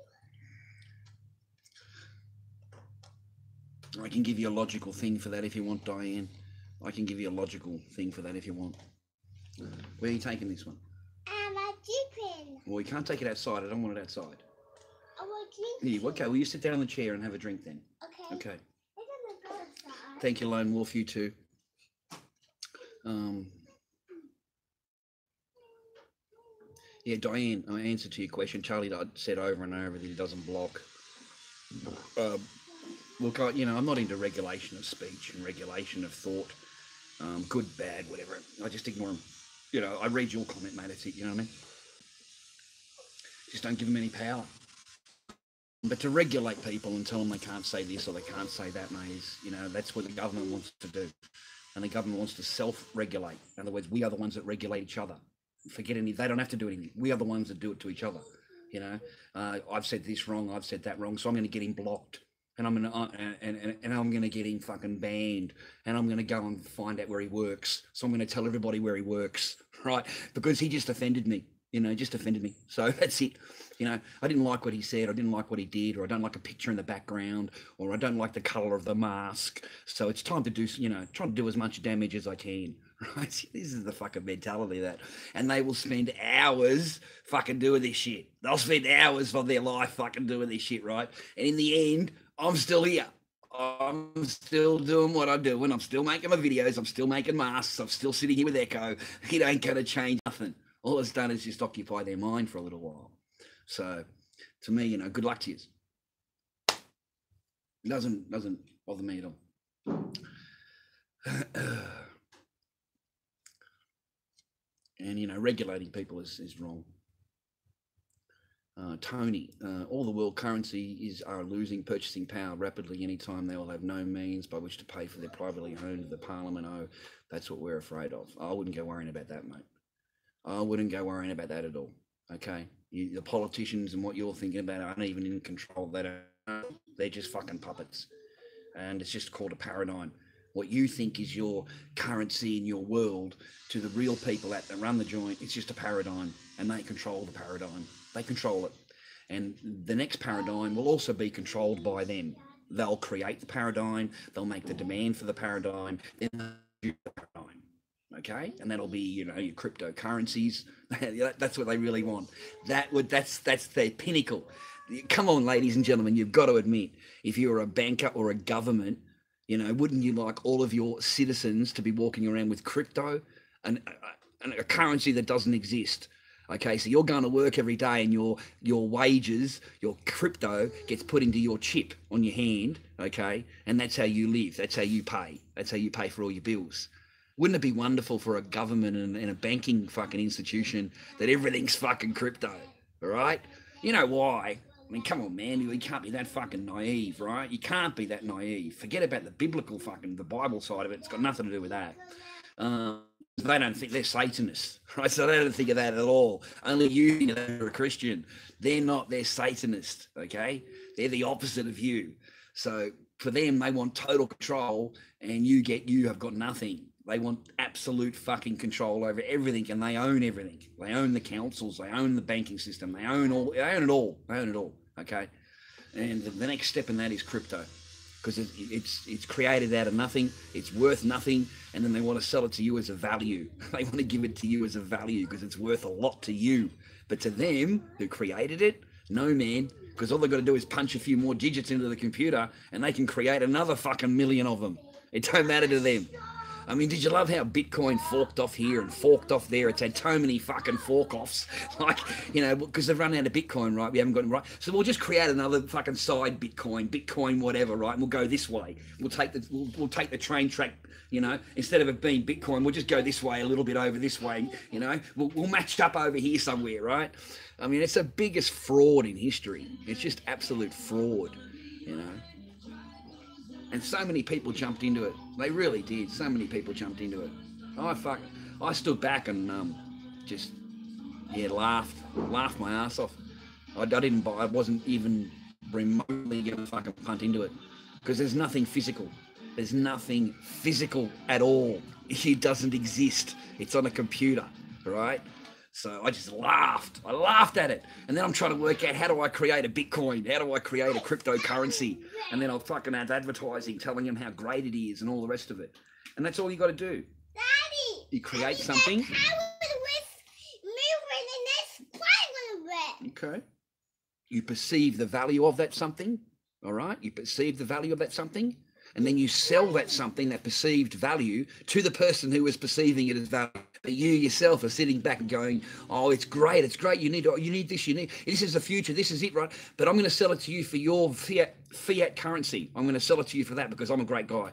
I can give you a logical thing for that if you want, Diane. I can give you a logical thing for that if you want. Where are you taking this one? A chicken. Well, you can't take it outside. I don't want it outside. I want drink. Yeah, okay, well, you sit down on the chair and have a drink then. Okay. Okay. I don't go outside. Thank you, Lone Wolf, you too. Yeah, Diane, I answered to your question. Charlie said over and over that he doesn't block. Look, I'm not into regulation of speech and regulation of thought. Good, bad, whatever. I just ignore them. I read your comment, mate. That's it. You know what I mean? Just don't give them any power. But to regulate people and tell them they can't say this or they can't say that, mate, is, that's what the government wants to do. And the government wants to self-regulate. In other words, we are the ones that regulate each other. They don't have to do anything. We are the ones that do it to each other. I've said this wrong, I've said that wrong, so I'm going to get him blocked. And I'm going to get him fucking banned. And I'm going to go and find out where he works. So I'm going to tell everybody where he works, right? Because he just offended me. Just offended me. So that's it. I didn't like what he said. I didn't like what he did, or I don't like a picture in the background, or I don't like the color of the mask. So it's time to do, try to do as much damage as I can. Right? This is the fucking mentality of that. And they will spend hours fucking doing this shit. They'll spend hours of their life fucking doing this shit, right? And in the end, I'm still here. I'm still doing what I'm doing. I'm still making my videos. I'm still making masks. I'm still sitting here with Echo. It ain't going to change nothing. All it's done is just occupy their mind for a little while. So, to me, good luck to you. It doesn't bother me at all. And, regulating people is wrong. Tony, all the world currency are losing purchasing power rapidly. Anytime they will have no means by which to pay for their privately owned, the parliament. Oh, that's what we're afraid of. I wouldn't go worrying about that, mate. I wouldn't go worrying about that at all. Okay, the politicians and what you're thinking about aren't even in control. They're just fucking puppets, and it's just called a paradigm. What you think is your currency in your world, to the real people that run the joint, it's just a paradigm, and they control the paradigm. They control it. And the next paradigm will also be controlled by them. They'll create the paradigm, they'll make the demand for the paradigm, then they'll do the paradigm. Okay? And that'll be, your cryptocurrencies. That's what they really want. That's their pinnacle. Come on, ladies and gentlemen, you've got to admit, if you're a banker or a government, wouldn't you like all of your citizens to be walking around with crypto and a currency that doesn't exist? Okay, so you're going to work every day and your wages, your crypto gets put into your chip on your hand, okay? And that's how you live. That's how you pay. That's how you pay for all your bills. Wouldn't it be wonderful for a government and a banking fucking institution that everything's fucking crypto, all right? You know why? I mean, come on, man. You can't be that fucking naive, right? You can't be that naive. Forget about the biblical the Bible side of it. It's got nothing to do with that. They don't think they're Satanists, right? So they don't think of that at all. Only you think that you're a Christian. They're not. They're Satanists, okay? They're the opposite of you. So for them, they want total control, and you have got nothing. They want absolute fucking control over everything, and they own everything. They own the councils. They own the banking system. They own it all. They own it all, okay? And the next step in that is crypto, because it's created out of nothing. It's worth nothing, and then they want to sell it to you as a value. They want to give it to you as a value because it's worth a lot to you. But to them, who created it, no, man, because all they've got to do is punch a few more digits into the computer, and they can create another fucking million of them. It don't matter to them. I mean, did you love how Bitcoin forked off here and forked off there? It's had so many fucking fork-offs. Like, you know, because they've run out of Bitcoin, right? We haven't gotten right. So we'll just create another fucking side Bitcoin whatever, right? And we'll go this way. We'll take the train track, you know, instead of it being Bitcoin, we'll just go this way a little bit over this way, you know. We'll match up over here somewhere, right? I mean, it's the biggest fraud in history. It's just absolute fraud, you know. And so many people jumped into it. They really did. So many people jumped into it. I stood back and just laughed my ass off. I wasn't even remotely gonna fucking punt into it because there's nothing physical. There's nothing physical at all. It doesn't exist. It's on a computer, right? So I just laughed. I laughed at it. And then I'm trying to work out, how do I create a Bitcoin? How do I create a cryptocurrency? And then I'll fucking have advertising telling them how great it is and all the rest of it. And that's all you got to do. Daddy, You create something. Okay. You perceive the value of that something. All right. You perceive the value of that something. And then you sell that something, that perceived value, to the person who is perceiving it as value. But you yourself are sitting back and going, oh, it's great, you need this, this is the future, this is it, right? But I'm going to sell it to you for your fiat currency. I'm going to sell it to you for that because I'm a great guy.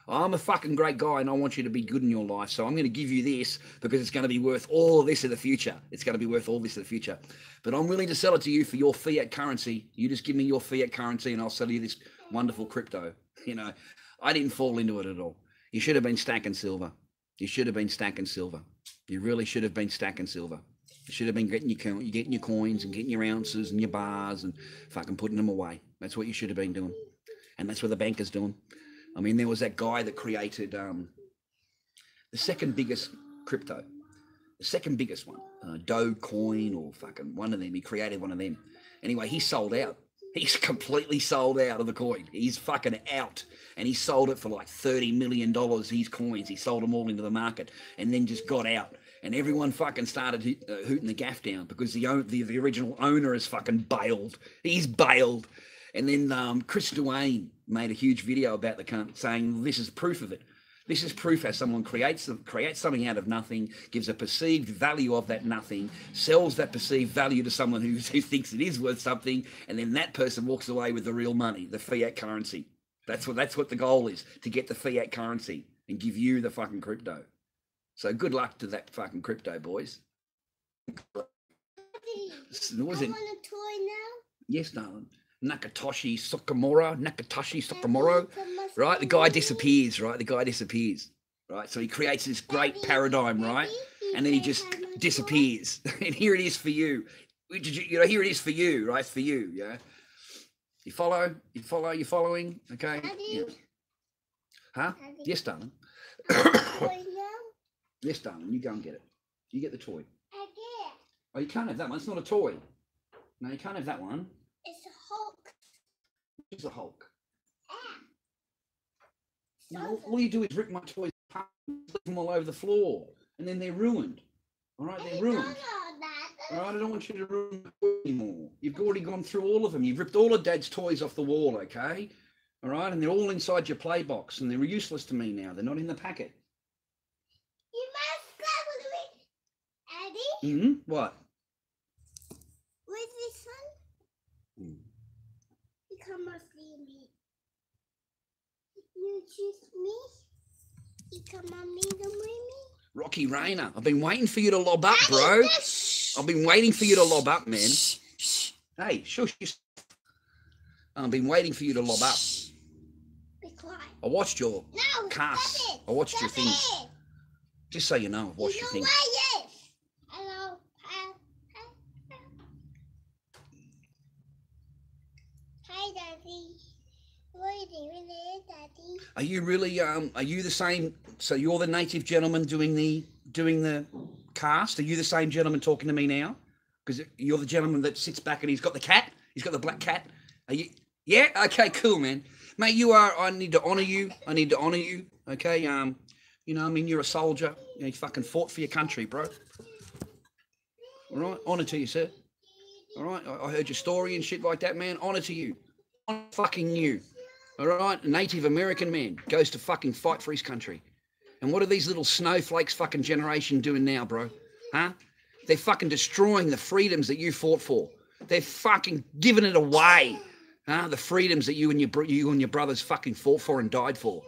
I'm a fucking great guy and I want you to be good in your life. So I'm going to give you this because it's going to be worth all of this in the future. It's going to be worth all this in the future. But I'm willing to sell it to you for your fiat currency. You just give me your fiat currency and I'll sell you this wonderful crypto. You know, I didn't fall into it at all. You should have been stacking silver. You should have been stacking silver. You really should have been stacking silver. You should have been getting your coins and getting your ounces and your bars and fucking putting them away. That's what you should have been doing. And that's what the banker's doing. I mean, there was that guy that created the second biggest crypto, the second biggest one, Dogecoin or fucking one of them. He created one of them. Anyway, he sold out. He's completely sold out of the coin. He's fucking out. And he sold it for like $30 million, his coins. He sold them all into the market and then just got out. And everyone fucking started hooting the gaff down because the original owner is fucking bailed. He's bailed. And then Chris Duane made a huge video about the cunt saying, this is proof of it. This is proof how someone creates something out of nothing, gives a perceived value of that nothing, sells that perceived value to someone who thinks it is worth something, and then that person walks away with the real money, the fiat currency. That's what the goal is, to get the fiat currency and give you the fucking crypto. So good luck to that fucking crypto, boys. Daddy, I want a toy now. Yes, darling. Nakatoshi Sakamoto, right? The guy disappears, right? So he creates this great paradigm, right? And then he just disappears. And here it is for you. Here it is for you, right? It's for you, yeah? You follow? You're following? Okay? Yeah. Huh? Daddy. Yes, darling. Toy now? Yes, darling. You go and get it. You get the toy. I get. Oh, you can't have that one. It's not a toy. No, you can't have that one. It's a Hulk. It's a Hulk. Ah. No, all you do is rip my toys apart, flip them all over the floor, and then they're ruined. All right, they're ruined. All right, I don't want you to ruin my toy anymore. You've already gone through all of them. You've ripped all of Dad's toys off the wall, okay? All right, and they're all inside your play box, and they're useless to me now. They're not in the packet. You must go with me, Eddie. Mm-hmm. What? With this one? Mm. You come and see me. You choose me. You come and meet them with me. Rocky Rayner, I've been waiting for you to lob up, bro. I've been waiting for you to lob up, man. Hey, shush. I've been waiting for you to lob up. Be quiet. I watched your No, casts. stop it. I watched your Stop things. it. Just so you know, I've watched You your know things. why, yes. Hello. Hi, Daddy. What are you doing there, Daddy? Are you really? Are you the same? So you're the native gentleman doing the cast. Are you the same gentleman talking to me now? Because you're the gentleman that sits back and he's got the cat. He's got the black cat. Are you? Yeah. Okay. Cool, man. Mate, you are. I need to honour you. Okay. You know, I mean, you're a soldier. You fucking fought for your country, bro. All right. Honour to you, sir. All right. I heard your story and shit like that, man. Honour to you. Honour fucking you. All right. A Native American man goes to fucking fight for his country. And what are these little snowflakes fucking generation doing now, bro? Huh? They're fucking destroying the freedoms that you fought for. They're fucking giving it away. Huh? The freedoms that you and your brothers fucking fought for and died for.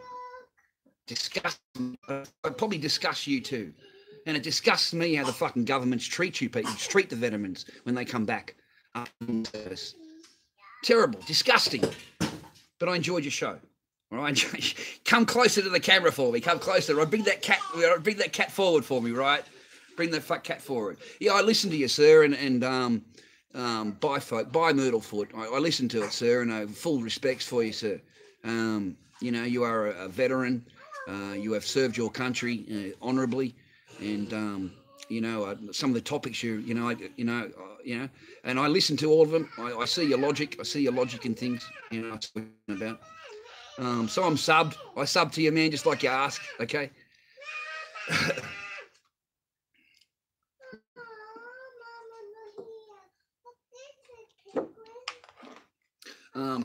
Disgusting. I'd probably discuss you too. And it disgusts me how the fucking governments treat you people, treat the veterans when they come back. Terrible, disgusting. But I enjoyed your show. All right, come closer to the camera for me. Come closer. Bring that cat forward for me, right? Bring that fat cat forward. Yeah, I listened to you, sir, and by Myrtlefoot. I listened to it, sir, and I have full respects for you, sir. You know, you are a veteran. You have served your country honourably, and you know some of the topics and I listen to all of them. I see your logic. I see your logic in things. You know, what I'm talking about. So I'm subbed. I subbed to you, man, just like you asked. Okay.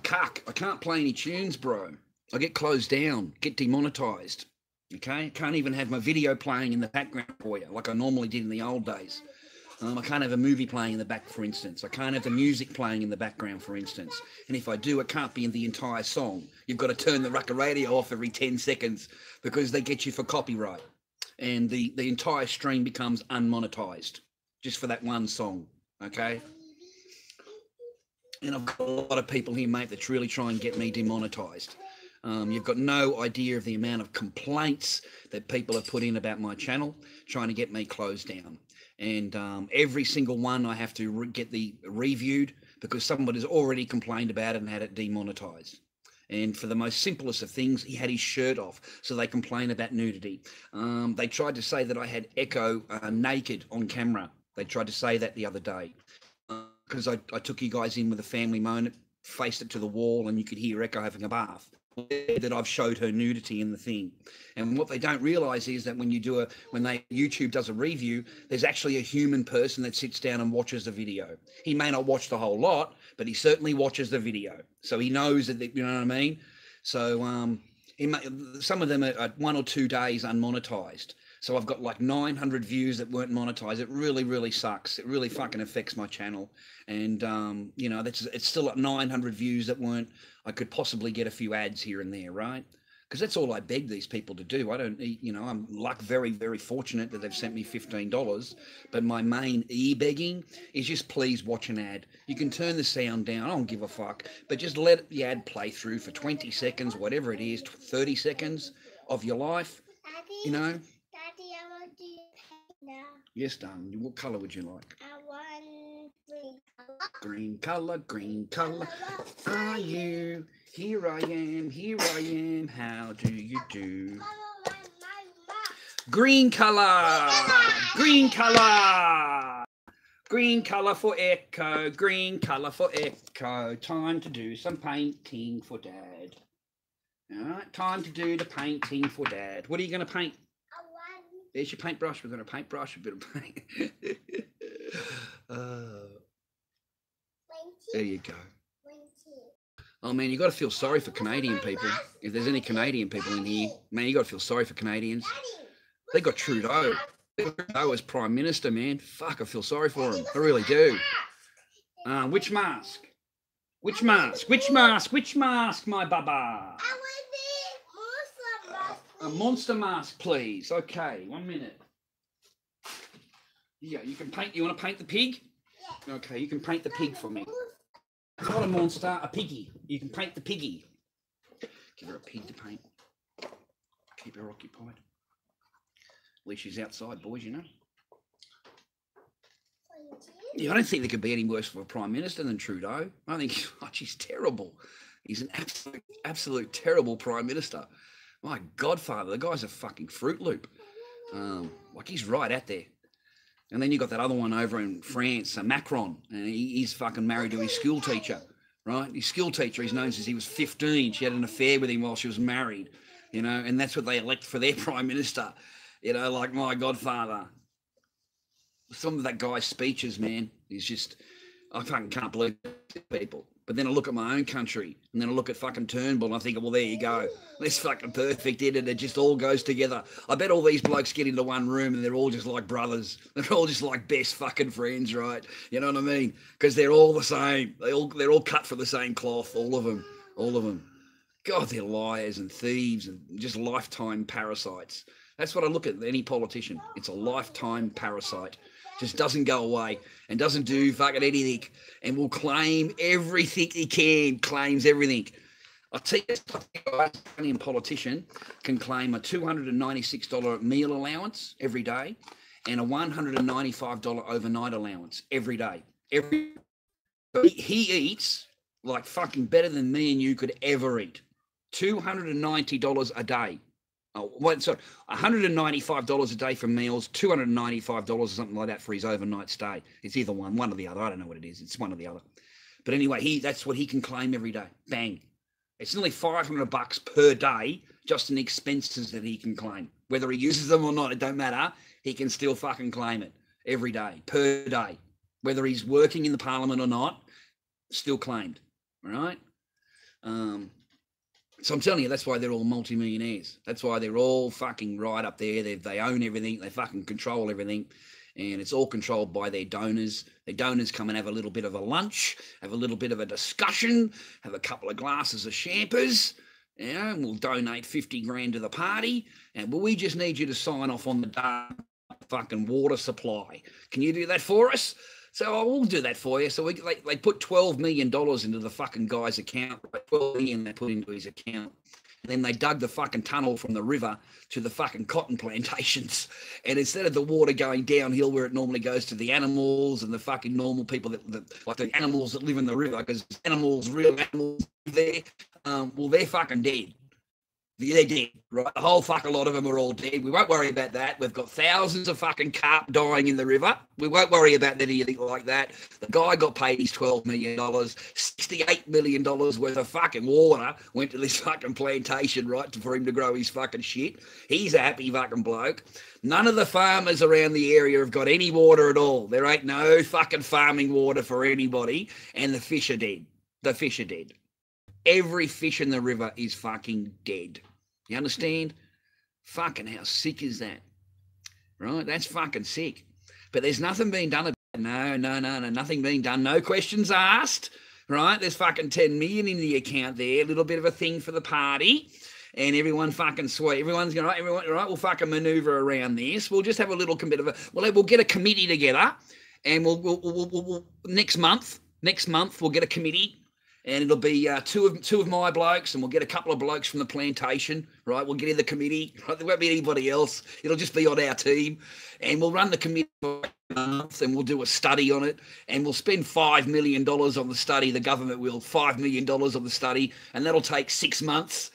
Cuck, I can't play any tunes, bro. I get closed down, get demonetized. Okay, can't even have my video playing in the background for you like I normally did in the old days. I can't have a movie playing in the back, for instance. I can't have the music playing in the background, for instance. And if I do, it can't be in the entire song. You've got to turn the rucker radio off every 10 seconds because they get you for copyright. And the entire stream becomes unmonetized just for that one song, okay? And I've got a lot of people here, mate, that really try and get me demonetized. You've got no idea of the amount of complaints that people have put in about my channel, trying to get me closed down. And every single one I have to get reviewed because someone has already complained about it and had it demonetized. And for the most simplest of things, he had his shirt off, so they complain about nudity. They tried to say that I had Echo naked on camera. They tried to say that the other day because I took you guys in with a family moment, faced it to the wall, and you could hear Echo having a bath. That I've showed her nudity in the thing. And what they don't realize is that when YouTube does a review, there's actually a human person that sits down and watches the video. He may not watch the whole lot, but he certainly watches the video. So he knows that, you know what I mean? So some of them are 1 or 2 days unmonetized. So I've got like 900 views that weren't monetized. It really, really sucks. It really fucking affects my channel. And, you know, it's still at 900 views that weren't, I could possibly get a few ads here and there, right? Because that's all I beg these people to do. I don't, you know, I'm very, very fortunate that they've sent me $15. But my main e-begging is just please watch an ad. You can turn the sound down. I don't give a fuck. But just let the ad play through for 20 seconds, whatever it is, 30 seconds of your life, Daddy, you know? Daddy, I want to paint now. Yes, darling. What colour would you like? I want Green colour, green colour. Are you? Here I am, how do you do? Green colour, green colour. Green colour for Echo, green colour for Echo. Time to do some painting for Dad. All right, time to do the painting for Dad. What are you going to paint? There's your paintbrush. We're going to paintbrush a bit of paint. There you go. Oh, man, you got to feel sorry for Canadian people. If there's any Canadian people in here, man, you got to feel sorry for Canadians. They got Trudeau. Trudeau as Prime Minister, man. Fuck, I feel sorry for him. I really do. Which mask? Which mask? Which mask? Which mask, my baba? A monster mask, please. Okay, 1 minute. Yeah, you can paint. You want to paint the pig? Okay, you can paint the pig for me. Not a monster, a piggy. You can paint the piggy. Give her a pig to paint. Keep her occupied. At least she's outside, boys, you know. Yeah, I don't think there could be any worse for a Prime Minister than Trudeau. I think she's terrible. He's an absolute terrible Prime Minister. My godfather, the guy's a fucking Fruit Loop. Like, he's right out there. And then you got that other one over in France, Macron, and he's fucking married to his school teacher, right? His school teacher, he's known since he was 15. She had an affair with him while she was married, you know, and that's what they elect for their Prime Minister, you know, like my godfather. Some of that guy's speeches, man, is just, I fucking can't believe people. But then I look at my own country, and then I look at fucking Turnbull, and I think, well, there you go. It's fucking perfect, isn't it? It just all goes together. I bet all these blokes get into one room, and they're all just like brothers. They're all just like best fucking friends, right? You know what I mean? Because they're all the same. They're all cut from the same cloth, all of them. All of them. God, they're liars and thieves and just lifetime parasites. That's what I look at any politician. It's a lifetime parasite. Just doesn't go away and doesn't do fucking anything and will claim everything he can, claims everything. I'll tell you, a Australian politician can claim a $296 meal allowance every day and a $195 overnight allowance every day. He eats like fucking better than me and you could ever eat. $290 a day. Oh, well, sorry, $195 a day for meals, $295 or something like that for his overnight stay. It's either one or the other. I don't know what it is. It's one or the other. But anyway, that's what he can claim every day. Bang. It's nearly $500 per day just in expenses that he can claim. Whether he uses them or not, it don't matter. He can still fucking claim it every day, per day. Whether he's working in the parliament or not, still claimed. All right? So I'm telling you, that's why they're all multimillionaires. That's why they're all fucking right up there. They own everything. They fucking control everything. And it's all controlled by their donors. Their donors come and have a little bit of a lunch, have a little bit of a discussion, have a couple of glasses of champers, you know, and we'll donate 50 grand to the party. And well, we just need you to sign off on the fucking water supply. Can you do that for us? So I will do that for you. So they put $12 million into the fucking guy's account. $12 million they put into his account. And then they dug the fucking tunnel from the river to the fucking cotton plantations. And instead of the water going downhill where it normally goes to the animals and the fucking normal people that like the animals that live in the river, because real animals there, well, they're fucking dead. They're dead, right? The whole fucking lot of them are all dead. We won't worry about that. We've got thousands of fucking carp dying in the river. We won't worry about anything like that. The guy got paid his $12 million. $68 million worth of fucking water went to this fucking plantation, right, for him to grow his fucking shit. He's a happy fucking bloke. None of the farmers around the area have got any water at all. There ain't no fucking farming water for anybody, and the fish are dead. The fish are dead. Every fish in the river is fucking dead. You understand? Fucking how sick is that? Right? That's fucking sick. But there's nothing being done about it. No, nothing being done. No questions asked. Right? There's fucking 10 million in the account there. A little bit of a thing for the party. And everyone fucking sweet. Everyone's going, right, we'll fucking maneuver around this. We'll just have a little bit of a, we'll get a committee together. And we'll next month we'll get a committee. And it'll be two of my blokes, and we'll get a couple of blokes from the plantation, right? We'll get in the committee. Right? There won't be anybody else. It'll just be on our team. And we'll run the committee for a month, and we'll do a study on it. And we'll spend $5 million on the study. The government will $5 million on the study, and that'll take 6 months.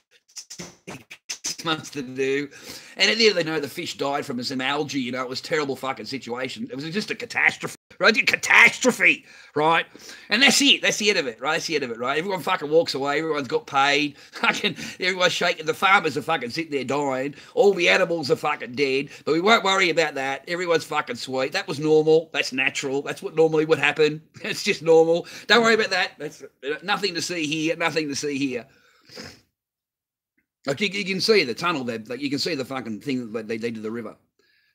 6 months to do. And at the end of the day, the fish died from some algae. You know, it was a terrible fucking situation. It was just a catastrophe. Right? A catastrophe, right? And that's it. That's the end of it, right? That's the end of it, right? Everyone fucking walks away. Everyone's got paid. Fucking everyone's shaking. The farmers are fucking sitting there dying. All the animals are fucking dead. But we won't worry about that. Everyone's fucking sweet. That was normal. That's natural. That's what normally would happen. It's just normal. Don't worry about that. That's nothing to see here. Nothing to see here. Like you can see the tunnel there. Like you can see the fucking thing that they did to the river.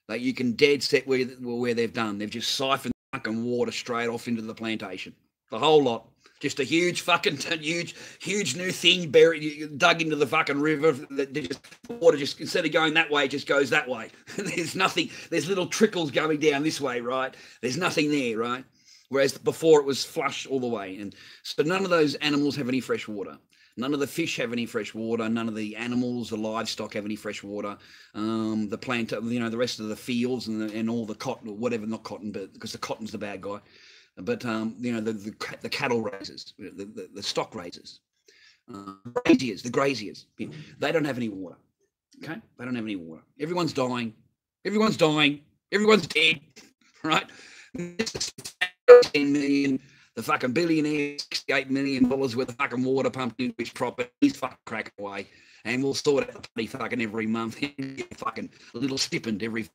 Like you can dead set where they've done. They've just siphoned fucking water straight off into the plantation. The whole lot. Just a huge fucking, huge new thing buried, dug into the fucking river. The water just, instead of going that way, it just goes that way. There's nothing, there's little trickles going down this way, right? There's nothing there, right? Whereas before it was flush all the way. And so none of those animals have any fresh water. None of the fish have any fresh water. None of the animals, the livestock have any fresh water. The plant, you know, the rest of the fields and all the cotton, or whatever, not cotton, but because the cotton's the bad guy. But you know, the cattle raisers, the stock raisers, the graziers, they don't have any water. Okay, they don't have any water. Everyone's dying. Everyone's dead. Right? 10 million. The fucking billionaire, $68 million worth of fucking water pumped into his property. He's fucking cracking away. And we'll sort out the bloody fucking every month. Fucking a little stipend every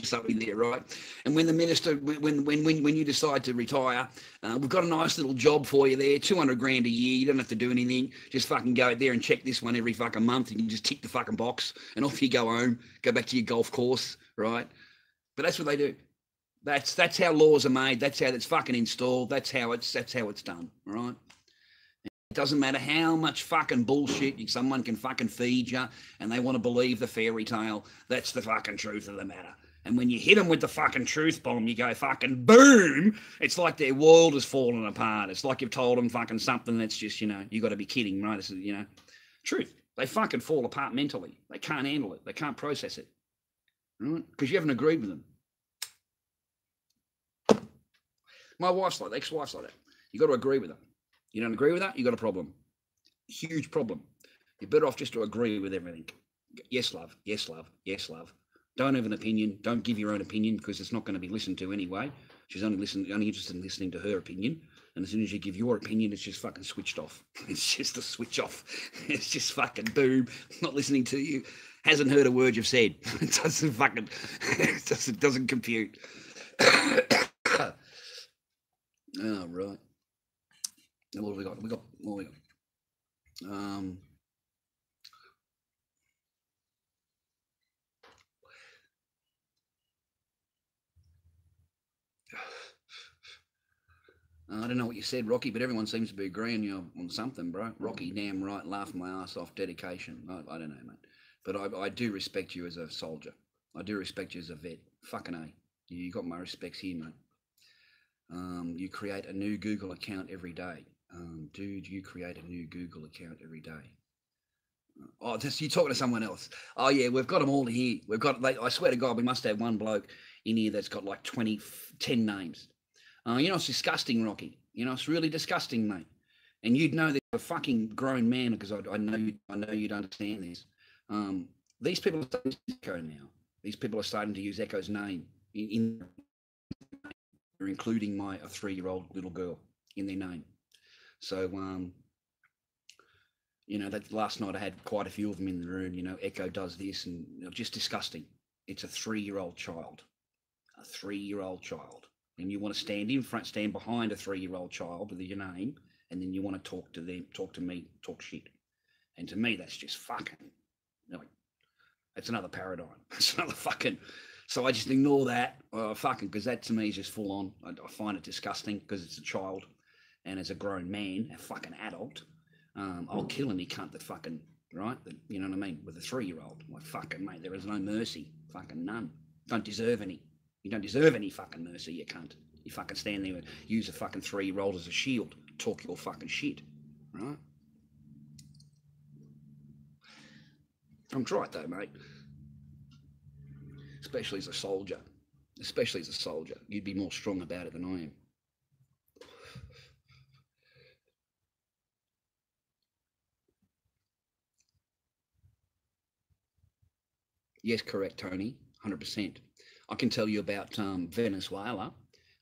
something there, right? And when the minister, when you decide to retire, we've got a nice little job for you there, 200 grand a year. You don't have to do anything. Just fucking go out there and check this one every fucking month. You can just tick the fucking box, and off you go home. Go back to your golf course, right? But that's what they do. That's how laws are made. That's how it's fucking installed. That's how it's done, right? It doesn't matter how much fucking bullshit someone can fucking feed you, and they want to believe the fairy tale. That's the fucking truth of the matter. And when you hit them with the fucking truth bomb, you go fucking boom. It's like their world has fallen apart. It's like you've told them fucking something that's just, you got to be kidding, right? It's, truth. They fucking fall apart mentally. They can't handle it. They can't process it, right? Because you haven't agreed with them. My wife's like that. Ex-wife's like that. You got to agree with her. You don't agree with that, you got a problem. Huge problem. You're better off just to agree with everything. Yes, love. Yes, love. Yes, love. Don't have an opinion. Don't give your own opinion because it's not going to be listened to anyway. She's only interested in listening to her opinion. And as soon as you give your opinion, it's just fucking switched off. It's just a switch off. It's just fucking boom. Not listening to you. Hasn't heard a word you've said. It doesn't fucking, it doesn't compute. Oh, right. What have we got? What have we got? I don't know what you said, Rocky, but everyone seems to be agreeing on something, bro. Rocky, damn right, laughing my ass off, dedication. I don't know, mate. But I do respect you as a soldier. I do respect you as a vet. Fucking A. You got my respects here, mate. You create a new Google account every day. Dude, you create a new Google account every day. Oh, you're talking to someone else. Oh, yeah, we've got them all here. I swear to God, we must have one bloke in here that's got like 10 names. It's disgusting, Rocky. It's really disgusting, mate. And you'd know that you're a fucking grown man because I know you'd understand this. These people are starting to use Echo now. These people are starting to use Echo's name, including my 3-year-old little girl in their name. So, that last night I had quite a few of them in the room. Echo does this, and just disgusting. It's a 3-year-old child, and you want to stand behind a 3-year-old child with your name, and then you want to talk to them, talk to me, talk shit. And to me, that's just fucking, that's another paradigm. It's another fucking. So I just ignore that, because that to me is just full on. I find it disgusting because it's a child. And as a grown man, a fucking adult, I'll kill any cunt that fucking, right? You know what I mean? With a 3-year-old. Like, fucking, mate, there is no mercy. Fucking none. Don't deserve any. You don't deserve any fucking mercy, you cunt. You fucking stand there and use a fucking 3-year-old as a shield. Talk your fucking shit, right? I'm right, though, mate. Especially as a soldier. You'd be more strong about it than I am. Yes, correct, Tony, 100%. I can tell you about Venezuela.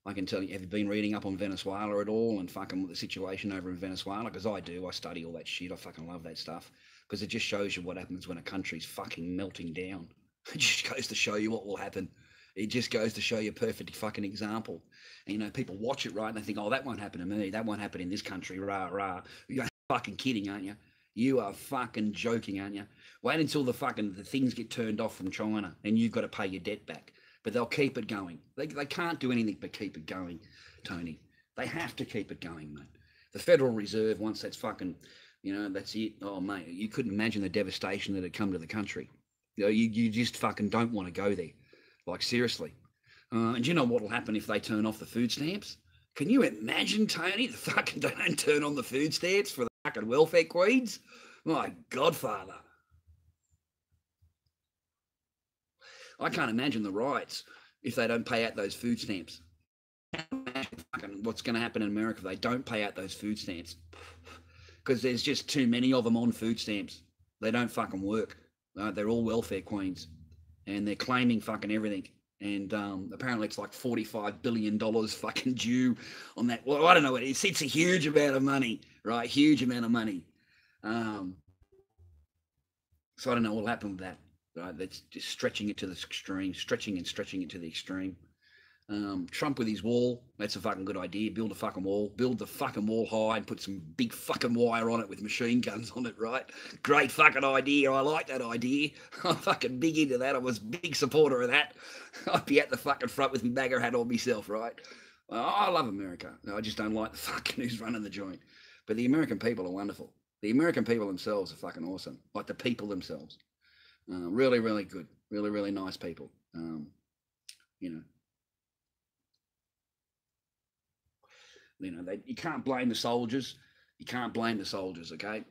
I can tell you, have you been reading up on Venezuela at all and fucking the situation over in Venezuela? Because I do. I study all that shit. I fucking love that stuff because it just shows you what happens when a country's fucking melting down. It just goes to show you what will happen. It just goes to show you a perfect fucking example. And, people watch it, right, and they think, oh, that won't happen to me. That won't happen in this country, rah, rah. You're fucking kidding, aren't you? You are fucking joking, aren't you? Wait until the things get turned off from China and you've got to pay your debt back. But they'll keep it going. They can't do anything but keep it going, Tony. They have to keep it going, mate. The Federal Reserve, once that's fucking, that's it. Oh, mate, you couldn't imagine the devastation that had come to the country. You just fucking don't want to go there. Like, seriously. And you know what will happen if they turn off the food stamps? Can you imagine, Tony, they don't turn on the food stamps for the fucking welfare queens? My Godfather. I can't imagine the riots if they don't pay out those food stamps. What's going to happen in America if they don't pay out those food stamps? Because there's just too many of them on food stamps. They don't fucking work. They're all welfare queens. And they're claiming fucking everything. And apparently it's like $45 billion fucking due on that. Well, I don't know. It's a huge amount of money, right? Huge amount of money. So I don't know what will happen with that, right? That's just stretching it to the extreme, stretching and stretching it to the extreme. Trump with his wall, that's a fucking good idea. Build a fucking wall. Build the fucking wall high and put some big fucking wire on it with machine guns on it, right? Great fucking idea. I like that idea. I'm fucking big into that. I was a big supporter of that. I'd be at the fucking front with my bagger hat on myself, right? I love America. I just don't like the fucking who's running the joint. But the American people are wonderful. The American people themselves are fucking awesome. Like the people themselves. Really, really good. Really, really nice people. You know, you can't blame the soldiers. You can't blame the soldiers, okay?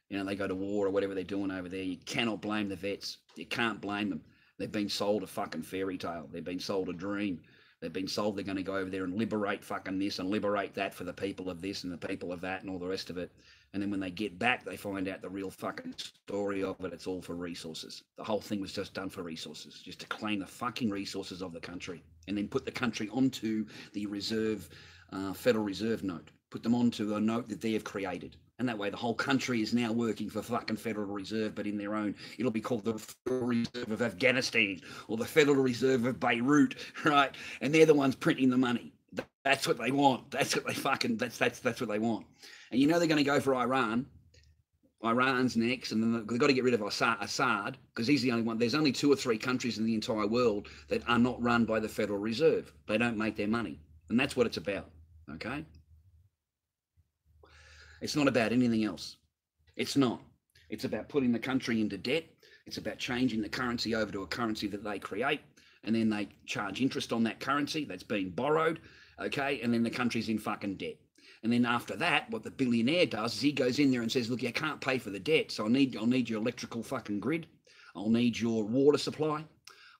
You know, they go to war or whatever they're doing over there. You cannot blame the vets. You can't blame them. They've been sold a fucking fairy tale. They've been sold a dream. They've been sold they're going to go over there and liberate fucking this and liberate that for the people of this and the people of that and all the rest of it. And then when they get back, they find out the real fucking story of it. It's all for resources. The whole thing was just done for resources, just to claim the fucking resources of the country and then put the country onto the reserve, Federal Reserve note. Put them onto a note that they have created. And that way the whole country is now working for fucking Federal Reserve, but in their own. It'll be called the Federal Reserve of Afghanistan or the Federal Reserve of Beirut, right? And they're the ones printing the money. That's what they want. That's what they fucking, that's what they want. And you know they're going to go for Iran. Iran's next, and then they've got to get rid of Assad, because he's the only one. There's only 2 or 3 countries in the entire world that are not run by the Federal Reserve. They don't make their money. And that's what it's about, okay? It's not about anything else. It's not. It's about putting the country into debt. It's about changing the currency over to a currency that they create, and then they charge interest on that currency that's being borrowed, okay? And then the country's in fucking debt. And then after that, what the billionaire does is he goes in there and says, look, I can't pay for the debt, so I'll need your electrical fucking grid. I'll need your water supply.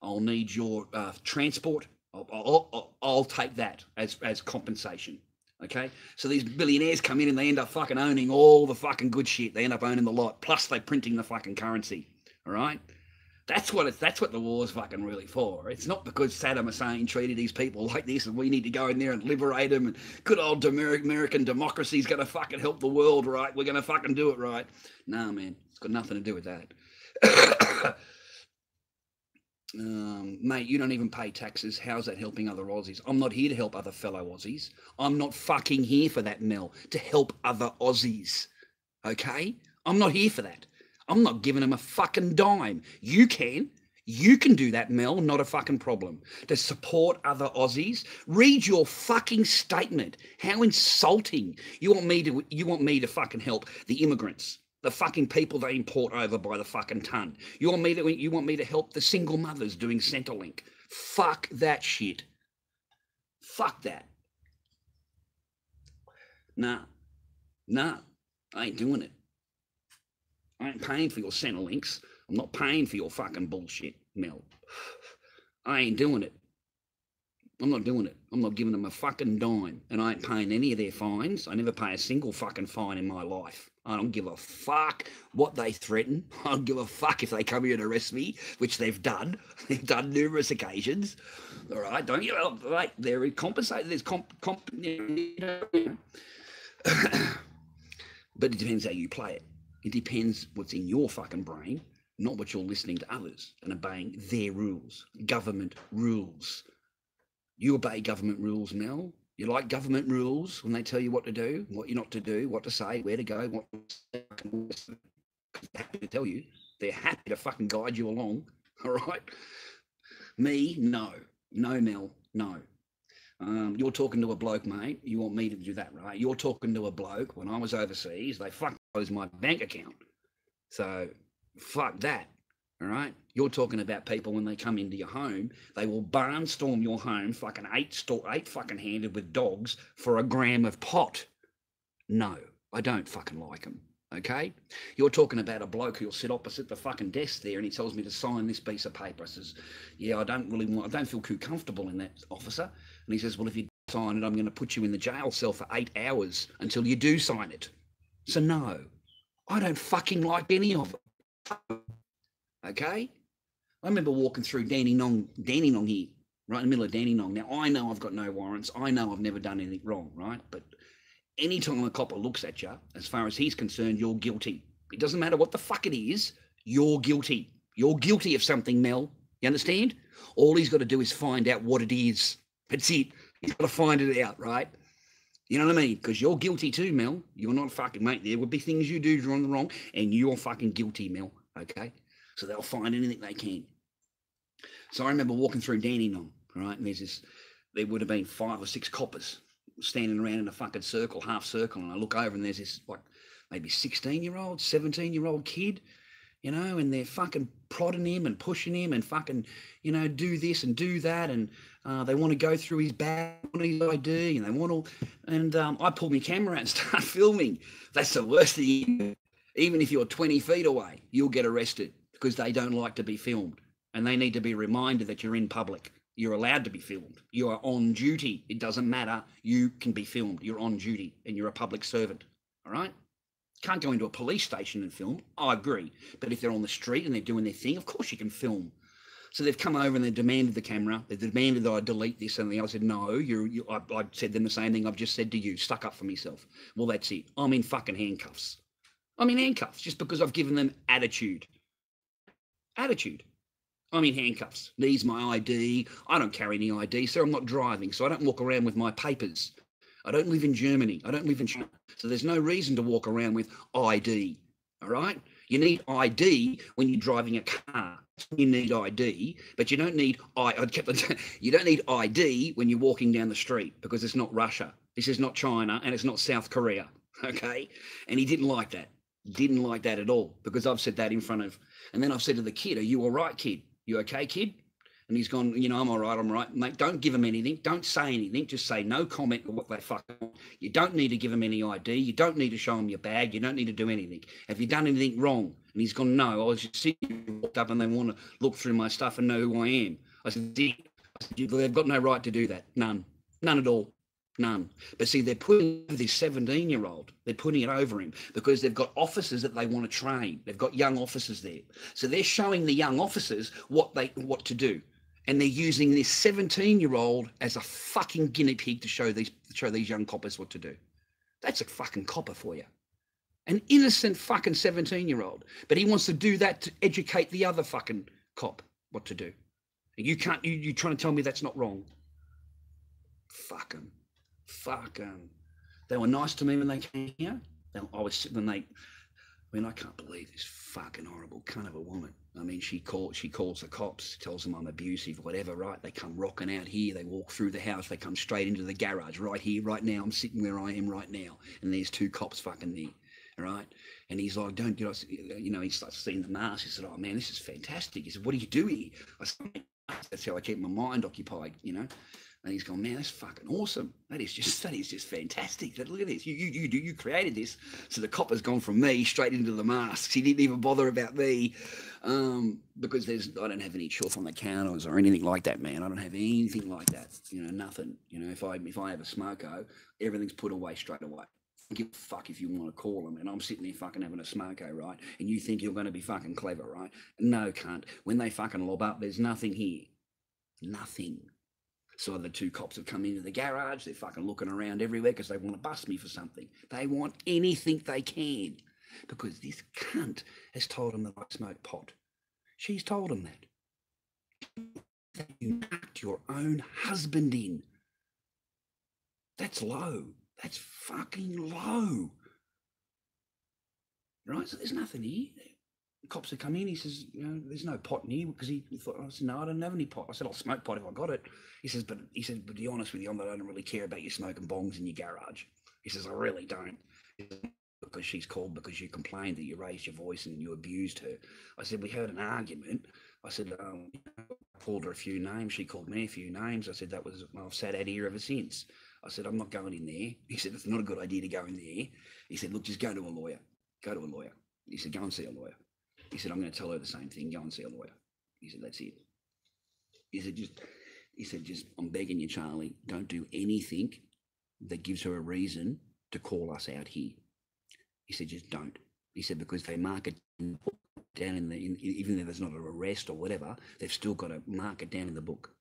I'll need your transport. I'll take that as compensation. Okay, so these billionaires come in and they end up fucking owning all the fucking good shit. They end up owning the lot, plus they're printing the fucking currency. All right, that's what the war's fucking really for. It's not because Saddam Hussein treated these people like this and we need to go in there and liberate them and good old American democracy is going to fucking help the world, right? We're going to fucking do it, right? Nah, man, it's got nothing to do with that. Mate, you don't even pay taxes. How's that helping other Aussies? I'm not here to help other fellow Aussies. I'm not fucking here for that, Mel, to help other Aussies. Okay? I'm not here for that. I'm not giving them a fucking dime. You can. You can do that, Mel, not a fucking problem. To support other Aussies, read your fucking statement. How insulting. You want me to fucking help the immigrants. The fucking people they import over by the fucking ton. You want me to help the single mothers doing Centrelink. Fuck that shit. Fuck that. Nah. I ain't doing it. I ain't paying for your Centrelinks. I'm not paying for your fucking bullshit, Mel. I ain't doing it. I'm not doing it. I'm not giving them a fucking dime. And I ain't paying any of their fines. I never pay a single fucking fine in my life. I don't give a fuck what they threaten. I don't give a fuck if they come here and arrest me, which they've done. They've done numerous occasions. All right, don't you? Like they're compensated. There's you know. But it depends how you play it. It depends what's in your fucking brain, not what you're listening to others and obeying their rules, government rules. You obey government rules, Mel. You like government rules when they tell you what to do, what you're not to do, what to say, where to go, what to say. They're happy to tell you. They're happy to fucking guide you along. All right? Me, no. No, Mel, no. You're talking to a bloke, mate. You want me to do that, right? You're talking to a bloke. When I was overseas, they fucking closed my bank account. So, fuck that. All right? You're talking about people when they come into your home, they will barnstorm your home, fucking eight fucking handed with dogs for a gram of pot. No, I don't fucking like them. Okay? You're talking about a bloke who'll sit opposite the fucking desk there and he tells me to sign this piece of paper. I says, yeah, I don't feel too comfortable in that, officer. And he says, well, if you sign it, I'm going to put you in the jail cell for 8 hours until you do sign it. So no, I don't fucking like any of it. Okay? I remember walking through Dandenong here right in the middle of Dandenong. Now, I know I've got no warrants. I know I've never done anything wrong, right? But anytime a copper looks at you, as far as he's concerned, you're guilty. It doesn't matter what the fuck it is, you're guilty. You're guilty of something, Mel. You understand? All he's got to do is find out what it is. That's it. He's got to find it out, right? You know what I mean? Because you're guilty too, Mel. You're not a fucking mate. There would be things you do wrong, and you're fucking guilty, Mel. Okay? So they'll find anything they can. So I remember walking through Dandenong, right? And there would have been 5 or 6 coppers standing around in a fucking circle, half circle. And I look over and there's this, like, maybe 16-year-old, 17-year-old kid, you know, and they're fucking prodding him and pushing him and fucking, you know, do this and do that. And they want to go through his bag, his ID, and they want all. And I pulled my camera out and start filming. That's the worst thing. Even if you're 20 feet away, you'll get arrested because they don't like to be filmed. And they need to be reminded that you're in public. You're allowed to be filmed. You are on duty. It doesn't matter. You can be filmed. You're on duty and you're a public servant. All right? Can't go into a police station and film. I agree. But if they're on the street and they're doing their thing, of course you can film. So they've come over and they've demanded the camera. They've demanded that I delete this and I said, no, I said them the same thing I've just said to you. Stuck up for myself. Well, that's it. I'm in fucking handcuffs. I'm in handcuffs just because I've given them attitude. Attitude. I'm in handcuffs. Needs my ID. I don't carry any ID, so I'm not driving. So I don't walk around with my papers. I don't live in Germany. I don't live in China. So there's no reason to walk around with ID. All right? You need ID when you're driving a car. You need ID, but you don't need you don't need ID when you're walking down the street because it's not Russia. This is not China and it's not South Korea. Okay? And he didn't like that. Didn't like that at all because I've said that in front of, and then I've said to the kid, are you all right, kid? You okay, kid? And he's gone, you know, I'm all right, mate. Don't give him anything. Don't say anything. Just say no comment on what they fucking want. You don't need to give him any ID. You don't need to show him your bag. You don't need to do anything. Have you done anything wrong? And he's gone, no. I was just sitting, walked up and they want to look through my stuff and know who I am. I said, they've got no right to do that. None. None at all. None. But see, they're putting this 17-year-old, they're putting it over him because they've got officers that they want to train. They've got young officers there. So they're showing the young officers what to do. And they're using this 17-year-old as a fucking guinea pig to show these young coppers what to do. That's a fucking copper for you. An innocent fucking 17-year-old. But he wants to do that to educate the other fucking cop what to do. And you can't, you're trying to tell me that's not wrong. Fuck 'em. Fuck 'em. They were nice to me when they came here. I can't believe this fucking horrible cunt of a woman. I mean, she calls the cops, tells them I'm abusive, whatever, right? They come rocking out here. They walk through the house. They come straight into the garage right here, right now. I'm sitting where I am right now. And there's 2 cops fucking there, right? And he's like, don't get us, you know, he starts seeing the mask. He said, oh, man, this is fantastic. He said, what do you do here? I said, that's how I keep my mind occupied, you know? And he's gone, man, that's fucking awesome. That is just fantastic. Look at this. You created this. So the cop has gone from me straight into the masks. He didn't even bother about me because I don't have any chuff on the counters or anything like that, man. I don't have anything like that. You know, nothing. You know, if I have a smoko, everything's put away straight away. I don't give a fuck if you want to call them. And I'm sitting there fucking having a smoko, right? And you think you're going to be fucking clever, right? No, cunt. When they fucking lob up, there's nothing here. Nothing. So the 2 cops have come into the garage. They're fucking looking around everywhere because they want to bust me for something. They want anything they can because this cunt has told them that I smoke pot. She's told them that. You knocked your own husband in. That's low. That's fucking low. Right? So there's nothing here. The cops have come in. He says, you know, there's no pot in here because he thought, I said, no, I don't have any pot. I said, I'll smoke pot if I got it. He says, but to be honest with you, I don't really care about you smoking bongs in your garage. He says, I really don't. Because she's called because you complained that you raised your voice and you abused her. I said, we had an argument. I said, I called her a few names. She called me a few names. I said, I've sat out here ever since. I said, I'm not going in there. He said, it's not a good idea to go in there. He said, look, just go to a lawyer. Go to a lawyer. He said, go and see a lawyer. He said, I'm going to tell her the same thing. Go and see a lawyer. He said, that's it. He said, just, I'm begging you, Charlie, don't do anything that gives her a reason to call us out here. He said, just don't. He said, because they mark it down even though there's not an arrest or whatever, they've still got to mark it down in the book.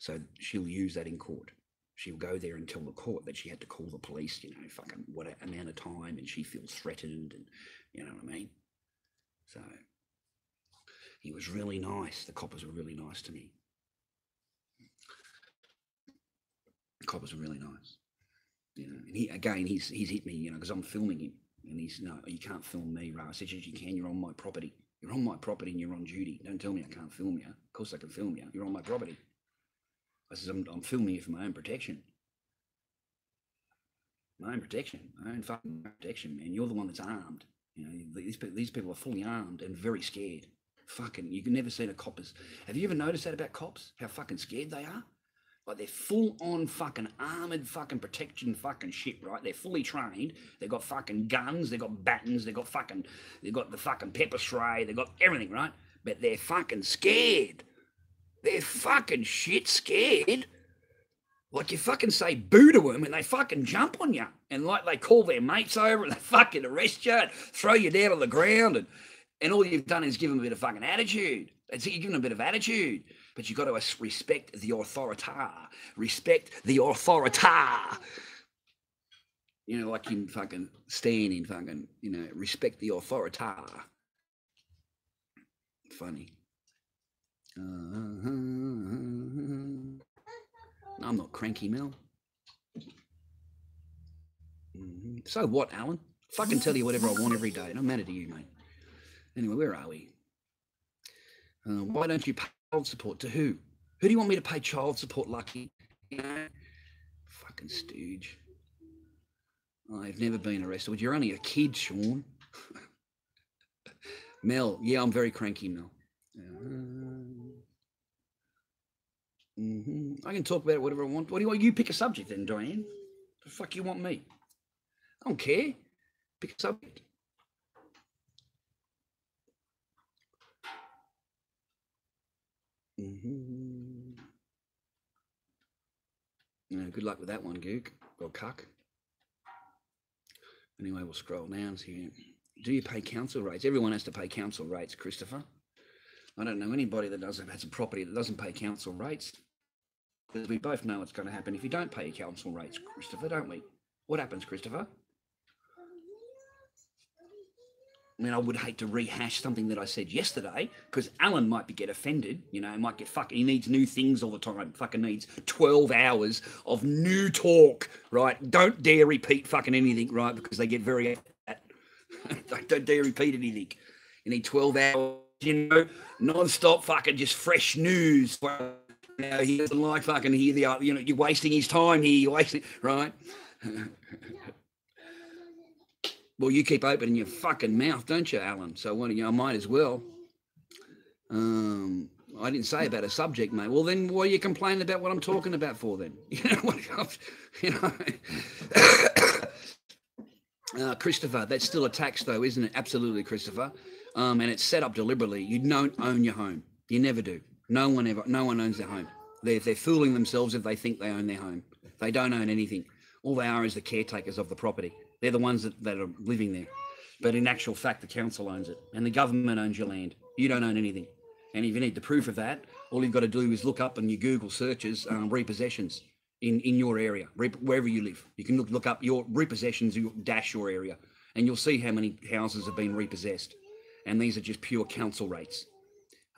So she'll use that in court. She'll go there and tell the court that she had to call the police, fucking what amount of time, and she feels threatened, and you know what I mean? So he was really nice. The coppers were really nice to me. The coppers were really nice. And he's hit me, because I'm filming him. And he's, no, you can't film me, right? I said, yes, you can. You're on my property. You're on my property and you're on duty. Don't tell me I can't film you. Of course I can film you. You're on my property. I said, I'm filming you for my own protection. My own protection. My own fucking protection, man. You're the one that's armed. These people are fully armed and very scared. Fucking, you can never see the coppers. Have you ever noticed that about cops? How fucking scared they are? Like, they're full on fucking armored fucking protection fucking shit, right? They're fully trained. They've got fucking guns. They've got batons. They've got the fucking pepper spray. They've got everything, right? But they're fucking scared. They're fucking shit scared. Like, you fucking say boo to them and they fucking jump on you. And like, they call their mates over and they fucking arrest you and throw you down on the ground. And all you've done is give them a bit of fucking attitude. That's it, you're giving them a bit of attitude. But you've got to respect the authority. Respect the authority. Like in fucking staying in fucking, respect the authority. Funny. I'm not cranky, Mel. So what, Alan? Fucking tell you whatever I want every day. It don't matter to you, mate. Anyway, where are we? Why don't you pay child support? To who? Who do you want me to pay child support, Lucky? Fucking stooge. I've never been arrested. You're only a kid, Sean. Mel, yeah, I'm very cranky, Mel. I can talk about whatever I want. What do you want? You pick a subject then, Diane. The fuck you want me? I don't care. Pick a subject. Good luck with that one, Gook or Cuck. Anyway, we'll scroll down here. Do you pay council rates? Everyone has to pay council rates, Christopher. I don't know anybody that has a property that doesn't pay council rates. Because we both know what's going to happen if you don't pay your council rates, Christopher, don't we? What happens, Christopher? I mean, I would hate to rehash something that I said yesterday, because Alan might get offended, might get fucking, he needs new things all the time, fucking needs 12 hours of new talk, right? Don't dare repeat fucking anything, right? Because they get very, don't dare repeat anything. You need 12 hours, non-stop fucking just fresh news. He doesn't like fucking hear the, you're wasting his time here, you're wasting, right? Well, you keep opening your fucking mouth, don't you, Alan? So I might as well. I didn't say about a subject, mate. Well, then why are you complaining about what I'm talking about for then? Christopher, that's still a tax though, isn't it? Absolutely, Christopher. And it's set up deliberately. You don't own your home. You never do. No one owns their home. They're fooling themselves if they think they own their home. They don't own anything. All they are is the caretakers of the property. They're the ones that are living there. But in actual fact, the council owns it. And the government owns your land. You don't own anything. And if you need the proof of that, all you've got to do is look up in your Google searches repossessions in your area, wherever you live. You can look up your repossessions, your area, and you'll see how many houses have been repossessed. And these are just pure council rates.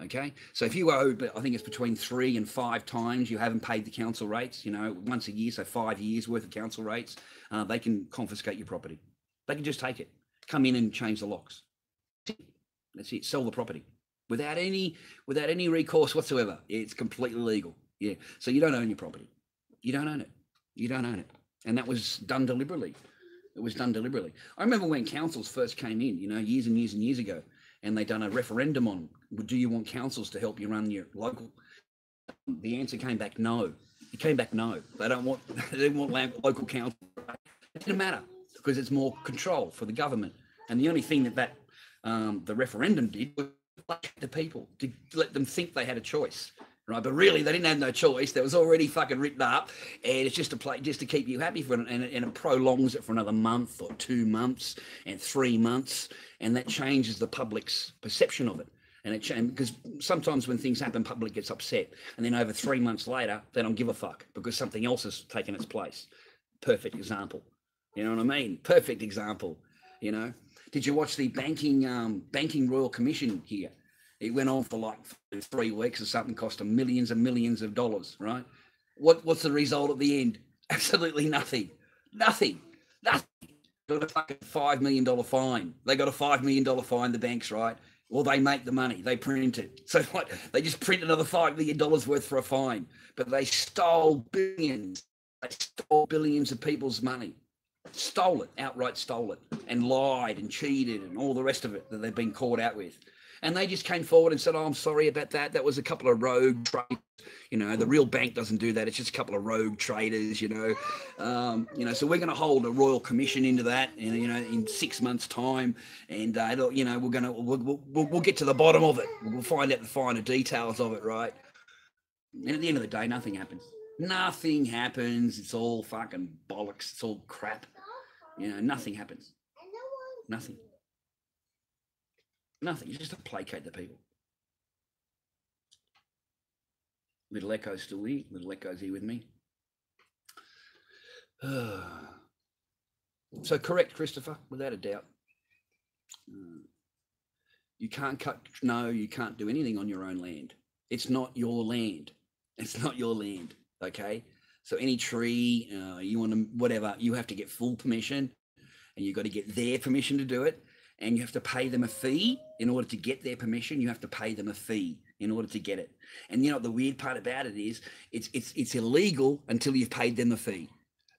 Okay, so if you owe, I think it's between 3 and 5 times you haven't paid the council rates, once a year, so 5 years worth of council rates, they can confiscate your property. They can just take it, come in and change the locks. That's it. Sell the property without any recourse whatsoever. It's completely legal. Yeah. So you don't own your property. You don't own it. You don't own it. And that was done deliberately. It was done deliberately. I remember when councils first came in, years and years and years ago. And they done a referendum on, do you want councils to help you run your local? The answer came back no. It came back no. They didn't want local council. It didn't matter because it's more control for the government. And the only thing that the referendum did was the people to let them think they had a choice, right? But really, they didn't have no choice. That was already fucking written up, and it's just to keep you happy for it, and it prolongs it for another month or 2 months and 3 months. And that changes the public's perception of it. And because sometimes when things happen, public gets upset, and then over 3 months later, they don't give a fuck because something else has taken its place. Perfect example. You know what I mean? Perfect example. You know, did you watch the banking Royal Commission here? It went on for like 3 weeks or something, cost them millions and millions of dollars, right? What's the result at the end? Absolutely nothing. Nothing. Got a fucking $5 million fine. They got a $5 million fine, the banks, right? Well, they make the money. They print it. So what? They just print another $5 million worth for a fine. But they stole billions. They stole billions of people's money. Stole it, outright stole it, and lied and cheated and all the rest of it that they've been caught out with. And they just came forward and said, oh, I'm sorry about that. That was a couple of rogue traders. You know, the real bank doesn't do that. It's just a couple of rogue traders, you know. So we're going to hold a royal commission into that, and, you know, in 6 months' time. And, you know, we'll get to the bottom of it. We'll find out the finer details of it, right? And at the end of the day, nothing happens. Nothing happens. It's all fucking bollocks. It's all crap. You know, nothing happens. Nothing. Nothing. Just to placate the people. Little Echo's still here. Little Echo's here with me. So correct, Christopher, without a doubt. You can't you can't do anything on your own land. It's not your land. It's not your land, okay? So any tree, you want to, whatever, you have to get full permission, and you've got to get their permission to do it, and you have to pay them a fee in order to get their permission. You have to pay them a fee in order to get it. And you know what the weird part about it is? It's illegal until you've paid them a fee.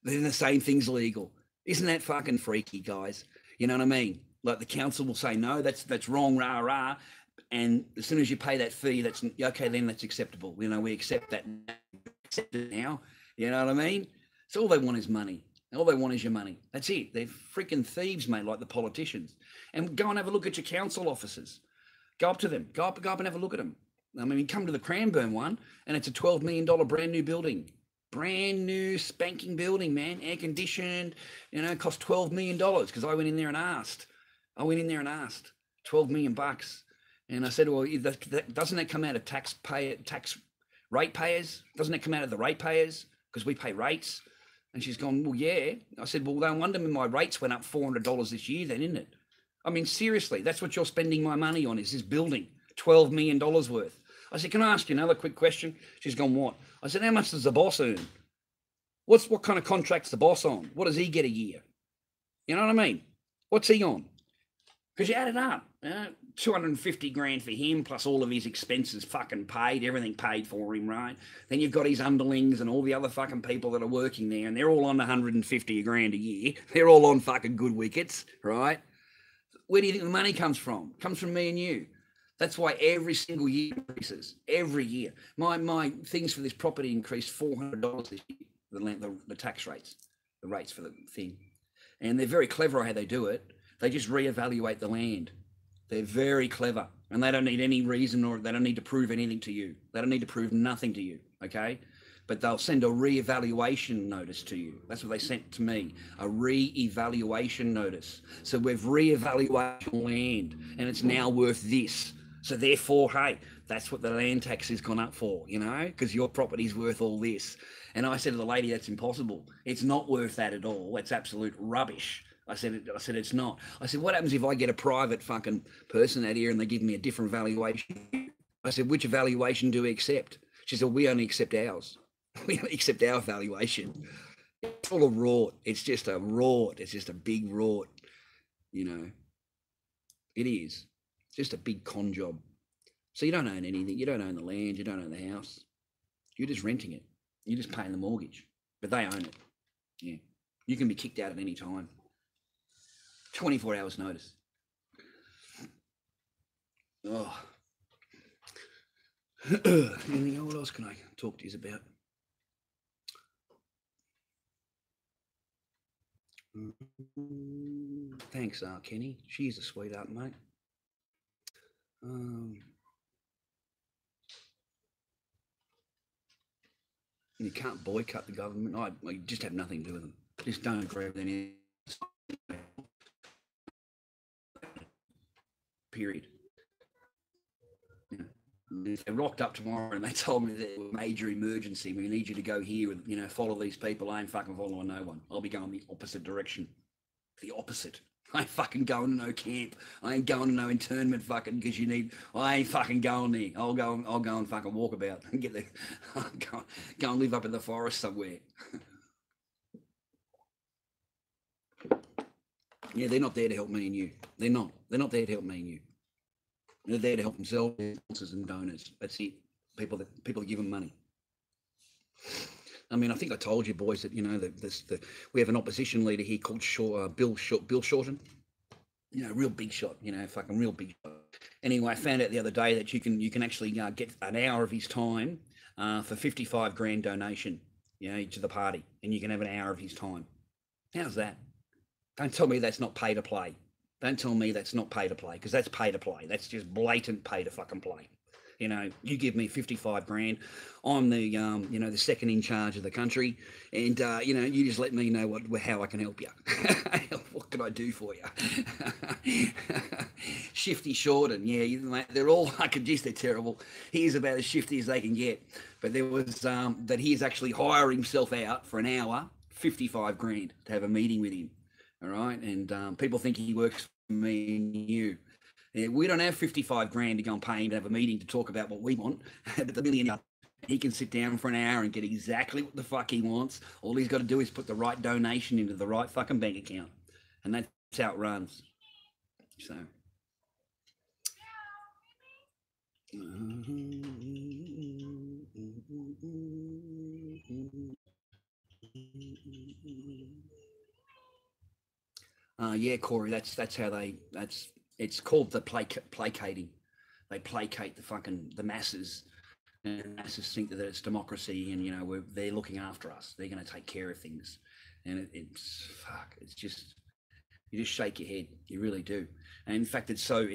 Then the same thing's legal. Isn't that fucking freaky, guys? You know what I mean? Like the council will say, no, that's wrong, rah, rah. And as soon as you pay that fee, that's okay, then that's acceptable. You know, we accept that now. You know what I mean? So all they want is money. All they want is your money. That's it. They're freaking thieves, mate, like the politicians. And go and have a look at your council officers. Go up to them. Go up and have a look at them. I mean, come to the Cranbourne one, and it's a $12 million brand new building. Brand new spanking building, man. Air conditioned. You know, cost $12 million because I went in there and asked. 12 million bucks. And I said, well, doesn't that come out of tax ratepayers? Doesn't it come out of the ratepayers? Because we pay rates. And she's gone, well, yeah. I said, well, no wonder my rates went up $400 this year then, isn't it? I mean, seriously, that's what you're spending my money on, is this building, $12 million worth. I said, can I ask you another quick question? She's gone, what? I said, how much does the boss earn? What kind of contract's the boss on? What does he get a year? You know what I mean? What's he on? Because you add it up, 250 grand for him, plus all of his expenses fucking paid, everything paid for him, right? Then you've got his underlings and all the other fucking people that are working there, and they're all on 150 grand a year. They're all on fucking good wickets, right? Where do you think the money comes from? It comes from me and you. That's why every single year increases. Every year. My things for this property increased $400 this year, the tax rates, the rates for the thing. And they're very clever how they do it. They just reevaluate the land. They're very clever, and they don't need any reason, or they don't need to prove anything to you. They don't need to prove nothing to you, okay? But they'll send a reevaluation notice to you. That's what they sent to me, a reevaluation notice. So we've reevaluated your land, and it's now worth this. So therefore, hey, that's what the land tax has gone up for, you know, because your property's worth all this. And I said to the lady, that's impossible. It's not worth that at all. It's absolute rubbish. I said, it's not. I said, what happens if I get a private fucking person out here and they give me a different valuation? I said, which valuation do we accept? She said, we only accept ours. We only accept our valuation. It's all a rort. It's just a rort. It's just a big rort, you know. It is. It's just a big con job. So you don't own anything. You don't own the land. You don't own the house. You're just renting it. You're just paying the mortgage. But they own it. Yeah. You can be kicked out at any time. 24 hours notice. Oh. Anything, what else can I talk to you about? Thanks, Kenny. She's a sweetheart, mate. You can't boycott the government. I just have nothing to do with them. Just don't agree with any. Period. If they rocked up tomorrow and they told me that it was a major emergency, we need you to go here and, you know, follow these people, I ain't fucking following no one. I'll be going the opposite direction. The opposite. I ain't fucking going to no camp. I ain't going to no internment fucking because you need. I ain't fucking going there. I'll go and fucking walk about and get the. Go and live up in the forest somewhere. Yeah, they're not there to help me and you. They're not. They're not there to help me and you. They're there to help themselves, sponsors and donors. That's it. People that give them money. I mean, I think I told you boys that, you know, we have an opposition leader here called Bill Shorten. You know, real big shot. You know, fucking real big shot. Anyway, I found out the other day that you can actually get an hour of his time for 55 grand donation. You know, to the party, and you can have an hour of his time. How's that? Don't tell me that's not pay to play. Don't tell me that's not pay to play, because that's pay to play. That's just blatant pay to fucking play. You know, you give me 55 grand. I'm the, you know, the second in charge of the country. And, you know, you just let me know how I can help you. What can I do for you? Shifty Shorten. Yeah, they're all, I could just, they're terrible. He's about as shifty as they can get. But there was, that he's actually hiring himself out for an hour, 55 grand to have a meeting with him. All right. And people think he works for me and you. Yeah, we don't have 55 grand to go and pay him to have a meeting to talk about what we want. But the millionaire, he can sit down for an hour and get exactly what the fuck he wants. All he's got to do is put the right donation into the right fucking bank account. And that's how it runs. So. Yeah, Corey, that's how it's called the placating. They placate the masses, and the masses think that it's democracy, and, you know, they're looking after us. They're going to take care of things, and it's just, you just shake your head. You really do. And in fact, it's so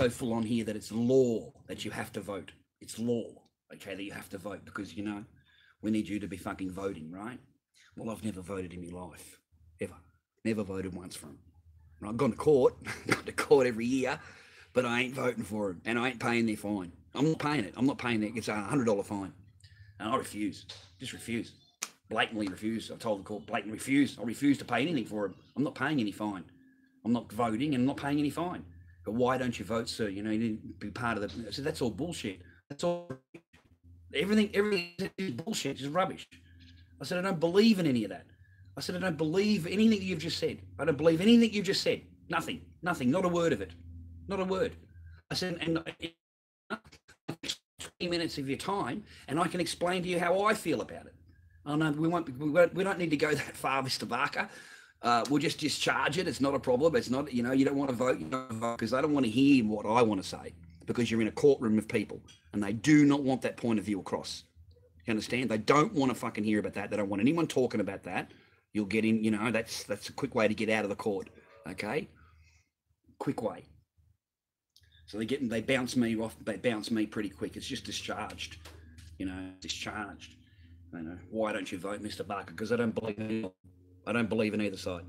full on here that it's law that you have to vote. It's law, okay, that you have to vote, because, you know, we need you to be fucking voting, right? Well, I've never voted in my life, ever. Never voted once for him. I've gone to court, every year, but I ain't voting for him, and I ain't paying their fine. I'm not paying it. I'm not paying it. It's a $100 fine, and I refuse. Just refuse. Blatantly refuse. I told the court, blatantly refuse. I refuse to pay anything for him. I'm not paying any fine. I'm not voting, and I'm not paying any fine. But why don't you vote, sir? You know, you didn't be part of the. I said, that's all bullshit. That's all. Everything is bullshit. It's rubbish. I said, I don't believe in any of that. I said, I don't believe anything that you've just said. I don't believe anything you've just said. Nothing, not a word of it. Not a word. I said, and 20 minutes of your time, and I can explain to you how I feel about it. Oh, no, we don't need to go that far, Mr. Barker. We'll just discharge it. It's not a problem. It's not, you know, you don't want to vote, because I don't want to hear what I want to say, because you're in a courtroom of people, and they do not want that point of view across. You understand? They don't want to fucking hear about that. They don't want anyone talking about that. You'll get in, you know, that's a quick way to get out of the court, okay? Quick way. So they bounce me off, they bounce me pretty quick. It's just discharged, you know, discharged. You know, why don't you vote, Mr. Barker? Because I don't believe in either side.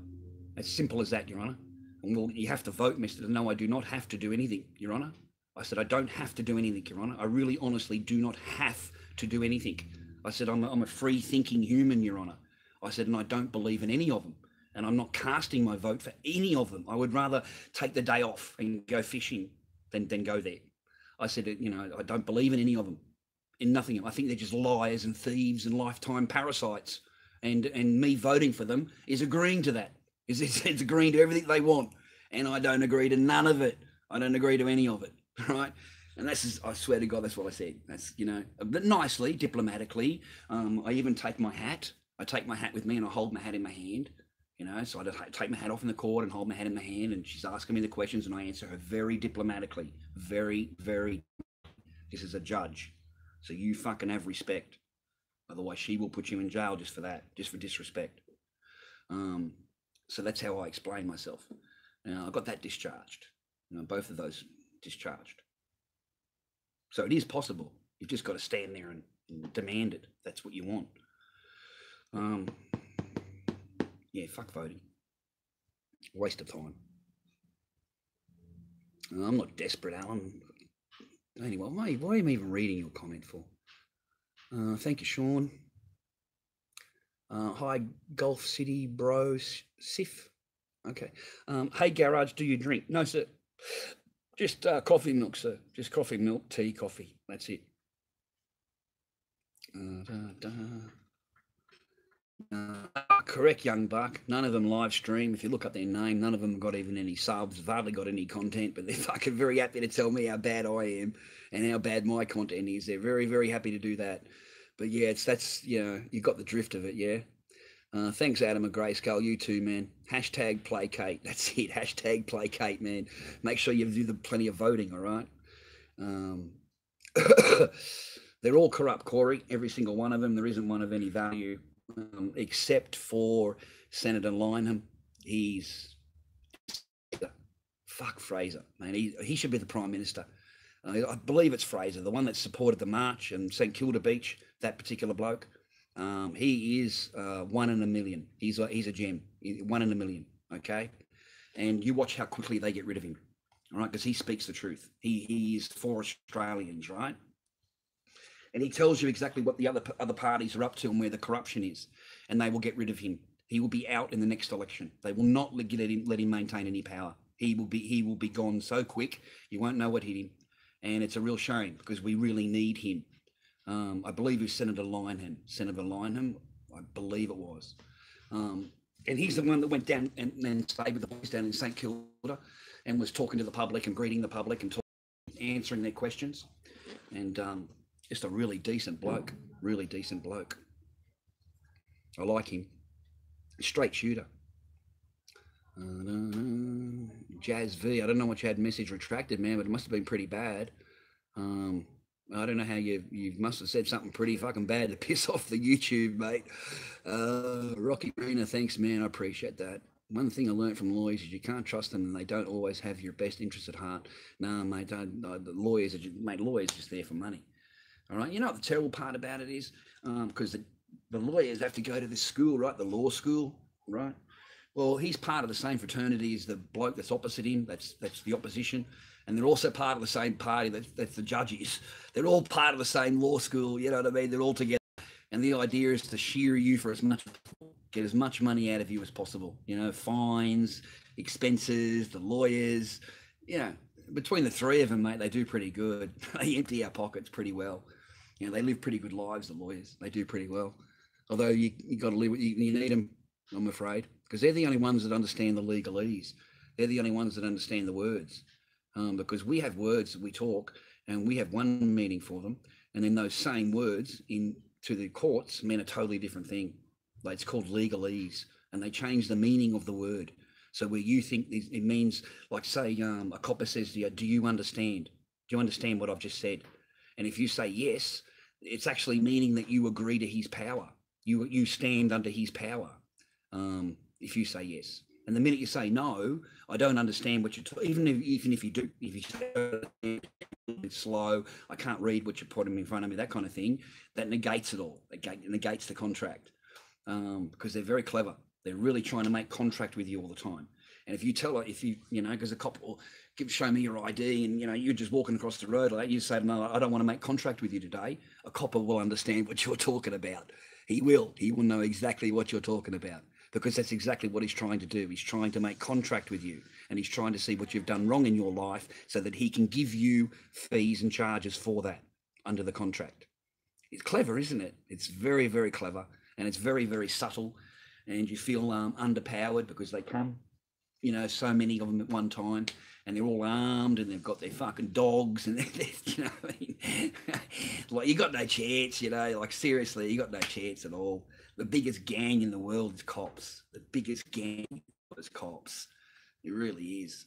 As simple as that, Your Honour. And well, you have to vote, Mr. No, I do not have to do anything, Your Honour. I said, I don't have to do anything, Your Honour. I really, honestly do not have to do anything. I said, I'm a free-thinking human, Your Honour. I said, and I don't believe in any of them. And I'm not casting my vote for any of them. I would rather take the day off and go fishing than go there. I said, you know, I don't believe in any of them, in nothing. I think they're just liars and thieves and lifetime parasites. And me voting for them is agreeing to that. It's agreeing to everything they want. And I don't agree to none of it. I don't agree to any of it, right? And I swear to God, that's what I said. That's, you know, but nicely, diplomatically. I even take my hat. I take my hat with me and I hold my hat in my hand, you know, so I take my hat off in the court and hold my hat in my hand, and she's asking me the questions and I answer her very diplomatically, very, very, this is a judge. So you fucking have respect. Otherwise she will put you in jail just for that, just for disrespect. So that's how I explain myself. I got that discharged, you know, both of those discharged. So it is possible. You've just got to stand there and demand it. That's what you want. Yeah, fuck voting. Waste of time. I'm not desperate, Alan. Anyway, why am I even reading your comment for? Thank you, Sean. Hi, Gulf City Bro Sif. Okay. Hey, Garage, do you drink? No, sir. Just coffee milk, sir. Just coffee milk, tea, coffee. That's it. Correct, young buck. None of them live stream. If you look up their name, none of them got even any subs. They've hardly got any content, but they're fucking very happy to tell me how bad I am and how bad my content is. They're very, very happy to do that. But yeah, that's you got the drift of it. Yeah. Thanks, Adam and Grayskull. You too, man. Hashtag placate. That's it. Hashtag placate, man. Make sure you do plenty of voting. All right. They're all corrupt, Corey. Every single one of them. There isn't one of any value, except for Senator Lynham. He's fuck Fraser, man. He should be the Prime Minister. I believe it's Fraser, the one that supported the march in St Kilda Beach. That particular bloke. He is 1 in a million. He's a gem. 1 in a million. Okay, and you watch how quickly they get rid of him. All right, because he speaks the truth. He is for Australians, right? And he tells you exactly what the other parties are up to and where the corruption is, and they will get rid of him. He will be out in the next election. They will not let him maintain any power. He will be gone so quick you won't know what hit him, and it's a real shame because we really need him. I believe it was Senator Lynham, I believe it was, and he's the one that went down and stayed with the boys down in St Kilda and was talking to the public and greeting the public and answering their questions, and just a really decent bloke. I like him. Straight shooter. Jazz V. I don't know what you had message retracted, man, but it must have been pretty bad. I don't know how you must have said something pretty fucking bad to piss off the YouTube, mate. Rocky Marina, thanks, man. I appreciate that. One thing I learned from lawyers is you can't trust them and they don't always have your best interests at heart. No, mate, the lawyers are just there for money. All right, you know what the terrible part about it is? Because the lawyers have to go to this school, right? The law school, right? Well, he's part of the same fraternity as the bloke that's opposite him. That's the opposition. And they're also part of the same party that's the judges. They're all part of the same law school, you know what I mean? They're all together. And the idea is to shear you for get as much money out of you as possible. You know, fines, expenses, the lawyers, you know, between the three of them, mate, they do pretty good. They empty our pockets pretty well. You know, they live pretty good lives, the lawyers. They do pretty well. Although you got to live, you need them, I'm afraid, because they're the only ones that understand the legalese. They're the only ones that understand the words. Because we have words that we talk and we have one meaning for them. And then those same words to the courts mean a totally different thing. Like it's called legalese, and they change the meaning of the word. So where you think it means, like say a copper says to you, do you understand? Do you understand what I've just said? And if you say yes, it's actually meaning that you agree to his power. You stand under his power. If you say yes. And the minute you say no, I don't understand what you're talking. Even if you do, if you say it's slow, I can't read what you're putting in front of me, that kind of thing, that negates it all. It negates the contract because they're very clever. They're really trying to make contract with you all the time. And if you tell her, because a cop will show me your ID and, you're just walking across the road like that, you say, no, I don't want to make contract with you today. A copper will understand what you're talking about. He will know exactly what you're talking about because that's exactly what he's trying to do. He's trying to make contract with you and he's trying to see what you've done wrong in your life so that he can give you fees and charges for that under the contract. It's clever, isn't it? It's very, very clever and it's very, very subtle and you feel underpowered because they come, so many of them at one time and they're all armed and they've got their fucking dogs and they're what I mean? Like you got no chance, like seriously, you got no chance at all. The biggest gang in the world is cops. The biggest gang is cops. It really is.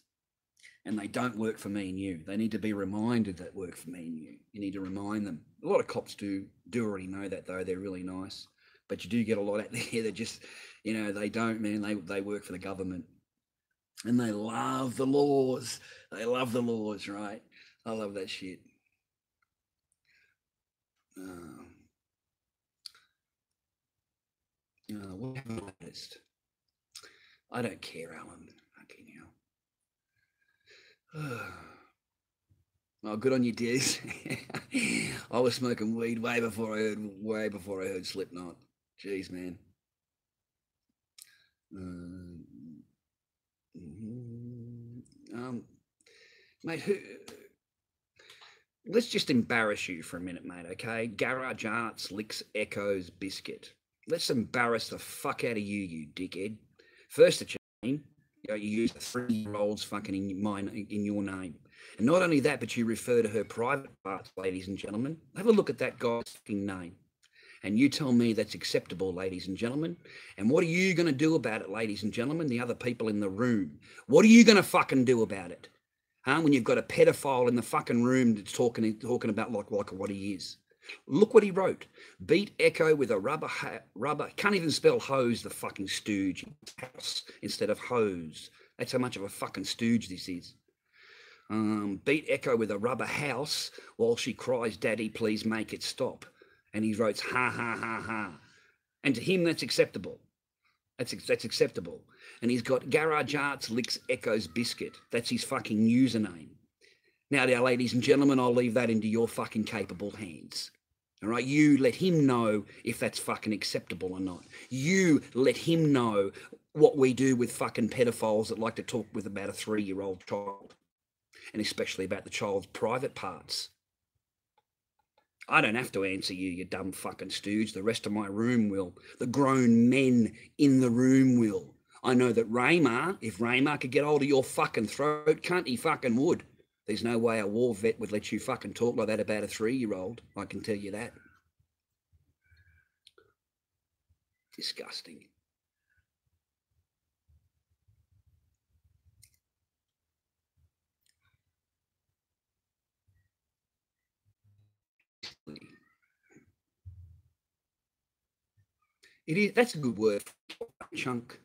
And they don't work for me and you. They need to be reminded that work for me and you. You need to remind them. A lot of cops do already know that though. They're really nice. But you do get a lot out there that just, they don't, man. They work for the government. And they love the laws. They love the laws, right? I love that shit. What have I noticed? I don't care, Alan. Okay, now. Oh, good on you, Diz. I was smoking weed way before I heard Slipknot. Jeez, man. Mate, let's just embarrass you for a minute, mate, okay? Garage Arts licks Echo's biscuit. Let's embarrass the fuck out of you, you dickhead. First of all, you use the 3-year-old's fucking in your name. And not only that, but you refer to her private parts, ladies and gentlemen. Have a look at that guy's fucking name. And you tell me that's acceptable, ladies and gentlemen. And what are you going to do about it, ladies and gentlemen, the other people in the room? What are you going to fucking do about it? Huh? When you've got a pedophile in the fucking room that's talking about like what he is. Look what he wrote. Beat Echo with a rubber, can't even spell hose, the fucking stooge. House instead of hose. That's how much of a fucking stooge this is. Beat Echo with a rubber house while she cries, "Daddy, please make it stop." And he writes, "Ha, ha, ha, ha." And to him, that's acceptable. That's acceptable. And he's got Garage Arts licks Echo's biscuit. That's his fucking username. Now, ladies and gentlemen, I'll leave that into your fucking capable hands. All right? You let him know if that's fucking acceptable or not. You let him know what we do with fucking pedophiles that like to talk with about a 3-year-old child. And especially about the child's private parts. I don't have to answer you, you dumb fucking stooge. The rest of my room will. The grown men in the room will. I know that Raymar, if Raymar could get hold of your fucking throat, cunt, he fucking would. There's no way a war vet would let you fucking talk like that about a 3-year-old. I can tell you that. Disgusting. It is. That's a good word. Chunk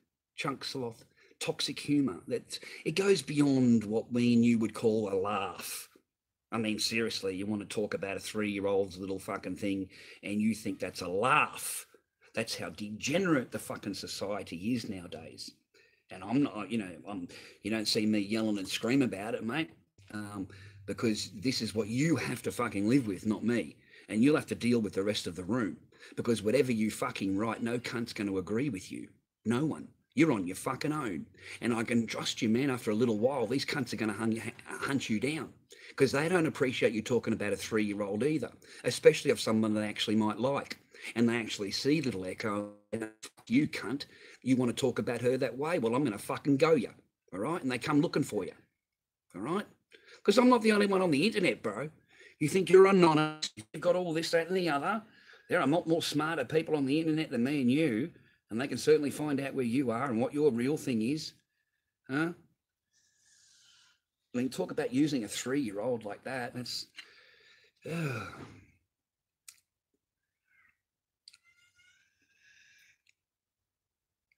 sloth, toxic humour. It goes beyond what me and you would call a laugh. I mean, seriously, you want to talk about a 3-year-old's little fucking thing, and you think that's a laugh. That's how degenerate the fucking society is nowadays. And I'm not, you don't see me yelling and scream about it, mate, because this is what you have to fucking live with, not me. And you'll have to deal with the rest of the room. Because whatever you fucking write, no cunt's going to agree with you. No one. You're on your fucking own. And I can trust you, man, after a little while, these cunts are going to hunt you down. Because they don't appreciate you talking about a 3-year-old either. Especially of someone they actually might like. And they actually see little Echo, you cunt, you want to talk about her that way? Well, I'm going to fucking go you. All right? And they come looking for you. All right? Because I'm not the only one on the internet, bro. You think you're anonymous, you've got all this, that, and the other. There are a lot more smarter people on the internet than me and you, and they can certainly find out where you are and what your real thing is. Huh? I mean, talk about using a 3-year-old like that. That's...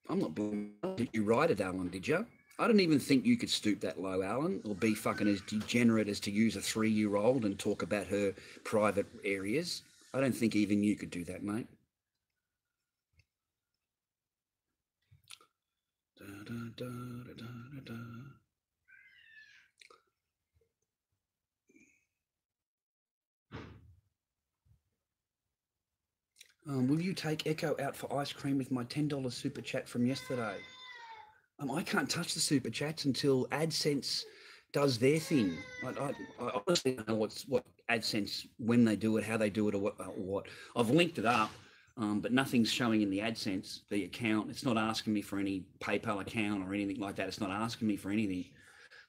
I'm not blaming. Did you write it, Alan, did you? I don't even think you could stoop that low, Alan, or be fucking as degenerate as to use a 3-year-old and talk about her private areas. I don't think even you could do that, mate. Will you take Echo out for ice cream with my $10 super chat from yesterday? I can't touch the super chats until AdSense does their thing. I honestly don't know what AdSense, when they do it, how they do it, or what. I've linked it up, but nothing's showing in the AdSense, the account. It's not asking me for any PayPal account or anything like that. It's not asking me for anything.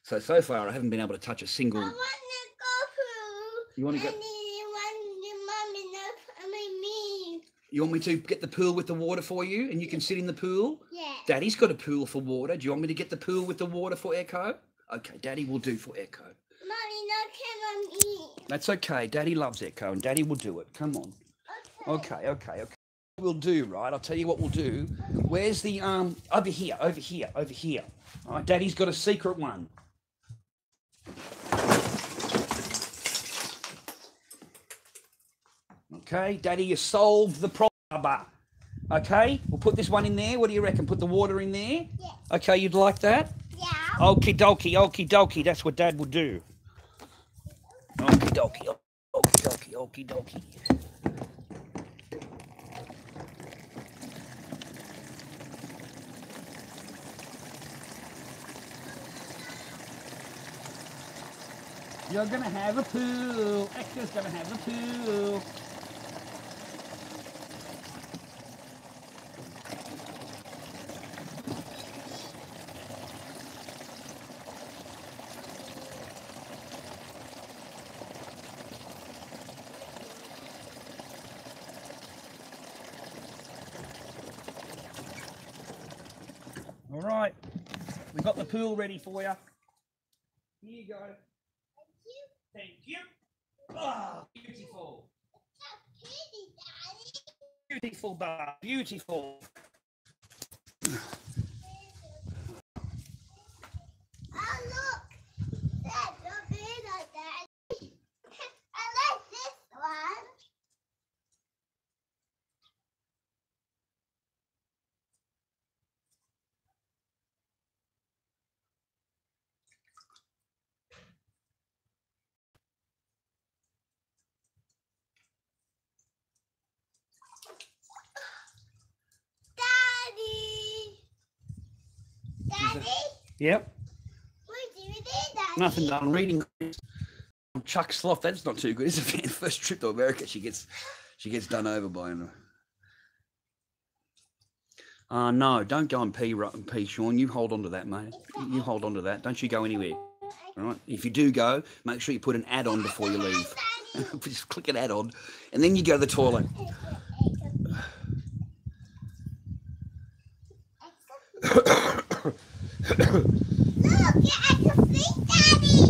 So far, I haven't been able to touch a single... I want to go through. You want to go... You want me to get the pool with the water for you and you can sit in the pool? Yeah. Daddy's got a pool for water. Do you want me to get the pool with the water for Echo? Okay, Daddy will do for Echo. Mommy, no come on me. That's okay. Daddy loves Echo and Daddy will do it. Come on. Okay. We'll do, right? I'll tell you what we'll do. Where's the, over here. All right, Daddy's got a secret one. Okay, Daddy, you solved the problem. Okay, we'll put this one in there. What do you reckon? Put the water in there? Yeah. Okay, you'd like that? Yeah. Okie dokie. That's what Dad will do. All dokie, okie dokie, okie dokie. You're gonna have a poo. Echo's gonna have a poo. All right, we got the pool ready for you. Here you go. Thank you. Oh, beautiful. Beautiful bar. Beautiful. Oh, look. That's a bit like that. I like this one. Daddy? Yep. What do you do, Daddy? Nothing done. Reading. Chuck Sloth. That's not too good. It's a first trip to America. She gets done over by him. No, don't go and pee, Sean. You hold on to that, mate. You hold on to that. Don't you go anywhere. All right. If you do go, make sure you put an ad on before you leave. Just click an ad on, and then you go to the toilet. Look, I can see Daddy.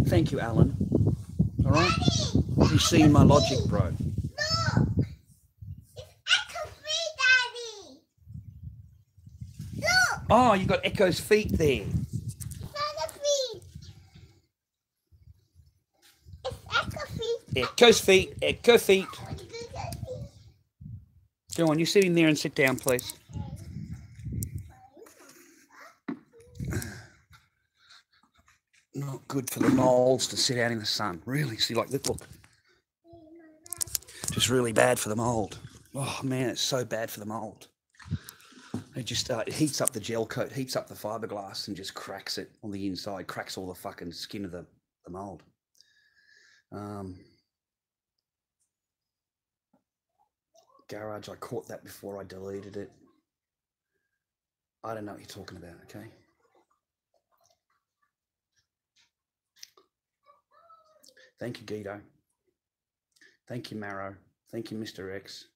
Thank you, Alan. All right. Daddy, You've seen my logic, bro. look. It's Echo Free, Daddy. Look. Oh, you got Echo's feet there. It's feet. It's Echo Free. Echo's feet. Echo feet. Go on, you sit in there and sit down, please. Not good for the moles to sit out in the sun. Really, see, like this, look. Just really bad for the mold. Oh man, it's so bad for the mold. It just it heats up the gel coat, heats up the fiberglass, and just cracks it on the inside. Cracks all the fucking skin of the mold. Garage, I caught that before I deleted it. I don't know what you're talking about, okay? Thank you, Guido. Thank you, Marrow. Thank you, Mr. X.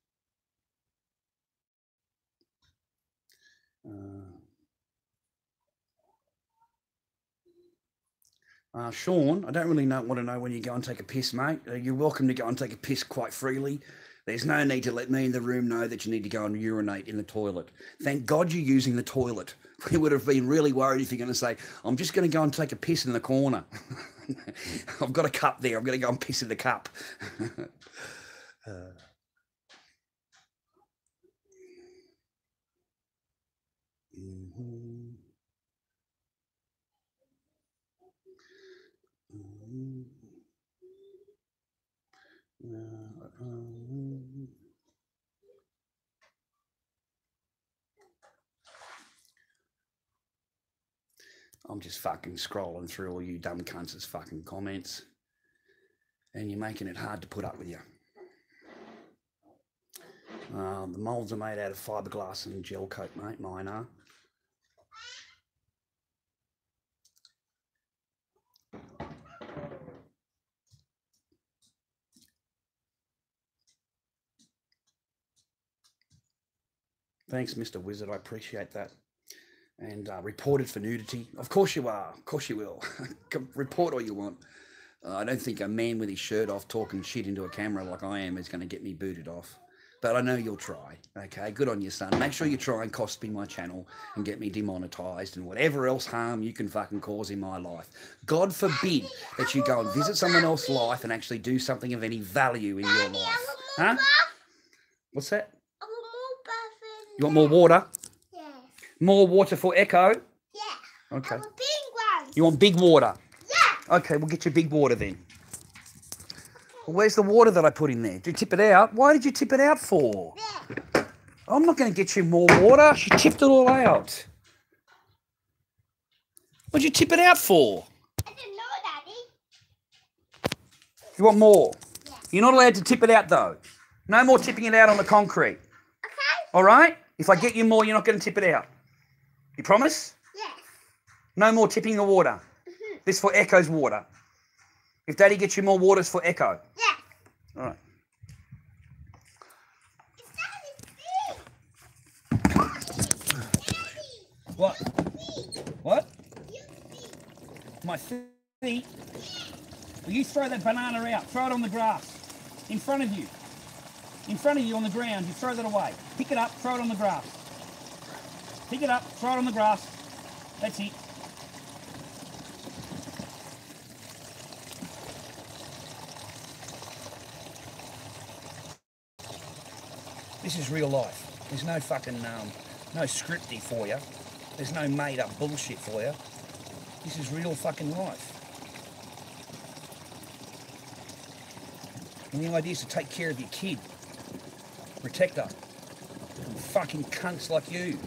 Sean, I don't really want to know when you go and take a piss, mate. You're welcome to go and take a piss quite freely. There's no need to let me in the room know that you need to go and urinate in the toilet. Thank God you're using the toilet. We would have been really worried if you're going to say, I'm just going to go and take a piss in the corner. I've got a cup there. I'm going to go and piss in the cup. I'm just fucking scrolling through all you dumb cunts' fucking comments, and you're making it hard to put up with you. The moulds are made out of fiberglass and gel coat, mate. Mine are. Thanks, Mr. Wizard. I appreciate that. And reported for nudity. Of course you are. Of course you will. Report all you want. I don't think a man with his shirt off talking shit into a camera like I am is going to get me booted off. But I know you'll try. Okay, good on you, son. Make sure you try and cost me my channel and get me demonetized and whatever else harm you can fucking cause in my life. God forbid that you go and visit someone else's life and actually do something of any value in your life. Huh? What's that? You want more water? Yes. More water for Echo? Yeah. Okay. I want big ones. You want big water? Yeah. Okay, we'll get you big water then. Well, where's the water that I put in there? Did you tip it out? Why did you tip it out for? Yeah. I'm not going to get you more water. She tipped it all out. What'd you tip it out for? I didn't know, Daddy. You want more? Yeah. You're not allowed to tip it out, though. No more tipping it out on the concrete. Okay. All right? If I get you more, you're not going to tip it out. You promise? Yes. No more tipping the water. This for Echo's water. If Daddy gets you more water, it's for Echo. Yes. All right. What? What? My feet? Well, you throw that banana out. Throw it on the grass. In front of you. In front of you on the ground. You throw that away. Pick it up. Throw it on the grass. Pick it up. Throw it on the grass. That's it. This is real life. There's no fucking, no scripty for you. There's no made up bullshit for you. This is real fucking life. And the idea is to take care of your kid. Protect her. From fucking cunts like you.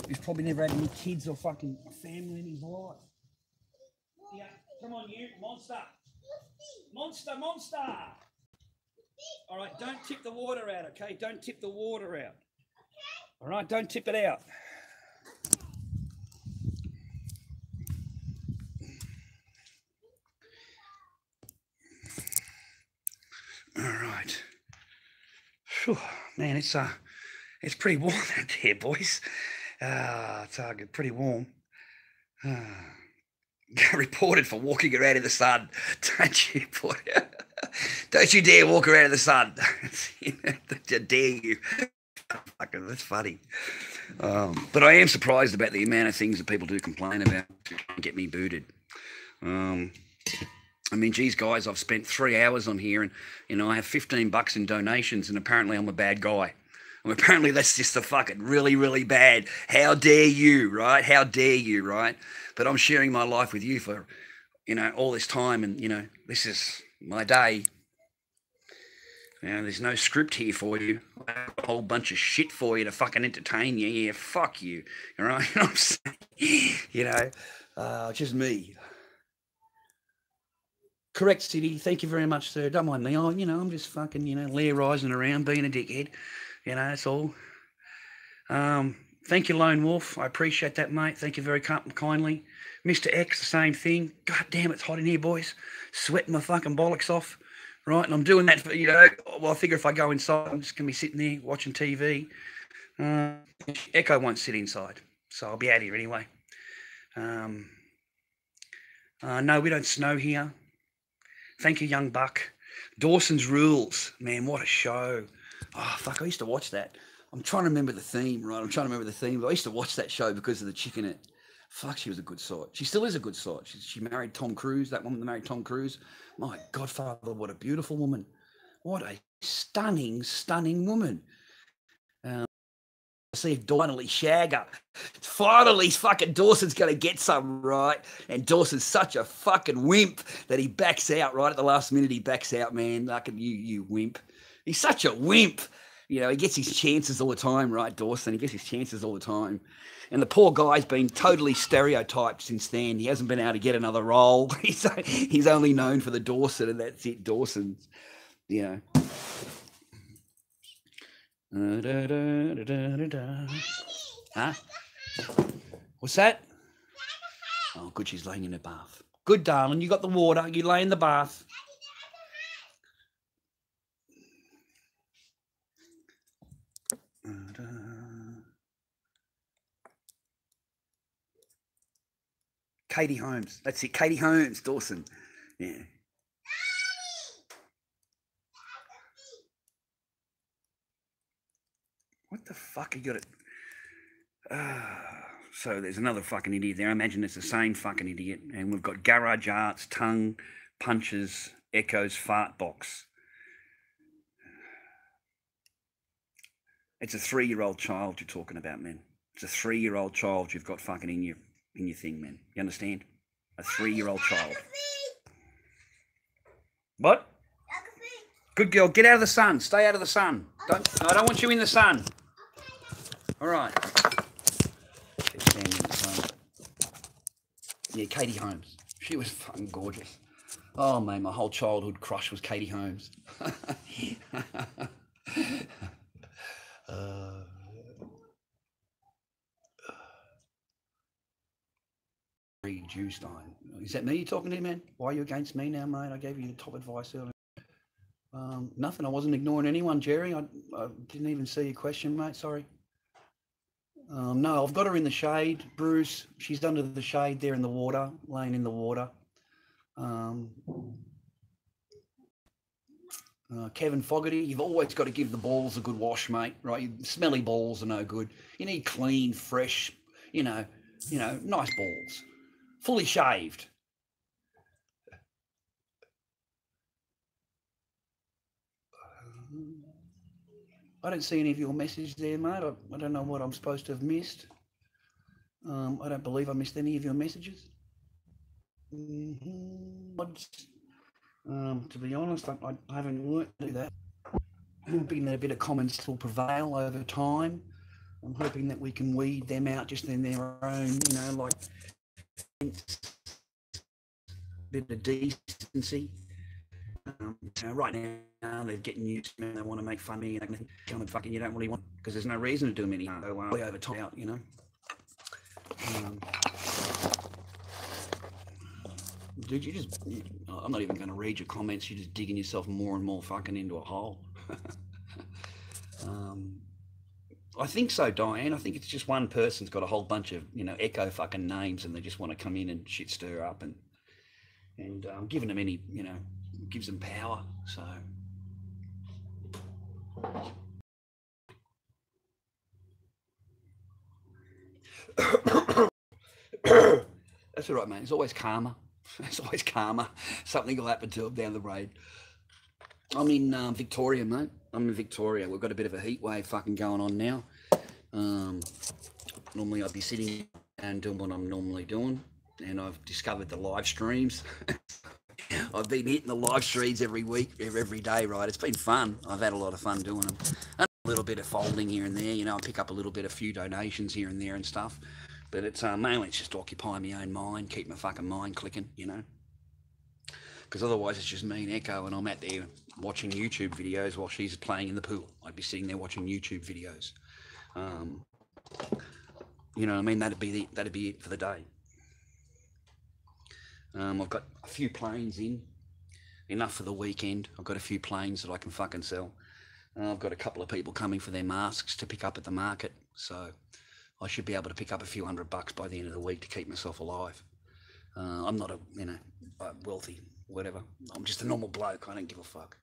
He's probably never had any kids or fucking family in his life. Yeah, come on you, monster. Monster, monster. All right, don't tip the water out, okay? Don't tip the water out. All right, don't tip it out. All right. Whew, man, it's pretty warm out there, boys. It's pretty warm. Get reported for walking around in the sun. Don't you, boy? Don't you dare walk around in the sun. I dare you. Fucking, that's funny. But I am surprised about the amount of things that people do complain about to get me booted. I mean, geez, guys, I've spent 3 hours on here and, you know, I have $15 in donations and apparently I'm a bad guy. And apparently that's just a fucking really, really bad. How dare you, right? How dare you, right? But I'm sharing my life with you for, you know, all this time and, you know, this is my day. You know, there's no script here for you. I have a whole bunch of shit for you to fucking entertain you. Yeah, fuck you. All right? You know what I'm saying? You know, just me. Correct, City. Thank you very much, sir. Don't mind me. Oh, you know, I'm just fucking, you know, Lear-rising around, being a dickhead. You know, that's all. Thank you, Lone Wolf. I appreciate that, mate. Thank you very kindly. Mr. X, the same thing. God damn, it's hot in here, boys. Sweating my fucking bollocks off. Right, and I'm doing that for, you know, well, I figure if I go inside, I'm just going to be sitting there watching TV. Echo won't sit inside, so I'll be out here anyway. No, we don't snow here. Thank you, young buck. Dawson's Rules. Man, what a show. Oh, fuck, I used to watch that. I'm trying to remember the theme, right? I'm trying to remember the theme. But I used to watch that show because of the chick in it. Fuck, she was a good sort. She still is a good sort. She married Tom Cruise, that woman that married Tom Cruise. My godfather, what a beautiful woman. What a stunning, stunning woman. See if finally shag her. Finally, fucking Dawson's going to get some, right? And Dawson's such a fucking wimp that he backs out, right? At the last minute, he backs out, man. Like, you wimp. He's such a wimp. You know, he gets his chances all the time, right, Dawson? He gets his chances all the time. And the poor guy's been totally stereotyped since then. He hasn't been able to get another role. He's only known for the Dawson, and that's it, Dawson's, you know. Huh? What's that? Oh, good, she's laying in the bath. Good, darling, you got the water. You lay in the bath. Katie Holmes. That's it. Katie Holmes, Dawson. Yeah. What the fuck? You got it. So there's another fucking idiot there. I imagine it's the same fucking idiot. And we've got Garage Arts, Tongue, Punches, Echoes, Fart Box. It's a 3-year-old child you're talking about, man. It's a 3-year-old child you've got fucking in your thing, man. You understand? A 3-year-old child. What? Good girl. Get out of the sun. Stay out of the sun. I don't want you in the sun. All right. Keep standing in the sun. Yeah, Katie Holmes. She was fucking gorgeous. Oh, man, my whole childhood crush was Katie Holmes. Jew Stein. Is that me you're talking to, man? Why are you against me now, mate? I gave you the top advice earlier. Nothing. I wasn't ignoring anyone, Jerry. I didn't even see your question, mate. Sorry. No, I've got her in the shade, Bruce. She's under the shade there in the water, laying in the water. Kevin Fogarty, you've always got to give the balls a good wash, mate, right? Smelly balls are no good. You need clean, fresh, nice balls. Fully shaved. I don't see any of your messages there, mate. I don't know what I'm supposed to have missed. I don't believe I missed any of your messages. To be honest, I haven't learnt to do that. I'm hoping that a bit of common sense will prevail over time. I'm hoping that we can weed them out just in their own, like bit of decency. Right now they're getting used to me. They want to make fun of me and fucking you don't really want, because there's no reason to do them any harm. So way over time out, Dude, I'm not even going to read your comments. You're just digging yourself more and more fucking into a hole. I think so, Diane. I think it's just one person's got a whole bunch of, echo fucking names, and they just want to come in and shit stir up, and giving them any, gives them power. So that's all right, man. It's always karma. It's always karma. Something will happen to them down the road. I'm in Victoria, mate. I'm in Victoria. We've got a bit of a heat wave fucking going on now. Normally I'd be sitting and doing what I'm normally doing, and I've discovered the live streams. I've been hitting the live streams every week, every day, right? It's been fun. I've had a lot of fun doing them. And a little bit of folding here and there, I pick up a few donations here and there and stuff. But it's mainly it's just to occupy my own mind, keep my fucking mind clicking, Because otherwise it's just me and Echo, and I'm out there watching YouTube videos while she's playing in the pool. I'd be sitting there watching YouTube videos. You know what I mean? That'd be it for the day. I've got a few planes in, enough for the weekend. I've got a few planes that I can fucking sell. I've got a couple of people coming for their masks to pick up at the market, so I should be able to pick up a few $100 by the end of the week to keep myself alive. I'm not a wealthy whatever. I'm just a normal bloke. I don't give a fuck.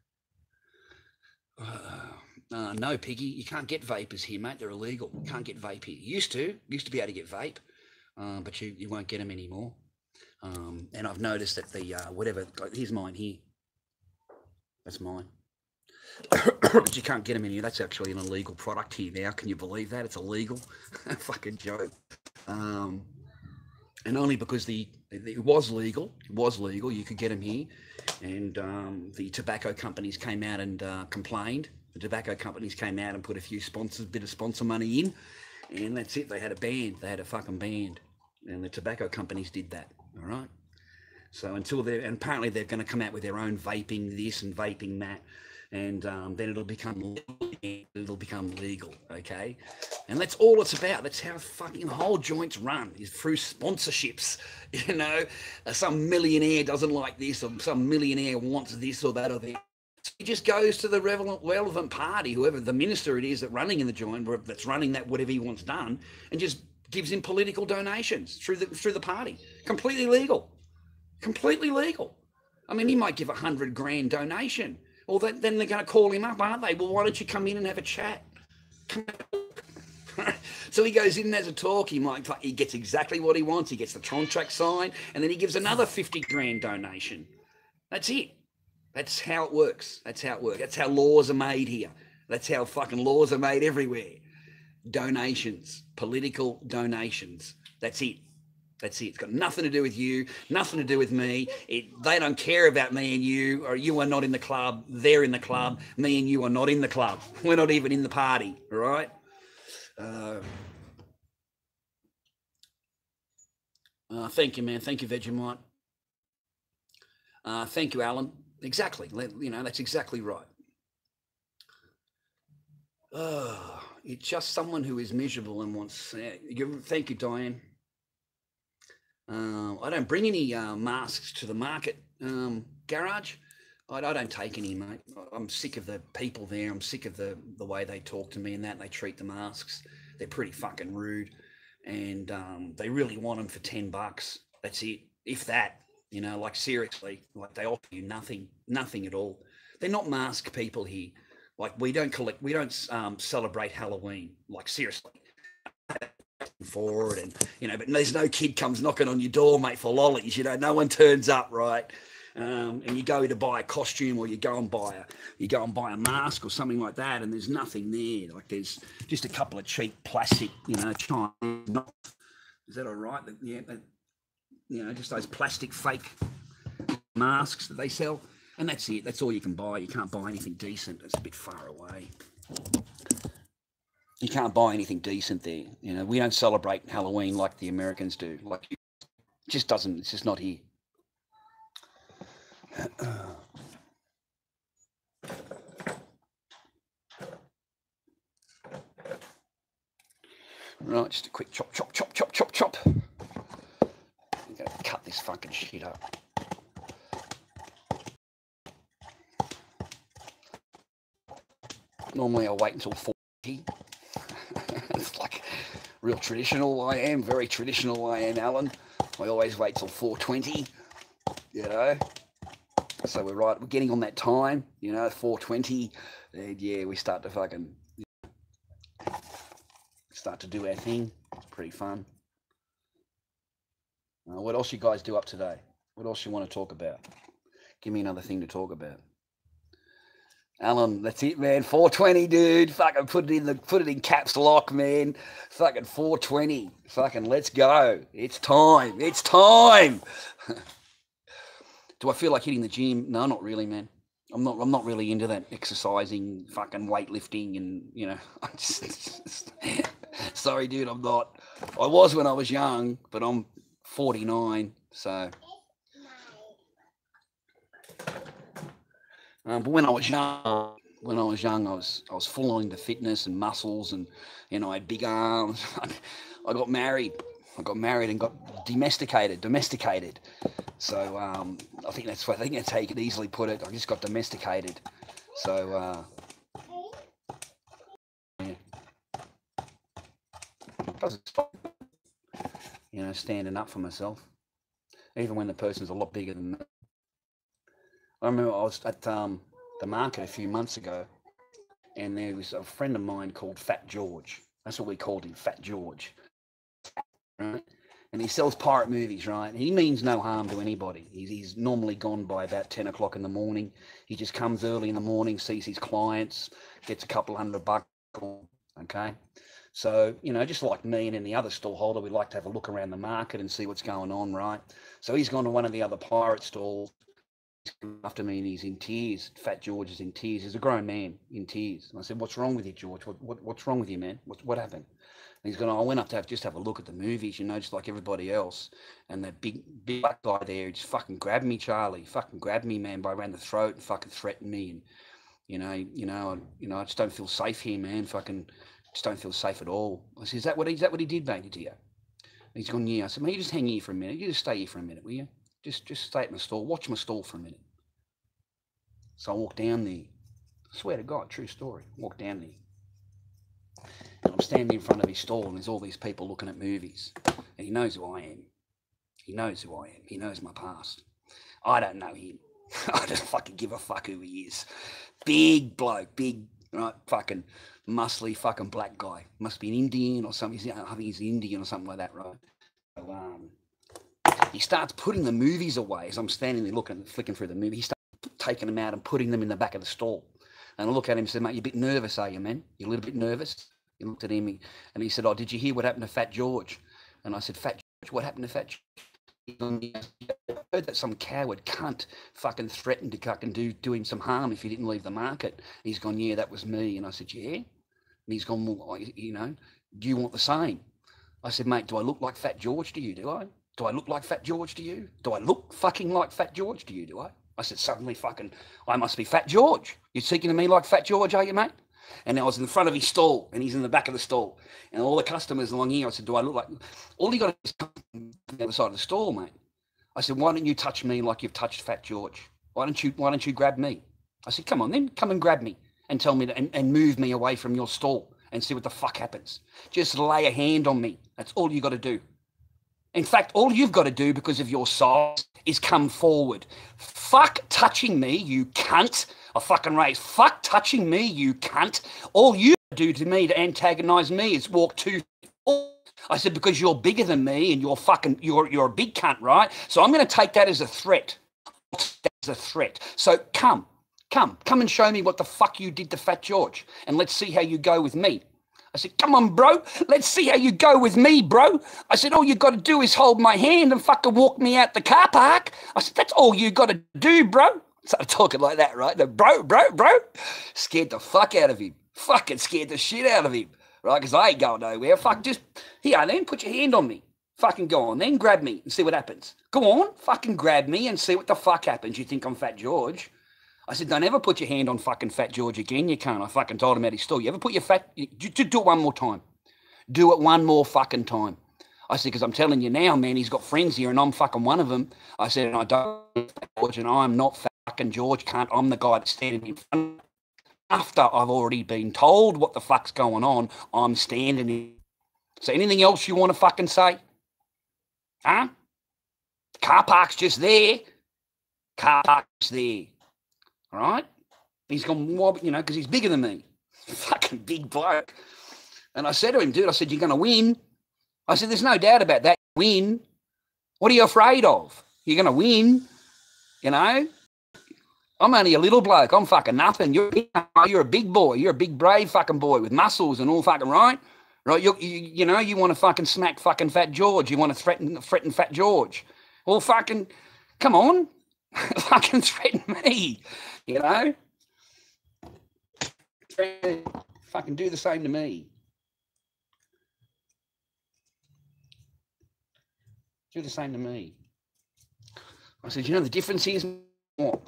No, Piggy, you can't get vapors here, mate. They're illegal. You can't get vape here. Used to be able to get vape, but you won't get them anymore. And I've noticed that the here's mine here. That's mine. But you can't get them in here. That's actually an illegal product here now. Can you believe that? It's illegal. Fucking joke. And only because it was legal. It was legal. You could get them here. And the tobacco companies came out and complained. The tobacco companies came out and put a bit of sponsor money in. And that's it. They had a ban. They had a fucking ban. And the tobacco companies did that. All right. So and apparently they're going to come out with their own vaping this and vaping that. And then it'll become legal, okay? And that's all it's about. That's how fucking whole joints run, is through sponsorships. Some millionaire doesn't like this, or some millionaire wants this or that or that. So he just goes to the relevant party, whoever the minister it is that's running in the joint, that's running that whatever he wants done, and just gives him political donations through the party. Completely legal. Completely legal. I mean, he might give $100,000 donation. Well, then they're going to call him up, aren't they? Well, why don't you come in and have a chat? So he goes in and has a talk. He gets exactly what he wants. He gets the contract signed, and then he gives another $50,000 donation. That's it. That's how it works. That's how it works. That's how laws are made here. That's how fucking laws are made everywhere. Donations, political donations. That's it. That's it. It's got nothing to do with you, nothing to do with me. They don't care about me and you, or you are not in the club. They're in the club. Me and you are not in the club. We're not even in the party, all right? Thank you, man. Thank you, Vegemite. Thank you, Alan. Exactly. You know, that's exactly right. It's just someone who is miserable and wants... thank you, Diane. I don't bring any masks to the market garage. I don't take any, mate. I'm sick of the people there. I'm sick of the way they talk to me and that. They treat the masks. They're pretty fucking rude. And they really want them for $10. That's it. If that, you know, like seriously, like they offer you nothing at all. They're not mask people here. Like we don't celebrate Halloween. Like seriously. Forward and you know, but there's no kid comes knocking on your door, mate, for lollies. You know, no one turns up, right? And you go to buy a costume, or you go and buy a mask or something like that, and there's nothing there. Like there's just a couple of cheap plastic, you know, Chinese. Is that all right? Yeah, you know, just those plastic fake masks that they sell, and that's it. That's all you can buy. You can't buy anything decent. It's a bit far away. You can't buy anything decent there. You know, we don't celebrate Halloween like the Americans do. Like, it just doesn't. It's just not here. Right, just a quick chop. I'm gonna cut this fucking shit up. Normally I wait until 40. It's like real traditional I am, very traditional I am, Alan. I always wait till 4:20, you know. So we're getting on that time, you know, 4:20, and yeah, we start to fucking start to do our thing. It's pretty fun. What else you guys do up today? What else you want to talk about? Give me another thing to talk about. Alan, that's it, man. 4:20, dude. Fucking put it in caps lock, man. Fucking 4:20. Fucking let's go. It's time. It's time. Do I feel like hitting the gym? No, not really, man. I'm not really into that exercising, fucking weightlifting, and you know. I'm just sorry, dude. I'm not. I was when I was young, but I'm 49, so. But when I was young, I was full on into fitness and muscles, and you know, I had big arms. I got married and got domesticated. So I think that's how you could easily put it. I just got domesticated. So yeah, you know, standing up for myself, even when the person's a lot bigger than me. I remember I was at the market a few months ago, and there was a friend of mine called Fat George. That's what we called him, Fat George. Right? And he sells pirate movies, right? And he means no harm to anybody. He's normally gone by about 10 o'clock in the morning. He just comes early in the morning, sees his clients, gets a couple $100, okay? So, you know, just like me and any other stallholder, we like to have a look around the market and see what's going on, right? So he's gone to one of the other pirate stalls after me, and he's in tears. Fat George is in tears. He's a grown man in tears. And I said, "What's wrong with you, George? What's wrong with you, man? What happened?" And he's going, "I went up to have a look at the movies, you know, just like everybody else. And that big black guy there just fucking grabbed me, Charlie. Fucking grabbed me, man, by around the throat and fucking threatened me. And you know, I just don't feel safe here, man. Fucking just don't feel safe at all." I said, "Is that what he did, mate, to you?" And he's gone, "Yeah." I said, "Mate, you just hang here for a minute. You just stay here for a minute, will you? Just stay at my stall. Watch my stall for a minute." So I walked down there. I swear to God, true story. Walked down there. And I'm standing in front of his stall, and there's all these people looking at movies. And he knows who I am. He knows who I am. He knows my past. I don't know him. I don't fucking give a fuck who he is. Big bloke, big, right, fucking muscly fucking black guy. Must be an Indian or something. I think he's Indian or something like that, right? So, he starts putting the movies away as I'm standing there flicking through the movie. He starts taking them out and putting them in the back of the stall, And I look at him and said, mate, you're a bit nervous, are you, man? You're a little bit nervous? He looked at him and he said, oh, did you hear what happened to Fat George? And I said, Fat George, what happened to Fat George? I heard that some coward cunt fucking threatened to fucking do him some harm if he didn't leave the market. And he's gone, yeah, that was me. And I said, yeah? And he's gone, well, you know, do you want the same? I said, mate, do I look like Fat George to you, do I? Do I look like Fat George to you? Do I look fucking like Fat George to you, do I? I said, suddenly fucking, I must be Fat George. You're speaking to me like Fat George, are you, mate? And I was in the front of his stall, and he's in the back of the stall. And all the customers along here, I said, do I look like... All you got to do is come from the other side of the stall, mate. I said, why don't you touch me like you've touched Fat George? Why don't you grab me? I said, come on then, come and grab me and tell me and move me away from your stall and see what the fuck happens. Just lay a hand on me. That's all you got to do. In fact, all you've got to do because of your size is come forward. Fuck touching me, you cunt. I fucking raised. Fuck touching me, you cunt. All you do to me to antagonize me is walk 2 feet. I said, because you're bigger than me and you're a big cunt, right? So I'm going to take that as a threat. As a threat. So come and show me what the fuck you did to Fat George, and let's see how you go with me. I said, come on, bro. Let's see how you go with me, bro. I said, all you got to do is hold my hand and fucking walk me out the car park. I said, that's all you got to do, bro. Started talking like that, right? No, bro. Scared the fuck out of him. Fucking scared the shit out of him, right? Because I ain't going nowhere. Fuck, just, here then, put your hand on me. Fucking go on then, grab me and see what happens. Go on, fucking grab me and see what the fuck happens. You think I'm Fat George? I said, don't ever put your hand on fucking Fat George again, you can't. I fucking told him at his store. You ever put your do it one more time. Do it one more fucking time. I said, because I'm telling you now, man, he's got friends here and I'm fucking one of them. I said, and I don't Fat George and I'm not fucking George, cunt. I'm the guy that's standing in front. After I've already been told what the fuck's going on, I'm standing in. So anything else you want to fucking say? Huh? The car park's just there. Car park's there. All right? He's gone, you know, because he's bigger than me. Fucking big bloke. And I said to him, dude, I said, you're going to win. I said, there's no doubt about that. Win. What are you afraid of? You're going to win. You know? I'm only a little bloke. I'm fucking nothing. You're a big boy. You're a big, brave fucking boy with muscles and all fucking right. Right? You know, you want to fucking smack fucking Fat George. You want to threaten Fat George. Well, fucking, come on. Fucking threaten me. You know? Fucking do the same to me. Do the same to me. I said, you know, the difference is what?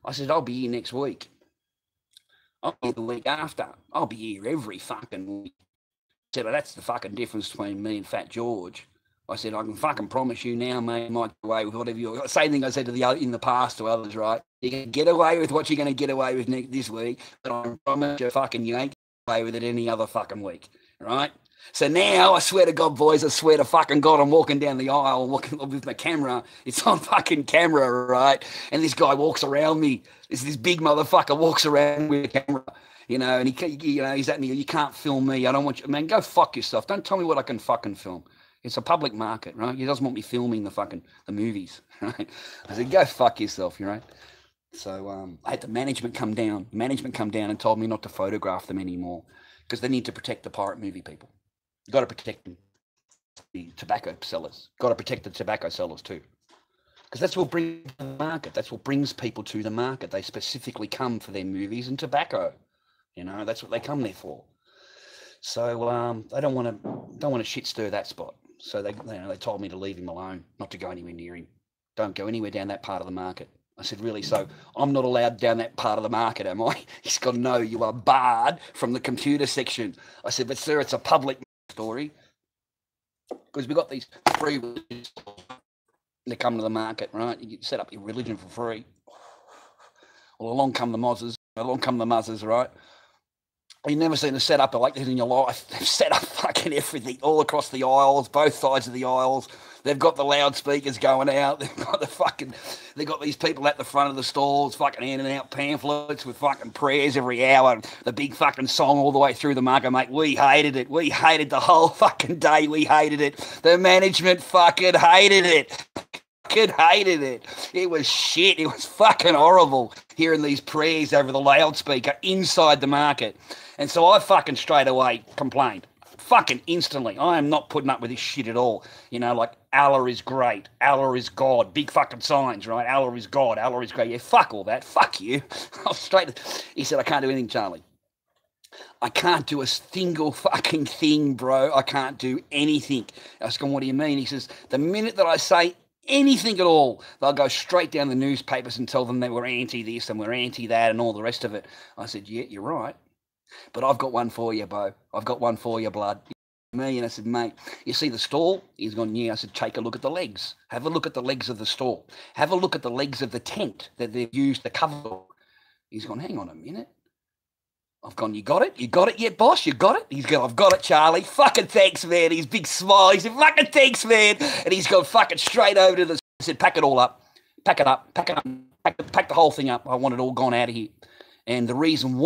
I said, I'll be here next week. I'll be the week after. I'll be here every fucking week. I said, well, that's the fucking difference between me and Fat George. I said, I can fucking promise you now, mate, you might get away with whatever you... Same thing I said in the past to others, right? You can get away with what you're going to get away with this week, but I promise you fucking you ain't get away with it any other fucking week, right? So now, I swear to God, boys, I swear to fucking God, I'm walking down the aisle, walking with my camera. It's on fucking camera, right? And this guy walks around me. This big motherfucker walks around with a camera, you know, and he's at me, you can't film me. I don't want you, man, go fuck yourself. Don't tell me what I can fucking film. It's a public market, right? He doesn't want me filming the movies, right? I said, go fuck yourself, right? So I had the management come down. The management come down and told me not to photograph them anymore because they need to protect the pirate movie people. You've got to protect the tobacco sellers. Got to protect the tobacco sellers too. Because that's what brings the market. That's what brings people to the market. They specifically come for their movies and tobacco. You know, that's what they come there for. So they don't want to shit stir that spot. So they told me to leave him alone, not to go anywhere near him. Don't go anywhere down that part of the market. I said, really? So I'm not allowed down that part of the market, am I? He's gone, no, you are barred from the computer section. I said, but sir, it's a public story. Because we've got these free religions that come to the market, right? You can set up your religion for free. Well, along come the muzzers, right? You've never seen a setup like this in your life. They've set up fucking everything all across the aisles, both sides of the aisles. They've got the loudspeakers going out. They've got these people at the front of the stalls fucking handing out pamphlets with fucking prayers every hour. The big fucking song all the way through the market, mate. We hated it. We hated the whole fucking day. We hated it. The management fucking hated it. fucking hated it. It was shit. It was fucking horrible hearing these prayers over the loudspeaker inside the market. And so I fucking straight away complained. Fucking instantly. I am not putting up with this shit at all. You know, like, Allah is great. Allah is God. Big fucking signs, right? Allah is God. Allah is great. Yeah, fuck all that. Fuck you. I was straight. He said, I can't do anything, Charlie. I can't do a single fucking thing, bro. I can't do anything. I was going, what do you mean? He says, the minute that I say anything at all, they'll go straight down the newspapers and tell them that we're anti this and we're anti that and all the rest of it. I said, yeah, you're right. But I've got one for you, Bo. I've got one for you, blood. Me, and I said, mate, you see the stall? He's gone, yeah. I said, take a look at the legs. Have a look at the legs of the stall. Have a look at the legs of the tent that they've used to cover. He's gone, hang on a minute. I've gone, you got it? You got it yet, boss? You got it? He's gone, I've got it, Charlie. Fucking thanks, man. He's big smile. He said, fucking thanks, man. And he's gone fucking straight over to the... I said, pack it all up. Pack it up. Pack it up. Pack the whole thing up. I want it all gone out of here. And the reason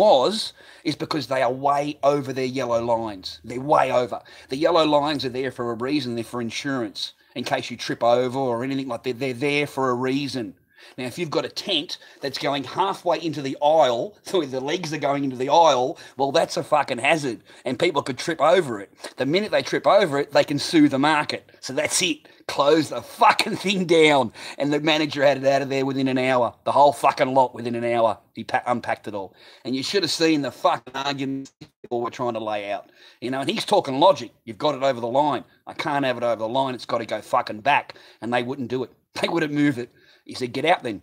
is because they are way over their yellow lines. They're way over. The yellow lines are there for a reason. They're for insurance, in case you trip over or anything like that. They're there for a reason. Now, if you've got a tent that's going halfway into the aisle, so the legs are going into the aisle, well, that's a fucking hazard, and people could trip over it. The minute they trip over it, they can sue the market. So that's it. Close the fucking thing down. And the manager had it out of there within an hour. The whole fucking lot within an hour. He unpacked it all. And you should have seen the fucking arguments people were trying to lay out. You know, and he's talking logic. You've got it over the line. I can't have it over the line. It's got to go fucking back. And they wouldn't do it. They wouldn't move it. He said, get out then.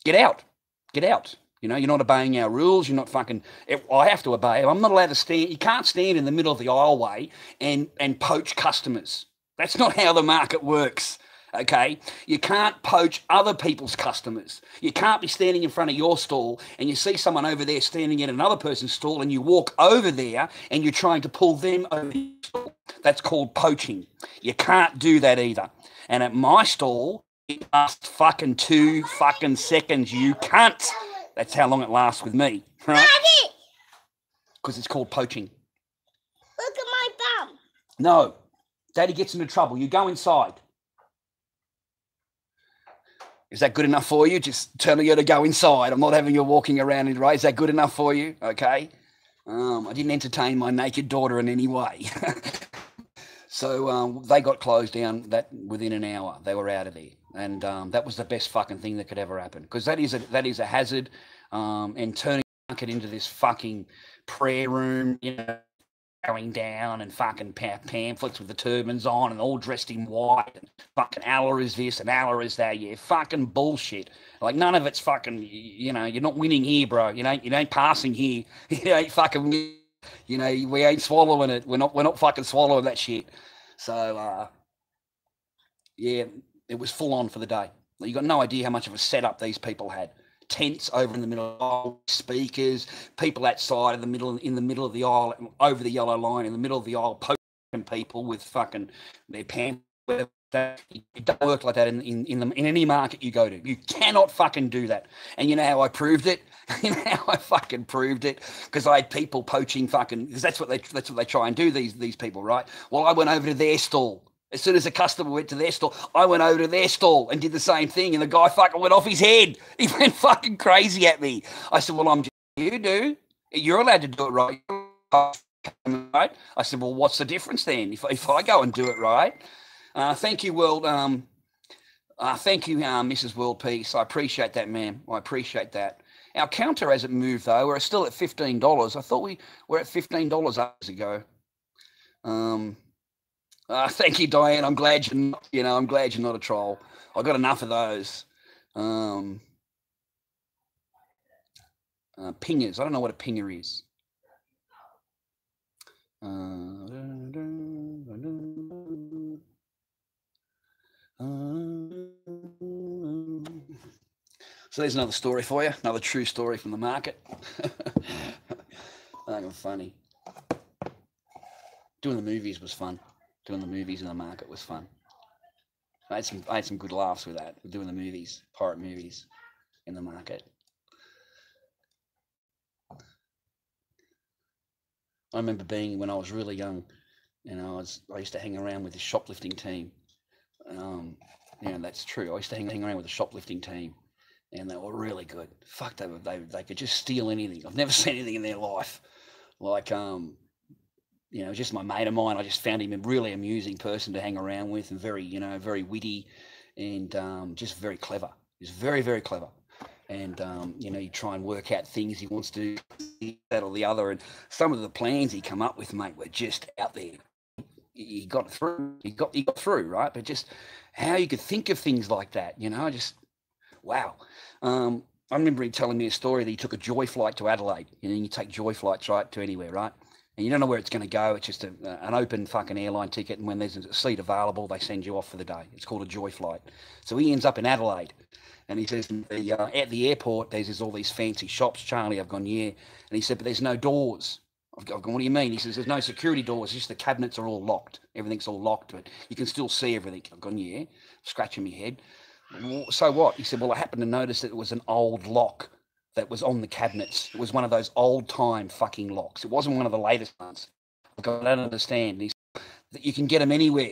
Get out. Get out. You know, you're not obeying our rules. You're not fucking... I have to obey. I'm not allowed to stand... You can't stand in the middle of the aisleway and poach customers. That's not how the market works, okay? You can't poach other people's customers. You can't be standing in front of your stall and you see someone over there standing at another person's stall and you walk over there and you're trying to pull them over your stall. That's called poaching. You can't do that either. And at my stall... it lasts fucking 2 fucking seconds, you cunt. That's how long it lasts with me, right? Daddy! Because it's called poaching. Look at my bum. No. Daddy gets into trouble. You go inside. Is that good enough for you? Just telling you to go inside. I'm not having you walking around in rays. Is that good enough for you? Okay. I didn't entertain my naked daughter in any way. So they got closed down that within an hour. They were out of there. And that was the best fucking thing that could ever happen. Because that is a hazard. And turning the market into this fucking prayer room, you know, going down and fucking pamphlets with the turbans on and all dressed in white and fucking Allah is this and Allah is that. Yeah, fucking bullshit. Like none of it's fucking, you know, you're not winning here, bro. You ain't passing here. You ain't fucking, you know, we ain't swallowing it. We're not fucking swallowing that shit. So, yeah, it was full on for the day. You got no idea how much of a setup these people had. Tents over in the middle of the aisle, speakers, people outside in the middle of the aisle, over the yellow line, in the middle of the aisle, poking people with fucking their pants. It doesn't work like that in any market you go to. You cannot fucking do that. And you know how I proved it? You know how I fucking proved it? Because I had people poaching fucking. Because that's what they try and do. These people, right? Well, I went over to their stall. As soon as a customer went to their stall, I went over to their stall and did the same thing. And the guy fucking went off his head. He went fucking crazy at me. I said, well, you do. You're allowed to do it right. Right? I said, well, what's the difference then if I go and do it right? Thank you, World. Thank you, Mrs. World Peace. I appreciate that, ma'am. I appreciate that. Our counter hasn't moved though. We're still at $15. I thought we were at $15 hours ago. Thank you, Diane. I'm glad I'm glad you're not a troll. I got enough of those. Pingers. I don't know what a pinger is. So there's another story for you. Another true story from the market. I think I'm funny. Doing the movies was fun. Doing the movies in the market was fun. I had some good laughs with that. Doing the movies, pirate movies in the market. I remember being when I was really young, and I used to hang around with this shoplifting team. Yeah, that's true. I used to hang around with a shoplifting team, and they were really good. Fuck, they could just steal anything. I've never seen anything in their life like just my mate of mine. I just found him a really amusing person to hang around with, and very very witty, and just very clever. He's very very clever, and you try and work out things he wants to do, that or the other, and some of the plans he come up with, mate, were just out there. He got through. He got through, right? But just how you could think of things like that, just wow. I remember him telling me a story that he took a joy flight to Adelaide. You take joy flights, right, to anywhere, right? And you don't know where it's going to go. It's just an open fucking airline ticket, and when there's a seat available, they send you off for the day. It's called a joy flight. So he ends up in Adelaide, and he says at the airport, there's all these fancy shops, Charlie. I've gone, yeah. And he said, but there's no doors. I've gone, what do you mean? He says, there's no security doors. Just the cabinets are all locked. Everything's all locked, but you can still see everything. I've gone, yeah. Scratching my head. So what? He said, well, I happened to notice that it was an old lock that was on the cabinets. It was one of those old-time fucking locks. It wasn't one of the latest ones. I don't understand. He said, that you can get them anywhere.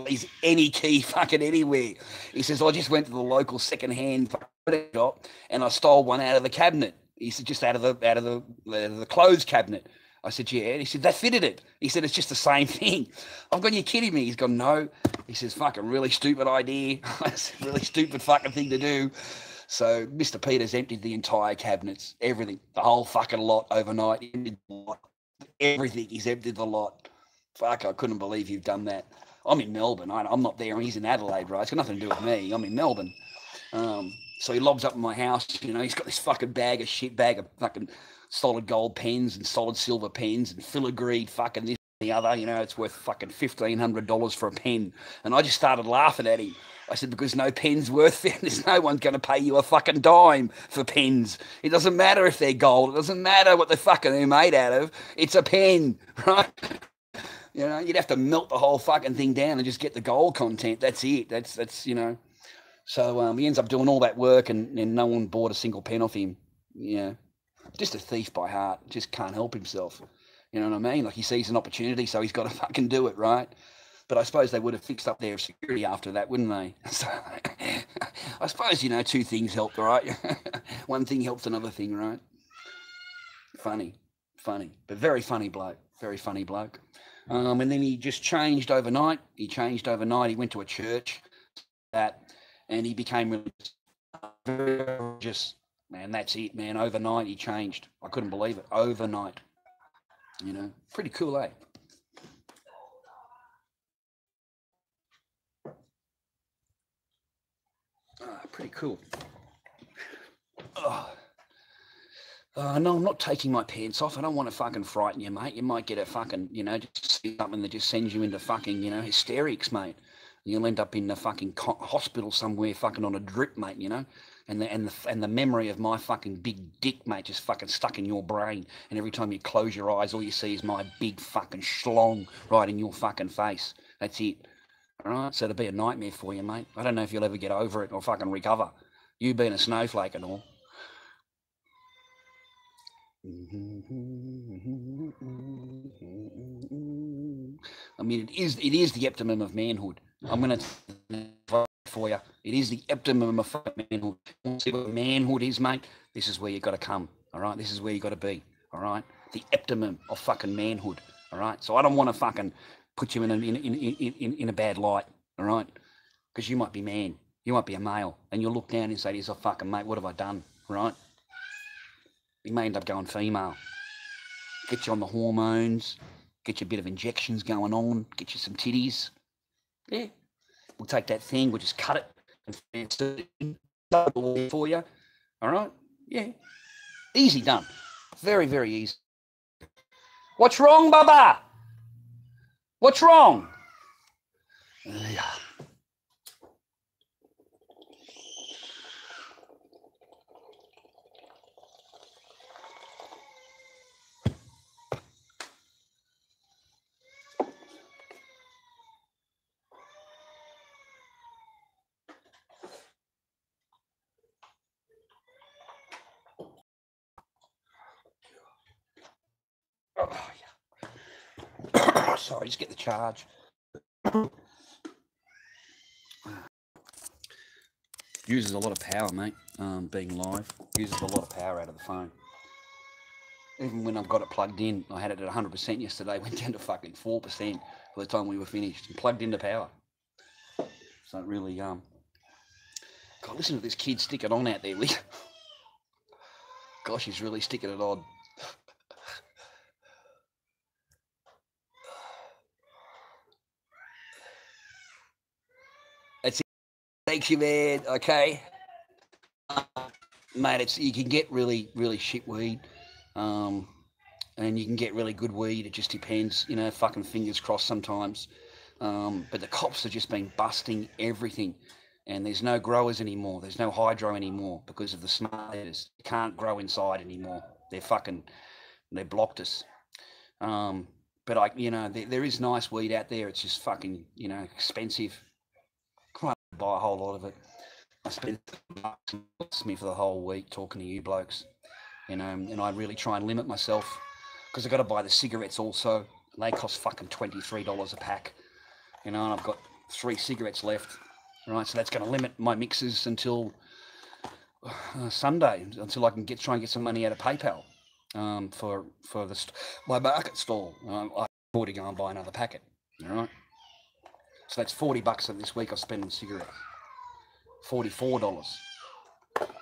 He's any key fucking anywhere. He says, I just went to the local second-hand shop and I stole one out of the cabinet. He said, just out of the clothes cabinet. I said, yeah. And he said, that fitted it. He said, it's just the same thing. I've gone, you're kidding me. He's gone, no. He says, fucking really stupid idea. Really stupid fucking thing to do. So Mr. Peters emptied the entire cabinets, everything, the whole fucking lot overnight. Everything. He's emptied the lot. Fuck, I couldn't believe you've done that. I'm in Melbourne. I'm not there. He's in Adelaide, right? It's got nothing to do with me. I'm in Melbourne. So he lobs up in my house. He's got this fucking bag of fucking solid gold pens and solid silver pens and filigreed fucking this and the other. It's worth fucking $1,500 for a pen. And I just started laughing at him. I said, because no pen's worth it. There's no one's going to pay you a fucking dime for pens. It doesn't matter if they're gold. It doesn't matter what they're made out of. It's a pen, right? You'd have to melt the whole fucking thing down and just get the gold content. That's it. That's. So he ends up doing all that work, and no one bought a single pen off him. Just a thief by heart. Just can't help himself. You know what I mean? Like, he sees an opportunity, so he's got to fucking do it, right? But I suppose they would have fixed up their security after that, wouldn't they? So I suppose, two things helped, right? One thing helps another thing, right? Funny, but very funny bloke. Very funny bloke. And then he just changed overnight. He went to a church and he became religious. Man, that's it, man. Overnight, he changed. I couldn't believe it. Overnight. Pretty cool, eh? Pretty cool. No, I'm not taking my pants off. I don't want to fucking frighten you, mate. You might get a fucking, just see something that just sends you into fucking, hysterics, mate. You'll end up in the fucking hospital somewhere, fucking on a drip, mate. And the memory of my fucking big dick, mate, just fucking stuck in your brain. And every time you close your eyes, all you see is my big fucking schlong right in your fucking face. That's it. All right, so it'll be a nightmare for you, mate. I don't know if you'll ever get over it or fucking recover. You being a snowflake and all. I mean, it is the optimum of manhood. I'm going to vote for you. It is the optimum of manhood. You see what manhood is, mate? This is where you got to come. All right, this is where you got to be. All right, the optimum of fucking manhood. All right, so I don't want to fucking put you in a bad light, all right? Because you might be man, you might be a male, and you'll look down and say to yourself, fucking mate, what have I done, right? You may end up going female. Get you on the hormones, get you a bit of injections going on, get you some titties. Yeah, we'll take that thing, we'll just cut it and insert it for you, all right? Yeah, easy done. Very, very easy. What's wrong, Baba? What's wrong? Oh, yeah. Sorry, just get the charge. Uses a lot of power, mate. Being live uses a lot of power out of the phone. Even when I've got it plugged in, I had it at 100% yesterday. Went down to fucking 4% by the time we were finished and plugged into power. So it really God, listen to this kid stick it on out there, Lee. Gosh, he's really sticking it on. That's it. Thanks you, man. Okay. Mate, you can get really, really shit weed. And you can get really good weed. It just depends, you know, fucking fingers crossed sometimes. But the cops have just been busting everything. And there's no growers anymore. There's no hydro anymore because of the smart letters. You can't grow inside anymore. They blocked us. But there is nice weed out there. It's just fucking, you know, expensive. Can't buy a whole lot of it. I spent $1 me for the whole week talking to you blokes, you know, and I really try and limit myself because I've got to buy the cigarettes also. They cost fucking $23 a pack, you know, and I've got 3 cigarettes left. Right, so that's going to limit my mixes until Sunday, until I can try and get some money out of PayPal for my market stall. I can afford to go and buy another packet. All right, so that's $40 of this week I spend on cigarettes. $44.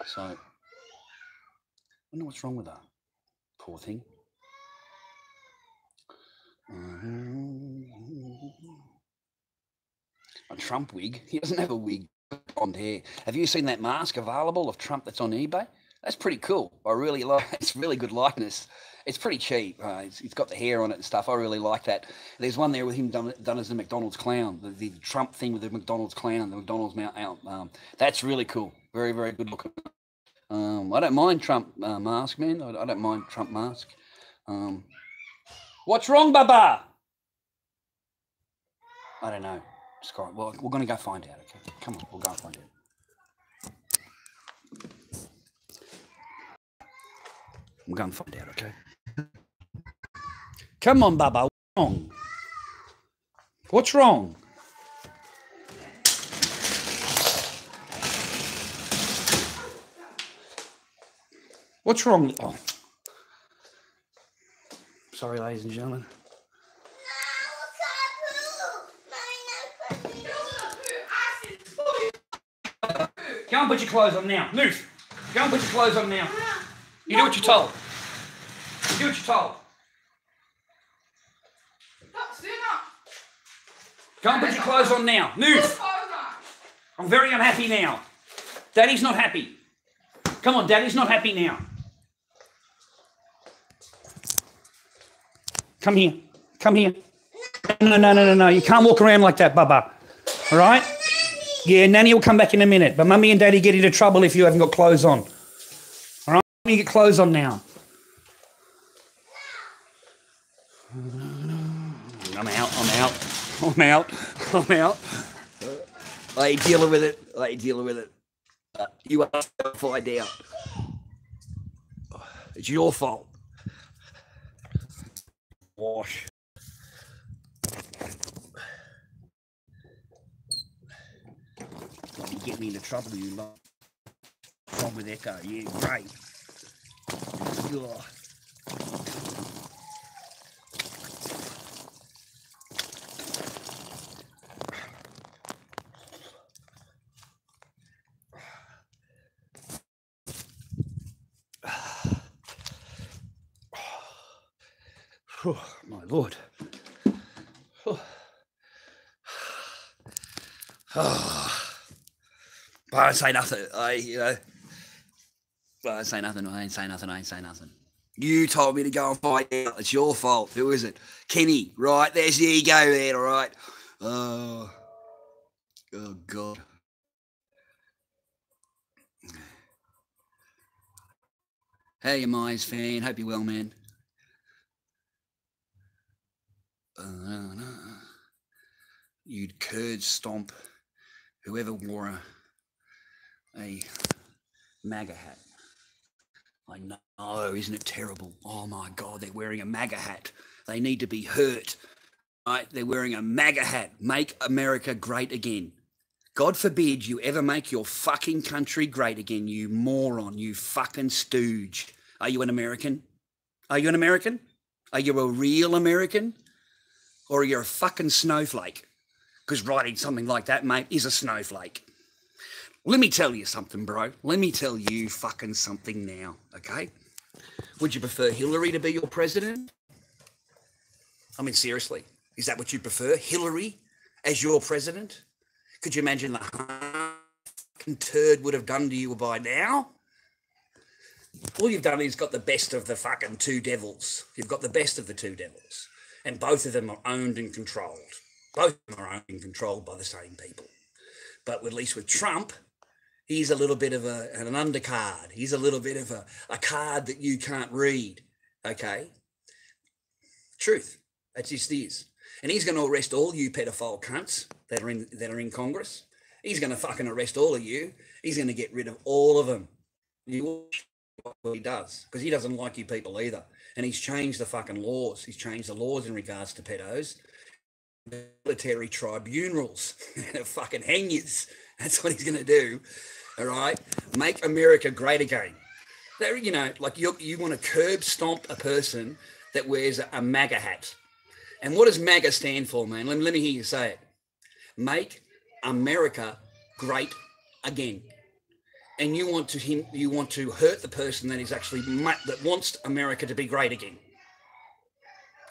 So I wonder what's wrong with that. Poor thing. A Trump wig. He doesn't have a wig, blonde hair. Have you seen that mask available of Trump that's on eBay? That's pretty cool. I really like it. It's really good likeness. It's pretty cheap. It's got the hair on it and stuff. I really like that. There's one there with him done as the McDonald's clown, the Trump thing with the McDonald's clown, the McDonald's mount. That's really cool. Very, very good looking. I don't mind Trump mask, man. I don't mind Trump mask. What's wrong, Baba? I don't know. Scott, well, we're going to go find out, okay? Come on, we'll go and find out. We'll go and find out, okay? Come on, Baba, what's wrong? What's wrong? What's wrong? Oh. Sorry, ladies and gentlemen. Go and put your clothes on now. Move. Go and put your clothes on now. You do what you're told. You do what you're told. Go and put your clothes on now. Move. I'm very unhappy now. Daddy's not happy. Come on, Daddy's not happy now. Come here. Come here. No. You can't walk around like that, Baba. All right? Yeah, Nanny will come back in a minute. But Mummy and Daddy get into trouble if you haven't got clothes on. All right? You get clothes on now. I'm out. I ain't dealing with it. You have to find out. It's your fault. Wash. You get me into trouble, you lot. Wrong with Echo? Yeah, great. Oh, my Lord. But I say nothing. I say nothing. I ain't say nothing. You told me to go and find out. It's your fault. Who is it? Kenny, right? There's the ego there, all right? Oh, God. How you, Myers fan? Hope you're well, man. You'd curd stomp whoever wore a MAGA hat. I know, isn't it terrible? Oh my God, they're wearing a MAGA hat. They need to be hurt. Right? They're wearing a MAGA hat. Make America great again. God forbid you ever make your fucking country great again, you moron, you fucking stooge. Are you an American? Are you an American? Are you a real American? Or are you a fucking snowflake? Because writing something like that, mate, is a snowflake. Let me tell you something, bro. Let me tell you fucking something now, okay? Would you prefer Hillary to be your president? I mean, seriously, is that what you prefer? Hillary as your president? Could you imagine the fucking turd would have done to you by now? All you've done is got the best of the fucking two devils. You've got the best of the two devils. And both of them are owned and controlled. Both of them are owned and controlled by the same people. But at least with Trump, he's a little bit of an undercard. He's a little bit of a card that you can't read, okay? Truth. That just is. And he's going to arrest all you pedophile cunts that are in Congress. He's going to fucking arrest all of you. He's going to get rid of all of them. You watch what he does, because he doesn't like you people either. And he's changed the fucking laws. He's changed the laws in regards to pedos. Military tribunals. Fucking hang yous. That's what he's going to do. All right? Make America great again. You know, like you want to curb stomp a person that wears a MAGA hat. And what does MAGA stand for, man? Let me hear you say it. Make America great again. And you want to hurt the person that is actually that wants America to be great again.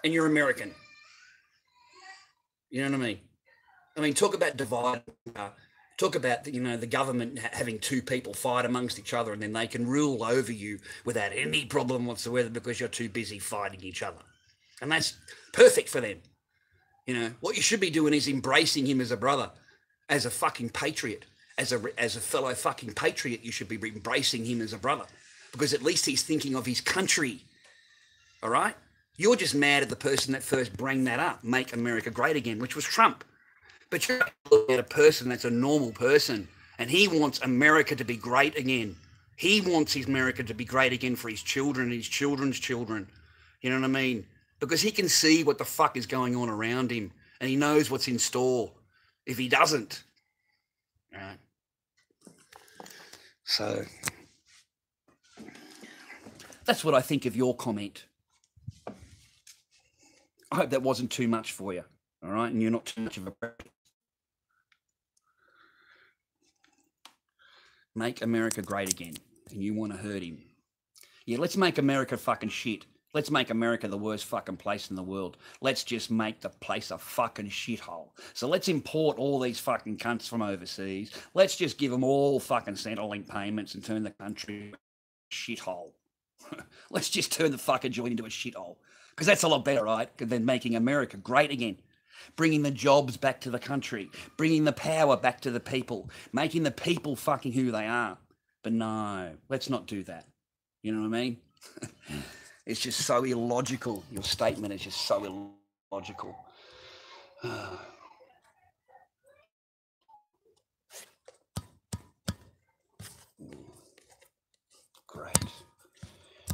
And you're American. You know what I mean? I mean, talk about divide. Talk about the government having two people fight amongst each other, and then they can rule over you without any problem whatsoever because you're too busy fighting each other. And that's perfect for them. You know, what you should be doing is embracing him as a brother, as a fucking patriot, as a fellow fucking patriot. You should be embracing him as a brother, because at least he's thinking of his country. All right? You're just mad at the person that first brought that up, make America great again, which was Trump. But you're looking at a person that's a normal person, and he wants America to be great again. He wants his America to be great again for his children and his children's children. You know what I mean? Because he can see what the fuck is going on around him, and he knows what's in store if he doesn't. Right? So that's what I think of your comment. I hope that wasn't too much for you, all right? And you're not too much of a... Make America great again, and you want to hurt him. Yeah, let's make America fucking shit. Let's make America the worst fucking place in the world. Let's just make the place a fucking shithole. So let's import all these fucking cunts from overseas. Let's just give them all fucking Centrelink payments and turn the country a shithole. Let's just turn the fucking joint into a shithole. Because that's a lot better, right? Than making America great again. Bringing the jobs back to the country. Bringing the power back to the people. Making the people fucking who they are. But no, let's not do that. You know what I mean? It's just so illogical. Your statement is just so illogical. Great.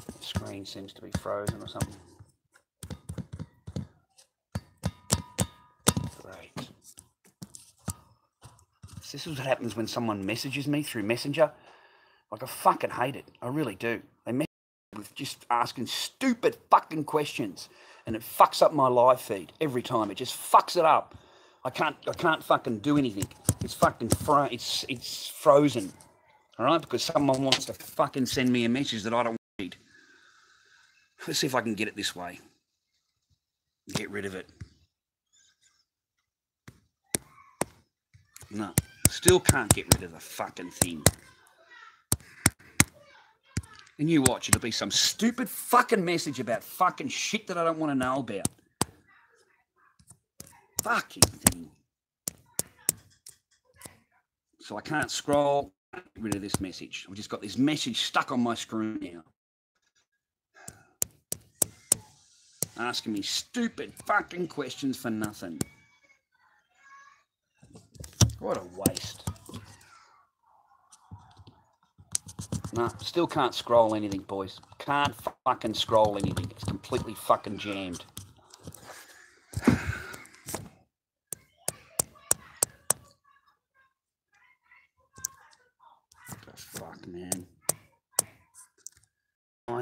The screen seems to be frozen or something. Great. This is what happens when someone messages me through Messenger. Like, I fucking hate it. I really do. They message with just asking stupid fucking questions, and it fucks up my live feed every time. It just fucks it up. I can't fucking do anything. It's fucking it's frozen. All right, because someone wants to fucking send me a message that I don't read. Let's see if I can get it this way. Get rid of it. No, still can't get rid of the fucking thing. And you watch, it'll be some stupid fucking message about fucking shit that I don't want to know about. Fucking thing. So I can't scroll, get rid of this message. I've just got this message stuck on my screen now. Asking me stupid fucking questions for nothing. What a waste. No, still can't scroll anything, boys. Can't fucking scroll anything. It's completely fucking jammed.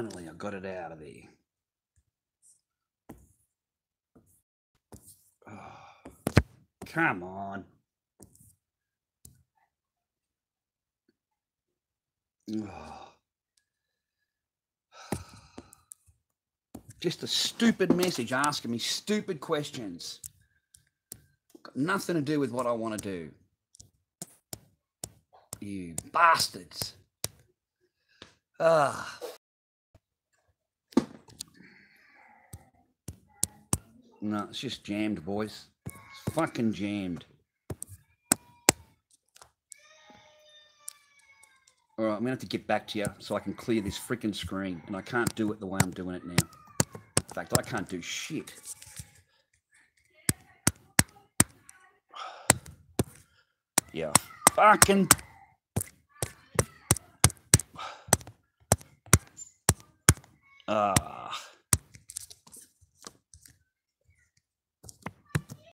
Finally, I got it out of there. Oh, come on. Oh. Just a stupid message asking me stupid questions. Got nothing to do with what I want to do. You bastards. Ah. No, it's just jammed, boys. It's fucking jammed. All right, I'm going to have to get back to you so I can clear this freaking screen. And I can't do it the way I'm doing it now. In fact, I can't do shit. Yeah. Fucking... Ah.